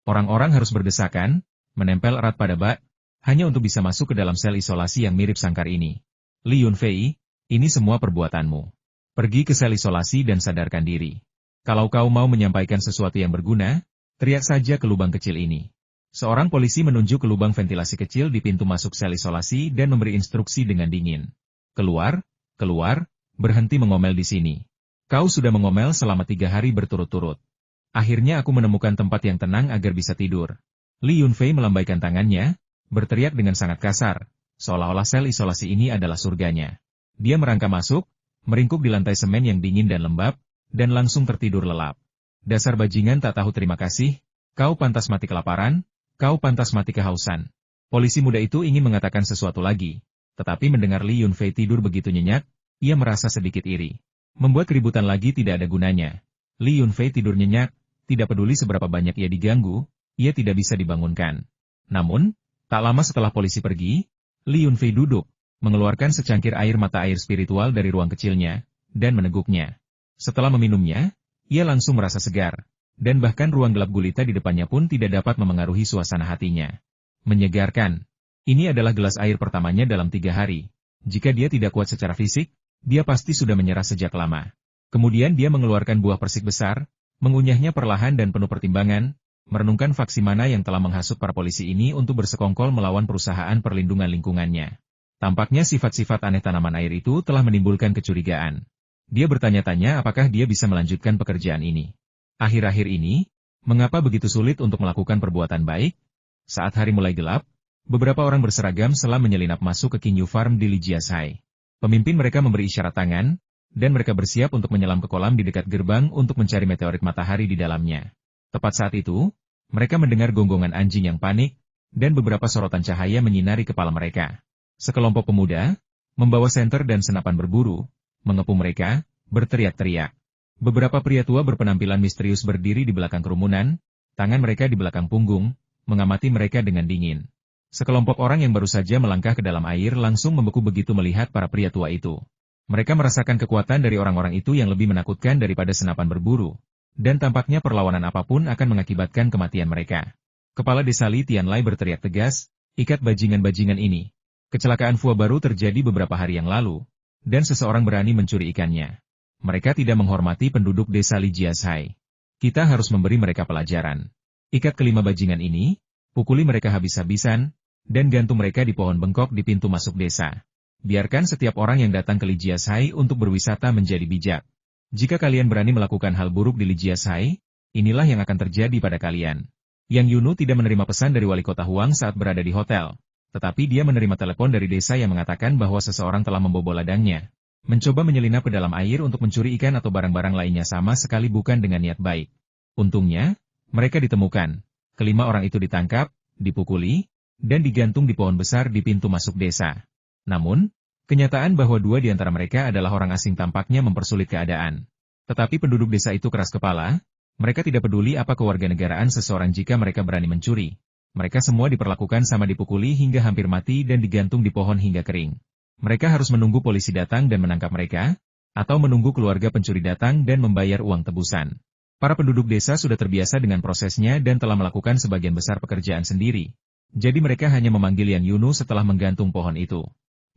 Orang-orang harus berdesakan, menempel erat pada bak, hanya untuk bisa masuk ke dalam sel isolasi yang mirip sangkar ini. Li Yunfei, ini semua perbuatanmu. Pergi ke sel isolasi dan sadarkan diri. Kalau kau mau menyampaikan sesuatu yang berguna, teriak saja ke lubang kecil ini. Seorang polisi menunjuk ke lubang ventilasi kecil di pintu masuk sel isolasi dan memberi instruksi dengan dingin. Keluar, keluar, berhenti mengomel di sini. Kau sudah mengomel selama 3 hari berturut-turut. Akhirnya aku menemukan tempat yang tenang agar bisa tidur. Li Yunfei melambaikan tangannya, berteriak dengan sangat kasar, seolah-olah sel isolasi ini adalah surganya. Dia merangkak masuk, meringkuk di lantai semen yang dingin dan lembab, dan langsung tertidur lelap. Dasar bajingan tak tahu terima kasih, kau pantas mati kelaparan, kau pantas mati kehausan. Polisi muda itu ingin mengatakan sesuatu lagi, tetapi mendengar Li Yunfei tidur begitu nyenyak, ia merasa sedikit iri. Membuat keributan lagi tidak ada gunanya. Li Yunfei tidur nyenyak, tidak peduli seberapa banyak ia diganggu, ia tidak bisa dibangunkan. Namun, tak lama setelah polisi pergi, Li Yunfei duduk, mengeluarkan secangkir air mata air spiritual dari ruang kecilnya, dan meneguknya. Setelah meminumnya, ia langsung merasa segar, dan bahkan ruang gelap gulita di depannya pun tidak dapat memengaruhi suasana hatinya. Menyegarkan. Ini adalah gelas air pertamanya dalam 3 hari. Jika dia tidak kuat secara fisik, dia pasti sudah menyerah sejak lama. Kemudian dia mengeluarkan buah persik besar, mengunyahnya perlahan dan penuh pertimbangan, merenungkan faksi mana yang telah menghasut para polisi ini untuk bersekongkol melawan perusahaan perlindungan lingkungannya. Tampaknya sifat-sifat aneh tanaman air itu telah menimbulkan kecurigaan. Dia bertanya-tanya apakah dia bisa melanjutkan pekerjaan ini. Akhir-akhir ini, mengapa begitu sulit untuk melakukan perbuatan baik? Saat hari mulai gelap, beberapa orang berseragam selam menyelinap masuk ke King Yu Farm di Lijiasai. Pemimpin mereka memberi isyarat tangan, dan mereka bersiap untuk menyelam ke kolam di dekat gerbang untuk mencari meteorit matahari di dalamnya. Tepat saat itu, mereka mendengar gonggongan anjing yang panik, dan beberapa sorotan cahaya menyinari kepala mereka. Sekelompok pemuda, membawa senter dan senapan berburu, mengepung mereka, berteriak-teriak. Beberapa pria tua berpenampilan misterius berdiri di belakang kerumunan, tangan mereka di belakang punggung, mengamati mereka dengan dingin. Sekelompok orang yang baru saja melangkah ke dalam air langsung membeku begitu melihat para pria tua itu. Mereka merasakan kekuatan dari orang-orang itu yang lebih menakutkan daripada senapan berburu, dan tampaknya perlawanan apapun akan mengakibatkan kematian mereka. Kepala desa Li Tianlai berteriak tegas, "Ikat bajingan-bajingan ini." Kecelakaan Fua baru terjadi beberapa hari yang lalu, dan seseorang berani mencuri ikannya. Mereka tidak menghormati penduduk desa Li Jiashai. Kita harus memberi mereka pelajaran. Ikat kelima bajingan ini, pukuli mereka habis-habisan, dan gantung mereka di pohon bengkok di pintu masuk desa. Biarkan setiap orang yang datang ke Lijiasai untuk berwisata menjadi bijak. Jika kalian berani melakukan hal buruk di Lijiasai, inilah yang akan terjadi pada kalian. Yang Yunu tidak menerima pesan dari wali kota Huang saat berada di hotel, tetapi dia menerima telepon dari desa yang mengatakan bahwa seseorang telah membobol ladangnya, mencoba menyelinap ke dalam air untuk mencuri ikan atau barang-barang lainnya sama sekali bukan dengan niat baik. Untungnya, mereka ditemukan. Kelima orang itu ditangkap, dipukuli, dan digantung di pohon besar di pintu masuk desa. Namun, kenyataan bahwa 2 di antara mereka adalah orang asing tampaknya mempersulit keadaan. Tetapi penduduk desa itu keras kepala, mereka tidak peduli apa kewarganegaraan seseorang jika mereka berani mencuri. Mereka semua diperlakukan sama dipukuli hingga hampir mati dan digantung di pohon hingga kering. Mereka harus menunggu polisi datang dan menangkap mereka, atau menunggu keluarga pencuri datang dan membayar uang tebusan. Para penduduk desa sudah terbiasa dengan prosesnya dan telah melakukan sebagian besar pekerjaan sendiri. Jadi mereka hanya memanggil Yang Yunu setelah menggantung pohon itu.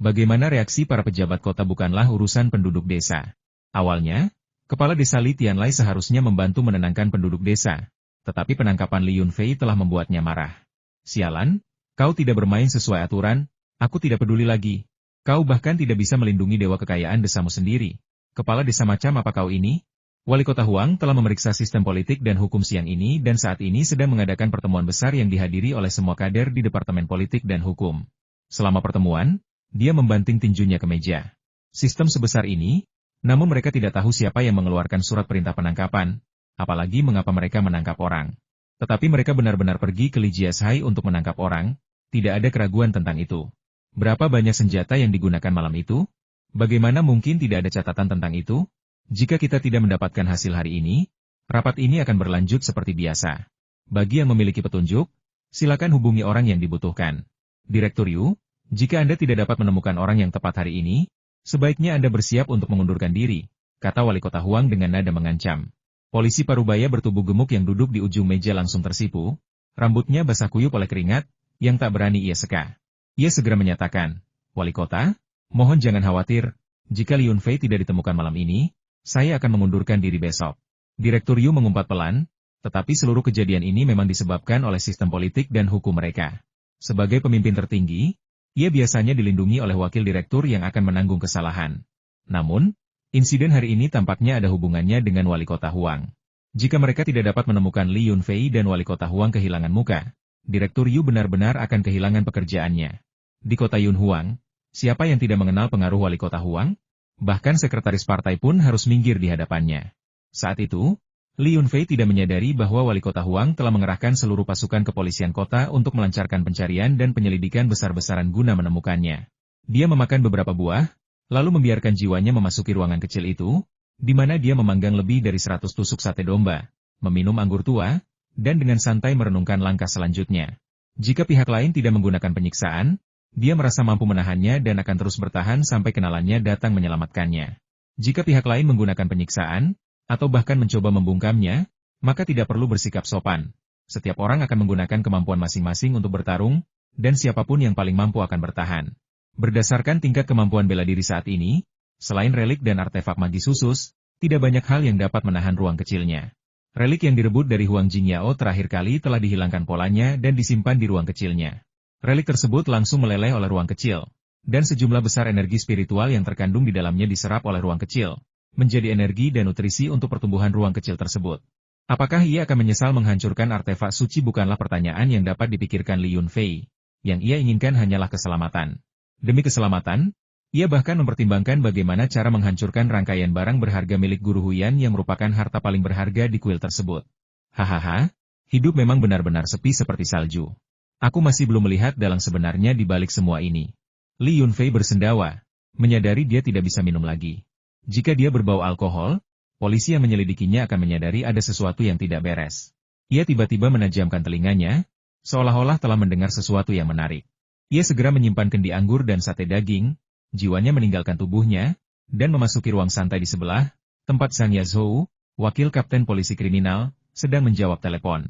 Bagaimana reaksi para pejabat kota bukanlah urusan penduduk desa. Awalnya, kepala desa Li Tianlai seharusnya membantu menenangkan penduduk desa. Tetapi penangkapan Li Yunfei telah membuatnya marah. "Sialan, kau tidak bermain sesuai aturan, aku tidak peduli lagi. Kau bahkan tidak bisa melindungi dewa kekayaan desamu sendiri. Kepala desa macam apa kau ini?" Wali kota Huang telah memeriksa sistem politik dan hukum siang ini dan saat ini sedang mengadakan pertemuan besar yang dihadiri oleh semua kader di Departemen Politik dan Hukum. Selama pertemuan, dia membanting tinjunya ke meja. Sistem sebesar ini, namun mereka tidak tahu siapa yang mengeluarkan surat perintah penangkapan, apalagi mengapa mereka menangkap orang. Tetapi mereka benar-benar pergi ke Lijiashai untuk menangkap orang, tidak ada keraguan tentang itu. Berapa banyak senjata yang digunakan malam itu? Bagaimana mungkin tidak ada catatan tentang itu? Jika kita tidak mendapatkan hasil hari ini, rapat ini akan berlanjut seperti biasa. Bagi yang memiliki petunjuk, silakan hubungi orang yang dibutuhkan. Direktur Yu, jika Anda tidak dapat menemukan orang yang tepat hari ini, sebaiknya Anda bersiap untuk mengundurkan diri, kata wali kota Huang dengan nada mengancam. Polisi parubaya bertubuh gemuk yang duduk di ujung meja langsung tersipu, rambutnya basah kuyup oleh keringat, yang tak berani ia seka. Ia segera menyatakan, "Wali kota, mohon jangan khawatir, jika Li Yunfei tidak ditemukan malam ini, saya akan mengundurkan diri besok." Direktur Yu mengumpat pelan, tetapi seluruh kejadian ini memang disebabkan oleh sistem politik dan hukum mereka. Sebagai pemimpin tertinggi, ia biasanya dilindungi oleh wakil direktur yang akan menanggung kesalahan. Namun, insiden hari ini tampaknya ada hubungannya dengan wali kota Huang. Jika mereka tidak dapat menemukan Li Yunfei dan wali kota Huang kehilangan muka, Direktur Yu benar-benar akan kehilangan pekerjaannya. Di kota Yun Huang, siapa yang tidak mengenal pengaruh wali kota Huang? Bahkan sekretaris partai pun harus minggir di hadapannya. Saat itu, Li Yunfei tidak menyadari bahwa wali kota Huang telah mengerahkan seluruh pasukan kepolisian kota untuk melancarkan pencarian dan penyelidikan besar-besaran guna menemukannya. Dia memakan beberapa buah, lalu membiarkan jiwanya memasuki ruangan kecil itu, di mana dia memanggang lebih dari 100 tusuk sate domba, meminum anggur tua, dan dengan santai merenungkan langkah selanjutnya. Jika pihak lain tidak menggunakan penyiksaan, dia merasa mampu menahannya dan akan terus bertahan sampai kenalannya datang menyelamatkannya. Jika pihak lain menggunakan penyiksaan, atau bahkan mencoba membungkamnya, maka tidak perlu bersikap sopan. Setiap orang akan menggunakan kemampuan masing-masing untuk bertarung, dan siapapun yang paling mampu akan bertahan. Berdasarkan tingkat kemampuan bela diri saat ini, selain relik dan artefak magis khusus, tidak banyak hal yang dapat menahan ruang kecilnya. Relik yang direbut dari Huang Jingyao terakhir kali telah dihilangkan polanya dan disimpan di ruang kecilnya. Relik tersebut langsung meleleh oleh ruang kecil, dan sejumlah besar energi spiritual yang terkandung di dalamnya diserap oleh ruang kecil, menjadi energi dan nutrisi untuk pertumbuhan ruang kecil tersebut. Apakah ia akan menyesal menghancurkan artefak suci bukanlah pertanyaan yang dapat dipikirkan Li Yunfei. Yang ia inginkan hanyalah keselamatan. Demi keselamatan, ia bahkan mempertimbangkan bagaimana cara menghancurkan rangkaian barang berharga milik Guru Huyan yang merupakan harta paling berharga di kuil tersebut. Hahaha, hidup memang benar-benar sepi seperti salju. Aku masih belum melihat dalang sebenarnya di balik semua ini. Li Yunfei bersendawa, menyadari dia tidak bisa minum lagi. Jika dia berbau alkohol, polisi yang menyelidikinya akan menyadari ada sesuatu yang tidak beres. Ia tiba-tiba menajamkan telinganya, seolah-olah telah mendengar sesuatu yang menarik. Ia segera menyimpan kendi anggur dan sate daging, jiwanya meninggalkan tubuhnya, dan memasuki ruang santai di sebelah, tempat Zhang Yazhou, wakil kapten polisi kriminal, sedang menjawab telepon.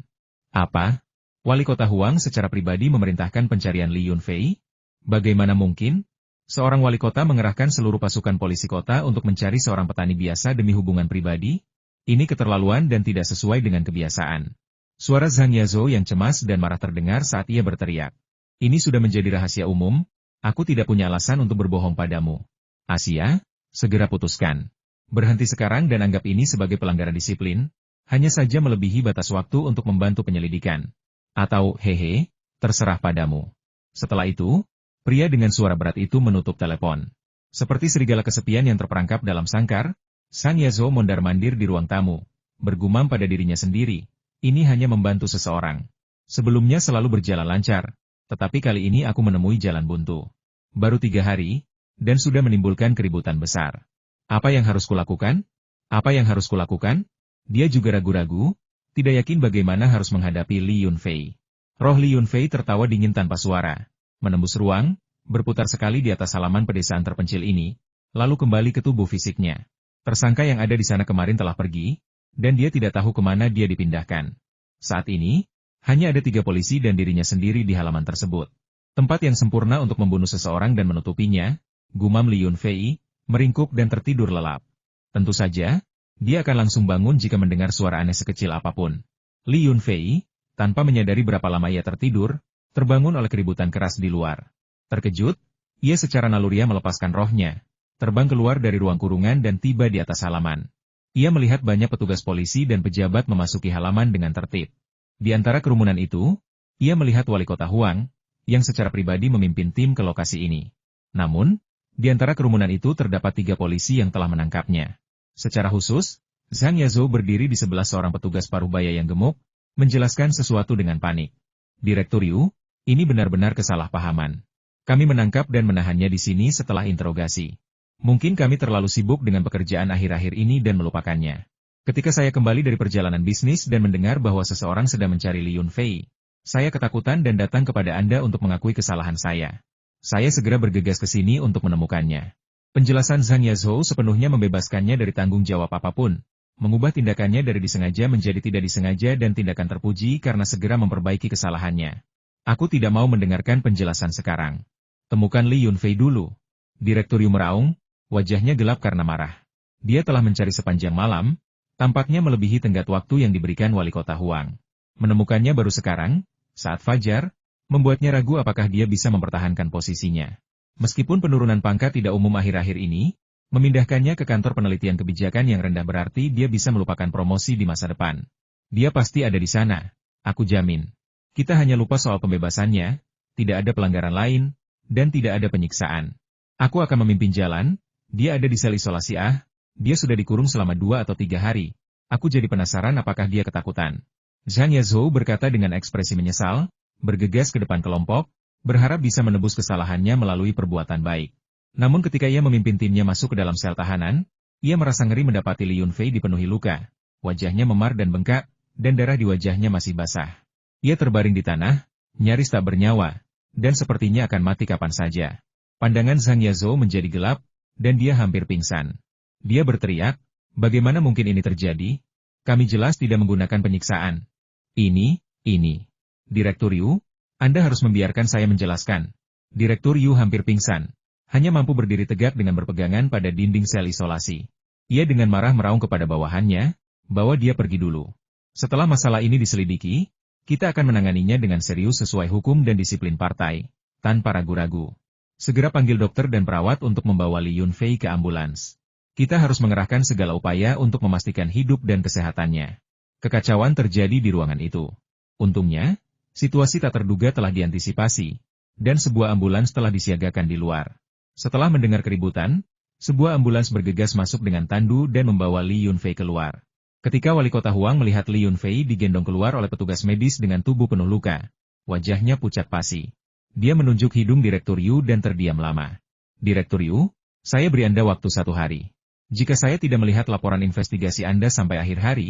Apa? Wali kota Huang secara pribadi memerintahkan pencarian Li Yunfei? Bagaimana mungkin? Seorang wali kota mengerahkan seluruh pasukan polisi kota untuk mencari seorang petani biasa demi hubungan pribadi? Ini keterlaluan dan tidak sesuai dengan kebiasaan. Suara Zhang Yazhou yang cemas dan marah terdengar saat ia berteriak. Ini sudah menjadi rahasia umum, aku tidak punya alasan untuk berbohong padamu. Asia, segera putuskan. Berhenti sekarang dan anggap ini sebagai pelanggaran disiplin, hanya saja melebihi batas waktu untuk membantu penyelidikan. Atau, hehe, terserah padamu. Setelah itu, pria dengan suara berat itu menutup telepon. Seperti serigala kesepian yang terperangkap dalam sangkar, Zhang Yazhou mondar-mandir di ruang tamu, bergumam pada dirinya sendiri. Ini hanya membantu seseorang. Sebelumnya selalu berjalan lancar, tetapi kali ini aku menemui jalan buntu. Baru 3 hari, dan sudah menimbulkan keributan besar. Apa yang harus kulakukan? Apa yang harus kulakukan? Dia juga ragu-ragu, tidak yakin bagaimana harus menghadapi Li Yunfei. Roh Li Yunfei tertawa dingin tanpa suara. Menembus ruang, berputar sekali di atas halaman pedesaan terpencil ini, lalu kembali ke tubuh fisiknya. Tersangka yang ada di sana kemarin telah pergi, dan dia tidak tahu kemana dia dipindahkan. Saat ini, hanya ada 3 polisi dan dirinya sendiri di halaman tersebut. Tempat yang sempurna untuk membunuh seseorang dan menutupinya, gumam Li Yunfei, meringkuk dan tertidur lelap. Tentu saja, dia akan langsung bangun jika mendengar suara aneh sekecil apapun. Li Yunfei, tanpa menyadari berapa lama ia tertidur, terbangun oleh keributan keras di luar. Terkejut, ia secara naluriah melepaskan rohnya, terbang keluar dari ruang kurungan dan tiba di atas halaman. Ia melihat banyak petugas polisi dan pejabat memasuki halaman dengan tertib. Di antara kerumunan itu, ia melihat wali kota Huang, yang secara pribadi memimpin tim ke lokasi ini. Namun, di antara kerumunan itu terdapat 3 polisi yang telah menangkapnya. Secara khusus, Zhang Yazhou berdiri di sebelah seorang petugas paruhbaya yang gemuk, menjelaskan sesuatu dengan panik. Direktur Yu, ini benar-benar kesalahpahaman. Kami menangkap dan menahannya di sini setelah interogasi. Mungkin kami terlalu sibuk dengan pekerjaan akhir-akhir ini dan melupakannya. Ketika saya kembali dari perjalanan bisnis dan mendengar bahwa seseorang sedang mencari Li Yunfei, saya ketakutan dan datang kepada Anda untuk mengakui kesalahan saya. Saya segera bergegas ke sini untuk menemukannya. Penjelasan Zhang Yazhou sepenuhnya membebaskannya dari tanggung jawab apapun, mengubah tindakannya dari disengaja menjadi tidak disengaja dan tindakan terpuji karena segera memperbaiki kesalahannya. Aku tidak mau mendengarkan penjelasan sekarang. Temukan Li Yunfei dulu. Direktur Yu meraung, wajahnya gelap karena marah. Dia telah mencari sepanjang malam, tampaknya melebihi tenggat waktu yang diberikan wali kota Huang. Menemukannya baru sekarang, saat fajar, membuatnya ragu apakah dia bisa mempertahankan posisinya. Meskipun penurunan pangkat tidak umum akhir-akhir ini, memindahkannya ke kantor penelitian kebijakan yang rendah berarti dia bisa melupakan promosi di masa depan. Dia pasti ada di sana, aku jamin. Kita hanya lupa soal pembebasannya, tidak ada pelanggaran lain, dan tidak ada penyiksaan. Aku akan memimpin jalan, dia ada di sel isolasi dia sudah dikurung selama 2 atau 3 hari. Aku jadi penasaran apakah dia ketakutan. Zhang Yazhou berkata dengan ekspresi menyesal, bergegas ke depan kelompok, berharap bisa menebus kesalahannya melalui perbuatan baik. Namun ketika ia memimpin timnya masuk ke dalam sel tahanan, ia merasa ngeri mendapati Li Yunfei dipenuhi luka. Wajahnya memar dan bengkak, dan darah di wajahnya masih basah. Ia terbaring di tanah, nyaris tak bernyawa, dan sepertinya akan mati kapan saja. Pandangan Zhang Yazhou menjadi gelap, dan dia hampir pingsan. Dia berteriak, bagaimana mungkin ini terjadi? Kami jelas tidak menggunakan penyiksaan. Ini. Direktur Yu, Anda harus membiarkan saya menjelaskan. Direktur Yu hampir pingsan. Hanya mampu berdiri tegak dengan berpegangan pada dinding sel isolasi. Ia dengan marah meraung kepada bawahannya, bahwa dia pergi dulu. Setelah masalah ini diselidiki, kita akan menanganinya dengan serius sesuai hukum dan disiplin partai, tanpa ragu-ragu. Segera panggil dokter dan perawat untuk membawa Li Yunfei ke ambulans. Kita harus mengerahkan segala upaya untuk memastikan hidup dan kesehatannya. Kekacauan terjadi di ruangan itu. Untungnya, situasi tak terduga telah diantisipasi, dan sebuah ambulans telah disiagakan di luar. Setelah mendengar keributan, sebuah ambulans bergegas masuk dengan tandu dan membawa Li Yunfei keluar. Ketika Wali Kota Huang melihat Li Yunfei digendong keluar oleh petugas medis dengan tubuh penuh luka, wajahnya pucat pasi. Dia menunjuk hidung Direktur Yu dan terdiam lama. Direktur Yu, saya beri Anda waktu 1 hari. Jika saya tidak melihat laporan investigasi Anda sampai akhir hari,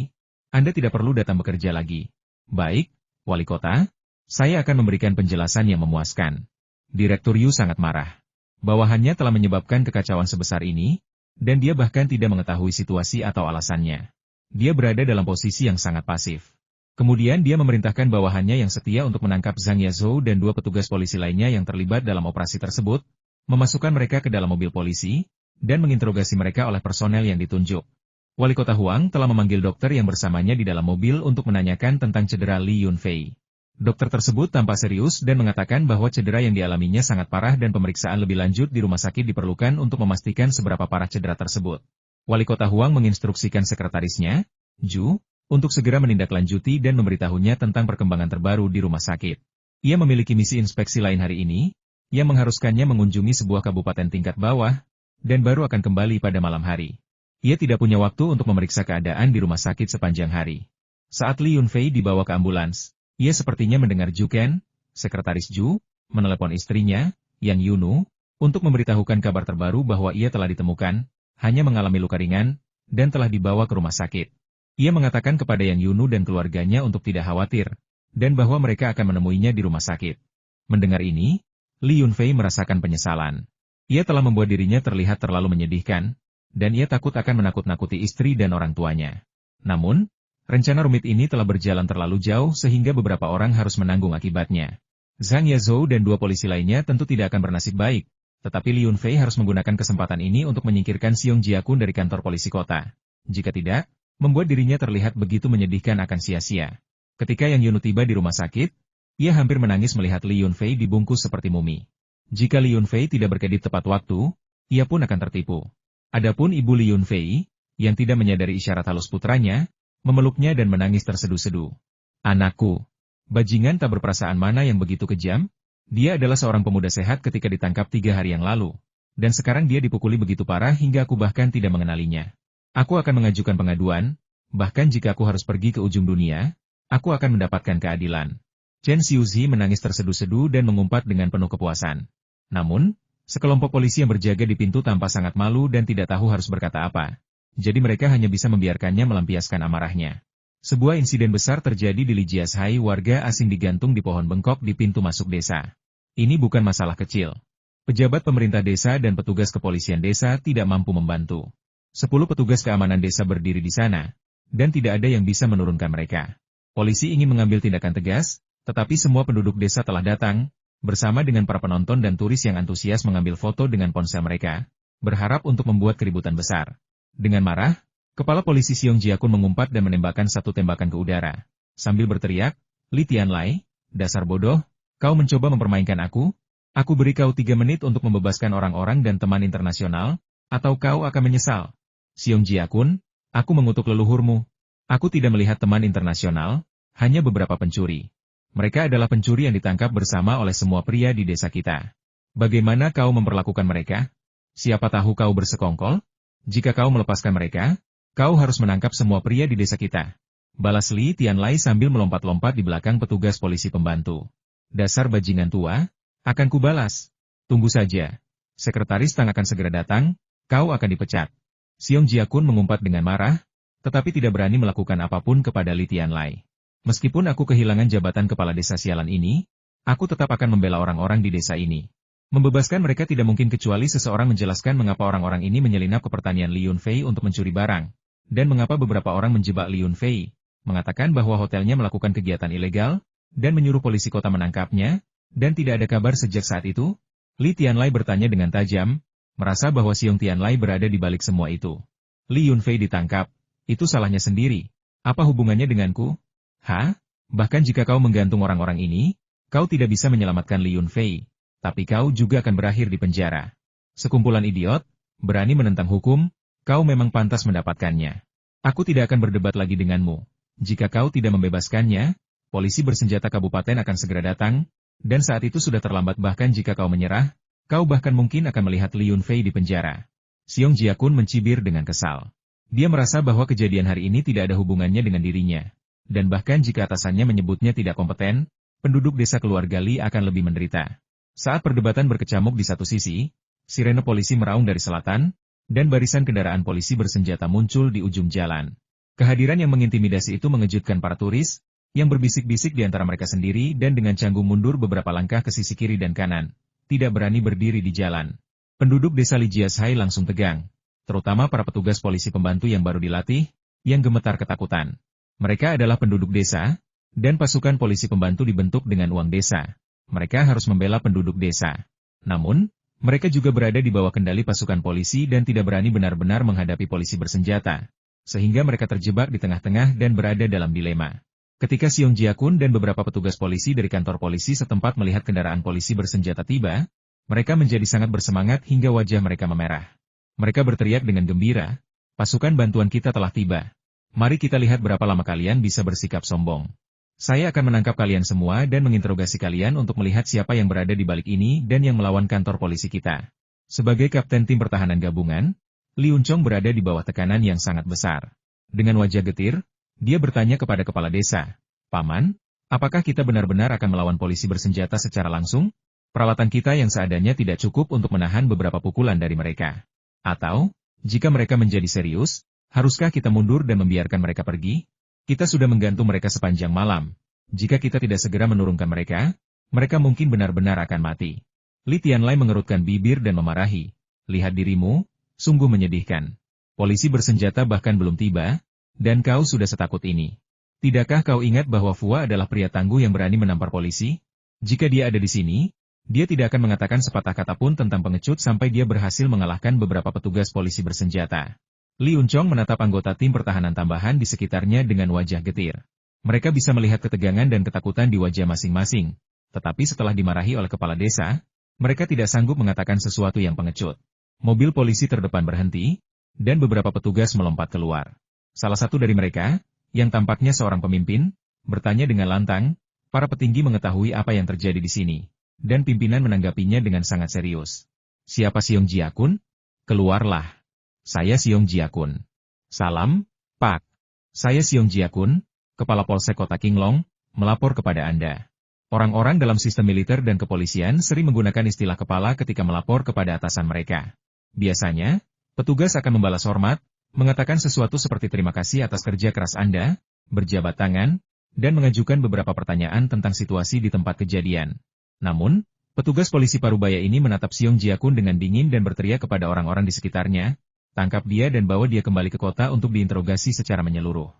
Anda tidak perlu datang bekerja lagi. Baik, Wali Kota, saya akan memberikan penjelasan yang memuaskan. Direktur Yu sangat marah. Bawahannya telah menyebabkan kekacauan sebesar ini, dan dia bahkan tidak mengetahui situasi atau alasannya. Dia berada dalam posisi yang sangat pasif. Kemudian dia memerintahkan bawahannya yang setia untuk menangkap Zhang Yazhou dan 2 petugas polisi lainnya yang terlibat dalam operasi tersebut, memasukkan mereka ke dalam mobil polisi, dan menginterogasi mereka oleh personel yang ditunjuk. Wali Kota Huang telah memanggil dokter yang bersamanya di dalam mobil untuk menanyakan tentang cedera Li Yunfei. Dokter tersebut tampak serius dan mengatakan bahwa cedera yang dialaminya sangat parah dan pemeriksaan lebih lanjut di rumah sakit diperlukan untuk memastikan seberapa parah cedera tersebut. Wali Kota Huang menginstruksikan sekretarisnya, Ju, untuk segera menindaklanjuti dan memberitahunya tentang perkembangan terbaru di rumah sakit. Ia memiliki misi inspeksi lain hari ini, yang mengharuskannya mengunjungi sebuah kabupaten tingkat bawah, dan baru akan kembali pada malam hari. Ia tidak punya waktu untuk memeriksa keadaan di rumah sakit sepanjang hari. Saat Li Yunfei dibawa ke ambulans, ia sepertinya mendengar Ju Ken, sekretaris Ju, menelepon istrinya, Yang Yunu, untuk memberitahukan kabar terbaru bahwa ia telah ditemukan, hanya mengalami luka ringan, dan telah dibawa ke rumah sakit. Ia mengatakan kepada Yang Yunu dan keluarganya untuk tidak khawatir, dan bahwa mereka akan menemuinya di rumah sakit. Mendengar ini, Li Yunfei merasakan penyesalan. Ia telah membuat dirinya terlihat terlalu menyedihkan, dan ia takut akan menakut-nakuti istri dan orang tuanya. Namun, rencana rumit ini telah berjalan terlalu jauh sehingga beberapa orang harus menanggung akibatnya. Zhang Yazhou dan 2 polisi lainnya tentu tidak akan bernasib baik, tetapi Li Yunfei harus menggunakan kesempatan ini untuk menyingkirkan Xiong Jiakun dari kantor polisi kota. Jika tidak, membuat dirinya terlihat begitu menyedihkan akan sia-sia. Ketika Yang Yunu tiba di rumah sakit, ia hampir menangis melihat Li Yunfei dibungkus seperti mumi. Jika Li Yunfei tidak berkedip tepat waktu, ia pun akan tertipu. Adapun ibu Li Yunfei, yang tidak menyadari isyarat halus putranya, memeluknya dan menangis terseduh-seduh. Anakku, bajingan tak berperasaan mana yang begitu kejam? Dia adalah seorang pemuda sehat ketika ditangkap 3 hari yang lalu, dan sekarang dia dipukuli begitu parah hingga aku bahkan tidak mengenalinya. Aku akan mengajukan pengaduan, bahkan jika aku harus pergi ke ujung dunia, aku akan mendapatkan keadilan. Chen Xiuzhi menangis terseduh-seduh dan mengumpat dengan penuh kepuasan. Namun, sekelompok polisi yang berjaga di pintu tampak sangat malu dan tidak tahu harus berkata apa. Jadi mereka hanya bisa membiarkannya melampiaskan amarahnya. Sebuah insiden besar terjadi di Lijiashai, warga asing digantung di pohon bengkok di pintu masuk desa. Ini bukan masalah kecil. Pejabat pemerintah desa dan petugas kepolisian desa tidak mampu membantu. 10 petugas keamanan desa berdiri di sana, dan tidak ada yang bisa menurunkan mereka. Polisi ingin mengambil tindakan tegas, tetapi semua penduduk desa telah datang, bersama dengan para penonton dan turis yang antusias mengambil foto dengan ponsel mereka, berharap untuk membuat keributan besar. Dengan marah, kepala polisi Xiong Jiakun mengumpat dan menembakkan 1 tembakan ke udara, sambil berteriak, Li Tianlai, dasar bodoh, kau mencoba mempermainkan aku? Aku beri kau 3 menit untuk membebaskan orang-orang dan teman internasional, atau kau akan menyesal. Xiong Jiakun, aku mengutuk leluhurmu. Aku tidak melihat teman internasional, hanya beberapa pencuri. Mereka adalah pencuri yang ditangkap bersama oleh semua pria di desa kita. Bagaimana kau memperlakukan mereka? Siapa tahu kau bersekongkol? Jika kau melepaskan mereka, Kau harus menangkap semua pria di desa kita. Balas Li Tianlai sambil melompat-lompat di belakang petugas polisi pembantu. Dasar bajingan tua, akan kubalas. Tunggu saja. Sekretaris Tang akan segera datang, kau akan dipecat. Xiong Jiakun mengumpat dengan marah, tetapi tidak berani melakukan apapun kepada Li Tianlai. Meskipun aku kehilangan jabatan kepala desa sialan ini, aku tetap akan membela orang-orang di desa ini. Membebaskan mereka tidak mungkin kecuali seseorang menjelaskan mengapa orang-orang ini menyelinap ke pertanian Li Yunfei untuk mencuri barang, dan mengapa beberapa orang menjebak Li Yunfei, mengatakan bahwa hotelnya melakukan kegiatan ilegal, dan menyuruh polisi kota menangkapnya, dan tidak ada kabar sejak saat itu. Li Tianlai bertanya dengan tajam, merasa bahwa Xiong Tianlai berada di balik semua itu. Li Yunfei ditangkap, itu salahnya sendiri. Apa hubungannya denganku? Hah? Bahkan jika kau menggantung orang-orang ini, kau tidak bisa menyelamatkan Li Yunfei, tapi kau juga akan berakhir di penjara. Sekumpulan idiot, berani menentang hukum, kau memang pantas mendapatkannya. Aku tidak akan berdebat lagi denganmu. Jika kau tidak membebaskannya, polisi bersenjata kabupaten akan segera datang, dan saat itu sudah terlambat. Bahkan jika kau menyerah, kau bahkan mungkin akan melihat Li Yunfei di penjara. Xiong Jiakun mencibir dengan kesal. Dia merasa bahwa kejadian hari ini tidak ada hubungannya dengan dirinya. Dan bahkan jika atasannya menyebutnya tidak kompeten, penduduk desa keluarga Li akan lebih menderita. Saat perdebatan berkecamuk di satu sisi, sirene polisi meraung dari selatan, dan barisan kendaraan polisi bersenjata muncul di ujung jalan. Kehadiran yang mengintimidasi itu mengejutkan para turis, yang berbisik-bisik di antara mereka sendiri dan dengan canggung mundur beberapa langkah ke sisi kiri dan kanan, tidak berani berdiri di jalan. Penduduk desa Lijiashai langsung tegang, terutama para petugas polisi pembantu yang baru dilatih, yang gemetar ketakutan. Mereka adalah penduduk desa, dan pasukan polisi pembantu dibentuk dengan uang desa. Mereka harus membela penduduk desa. Namun, mereka juga berada di bawah kendali pasukan polisi dan tidak berani benar-benar menghadapi polisi bersenjata. Sehingga mereka terjebak di tengah-tengah dan berada dalam dilema. Ketika Xiong Jiakun dan beberapa petugas polisi dari kantor polisi setempat melihat kendaraan polisi bersenjata tiba, mereka menjadi sangat bersemangat hingga wajah mereka memerah. Mereka berteriak dengan gembira, pasukan bantuan kita telah tiba. Mari kita lihat berapa lama kalian bisa bersikap sombong. Saya akan menangkap kalian semua dan menginterogasi kalian untuk melihat siapa yang berada di balik ini dan yang melawan kantor polisi kita. Sebagai kapten tim pertahanan gabungan, Li Yunchong berada di bawah tekanan yang sangat besar. Dengan wajah getir, dia bertanya kepada kepala desa, Paman, apakah kita benar-benar akan melawan polisi bersenjata secara langsung? Peralatan kita yang seadanya tidak cukup untuk menahan beberapa pukulan dari mereka. Atau, jika mereka menjadi serius, haruskah kita mundur dan membiarkan mereka pergi? Kita sudah menggantung mereka sepanjang malam. Jika kita tidak segera menurunkan mereka, mereka mungkin benar-benar akan mati. Li Tianlai mengerutkan bibir dan memarahi. Lihat dirimu, sungguh menyedihkan. Polisi bersenjata bahkan belum tiba, dan kau sudah setakut ini. Tidakkah kau ingat bahwa Fua adalah pria tangguh yang berani menampar polisi? Jika dia ada di sini, dia tidak akan mengatakan sepatah kata pun tentang pengecut sampai dia berhasil mengalahkan beberapa petugas polisi bersenjata. Li Yunchong menatap anggota tim pertahanan tambahan di sekitarnya dengan wajah getir. Mereka bisa melihat ketegangan dan ketakutan di wajah masing-masing. Tetapi setelah dimarahi oleh kepala desa, mereka tidak sanggup mengatakan sesuatu yang pengecut. Mobil polisi terdepan berhenti, dan beberapa petugas melompat keluar. Salah satu dari mereka, yang tampaknya seorang pemimpin, bertanya dengan lantang, para petinggi mengetahui apa yang terjadi di sini, dan pimpinan menanggapinya dengan sangat serius. Siapa Xiong Jiakun? Keluarlah. Saya Xiong Jiakun. Salam, Pak. Saya Xiong Jiakun, Kepala Polsek Kota Qinglong, melapor kepada Anda. Orang-orang dalam sistem militer dan kepolisian sering menggunakan istilah kepala ketika melapor kepada atasan mereka. Biasanya, petugas akan membalas hormat, mengatakan sesuatu seperti terima kasih atas kerja keras Anda, berjabat tangan, dan mengajukan beberapa pertanyaan tentang situasi di tempat kejadian. Namun, petugas polisi Parubaya ini menatap Xiong Jiakun dengan dingin dan berteriak kepada orang-orang di sekitarnya, tangkap dia dan bawa dia kembali ke kota untuk diinterogasi secara menyeluruh.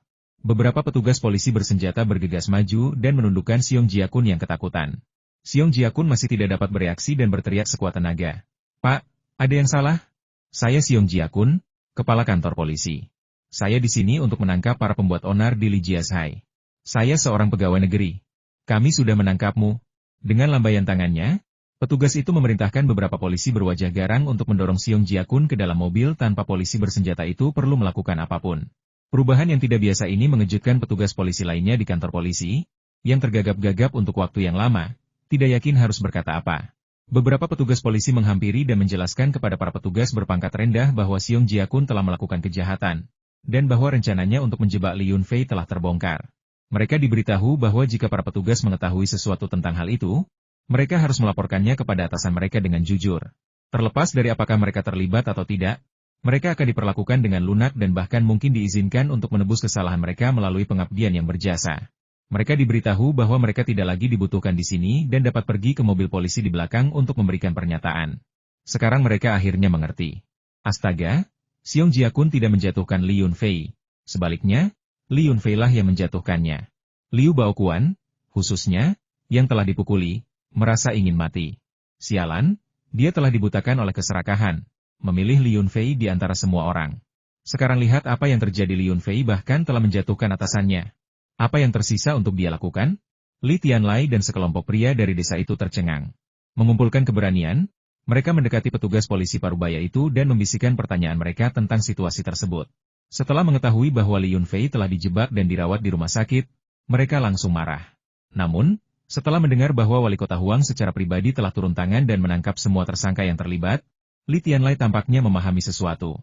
Beberapa petugas polisi bersenjata bergegas maju dan menundukkan Xiong Jiakun yang ketakutan. Xiong Jiakun masih tidak dapat bereaksi dan berteriak sekuat tenaga. Pak, ada yang salah? Saya Xiong Jiakun, Kepala Kantor Polisi. Saya di sini untuk menangkap para pembuat onar di Lijiashai. Saya seorang pegawai negeri. Kami sudah menangkapmu. Dengan lambaian tangannya, petugas itu memerintahkan beberapa polisi berwajah garang untuk mendorong Xiong Jiakun ke dalam mobil tanpa polisi bersenjata itu perlu melakukan apapun. Perubahan yang tidak biasa ini mengejutkan petugas polisi lainnya di kantor polisi, yang tergagap-gagap untuk waktu yang lama, tidak yakin harus berkata apa. Beberapa petugas polisi menghampiri dan menjelaskan kepada para petugas berpangkat rendah bahwa Xiong Jiakun telah melakukan kejahatan, dan bahwa rencananya untuk menjebak Li Yunfei telah terbongkar. Mereka diberitahu bahwa jika para petugas mengetahui sesuatu tentang hal itu, mereka harus melaporkannya kepada atasan mereka dengan jujur. Terlepas dari apakah mereka terlibat atau tidak, mereka akan diperlakukan dengan lunak dan bahkan mungkin diizinkan untuk menebus kesalahan mereka melalui pengabdian yang berjasa. Mereka diberitahu bahwa mereka tidak lagi dibutuhkan di sini dan dapat pergi ke mobil polisi di belakang untuk memberikan pernyataan. Sekarang mereka akhirnya mengerti. Astaga, Xiong Jiakun tidak menjatuhkan Li Yunfei. Sebaliknya, Li Yunfei lah yang menjatuhkannya. Liu Baoquan, khususnya, yang telah dipukuli, merasa ingin mati. Sialan, dia telah dibutakan oleh keserakahan, memilih Li Yunfei di antara semua orang. Sekarang lihat apa yang terjadi. Li Yunfei bahkan telah menjatuhkan atasannya. Apa yang tersisa untuk dia lakukan? Li Tianlai dan sekelompok pria dari desa itu tercengang. Mengumpulkan keberanian, mereka mendekati petugas polisi parubaya itu dan membisikkan pertanyaan mereka tentang situasi tersebut. Setelah mengetahui bahwa Li Yunfei telah dijebak dan dirawat di rumah sakit, mereka langsung marah. Namun, setelah mendengar bahwa wali kota Huang secara pribadi telah turun tangan dan menangkap semua tersangka yang terlibat, Li Tianlai tampaknya memahami sesuatu.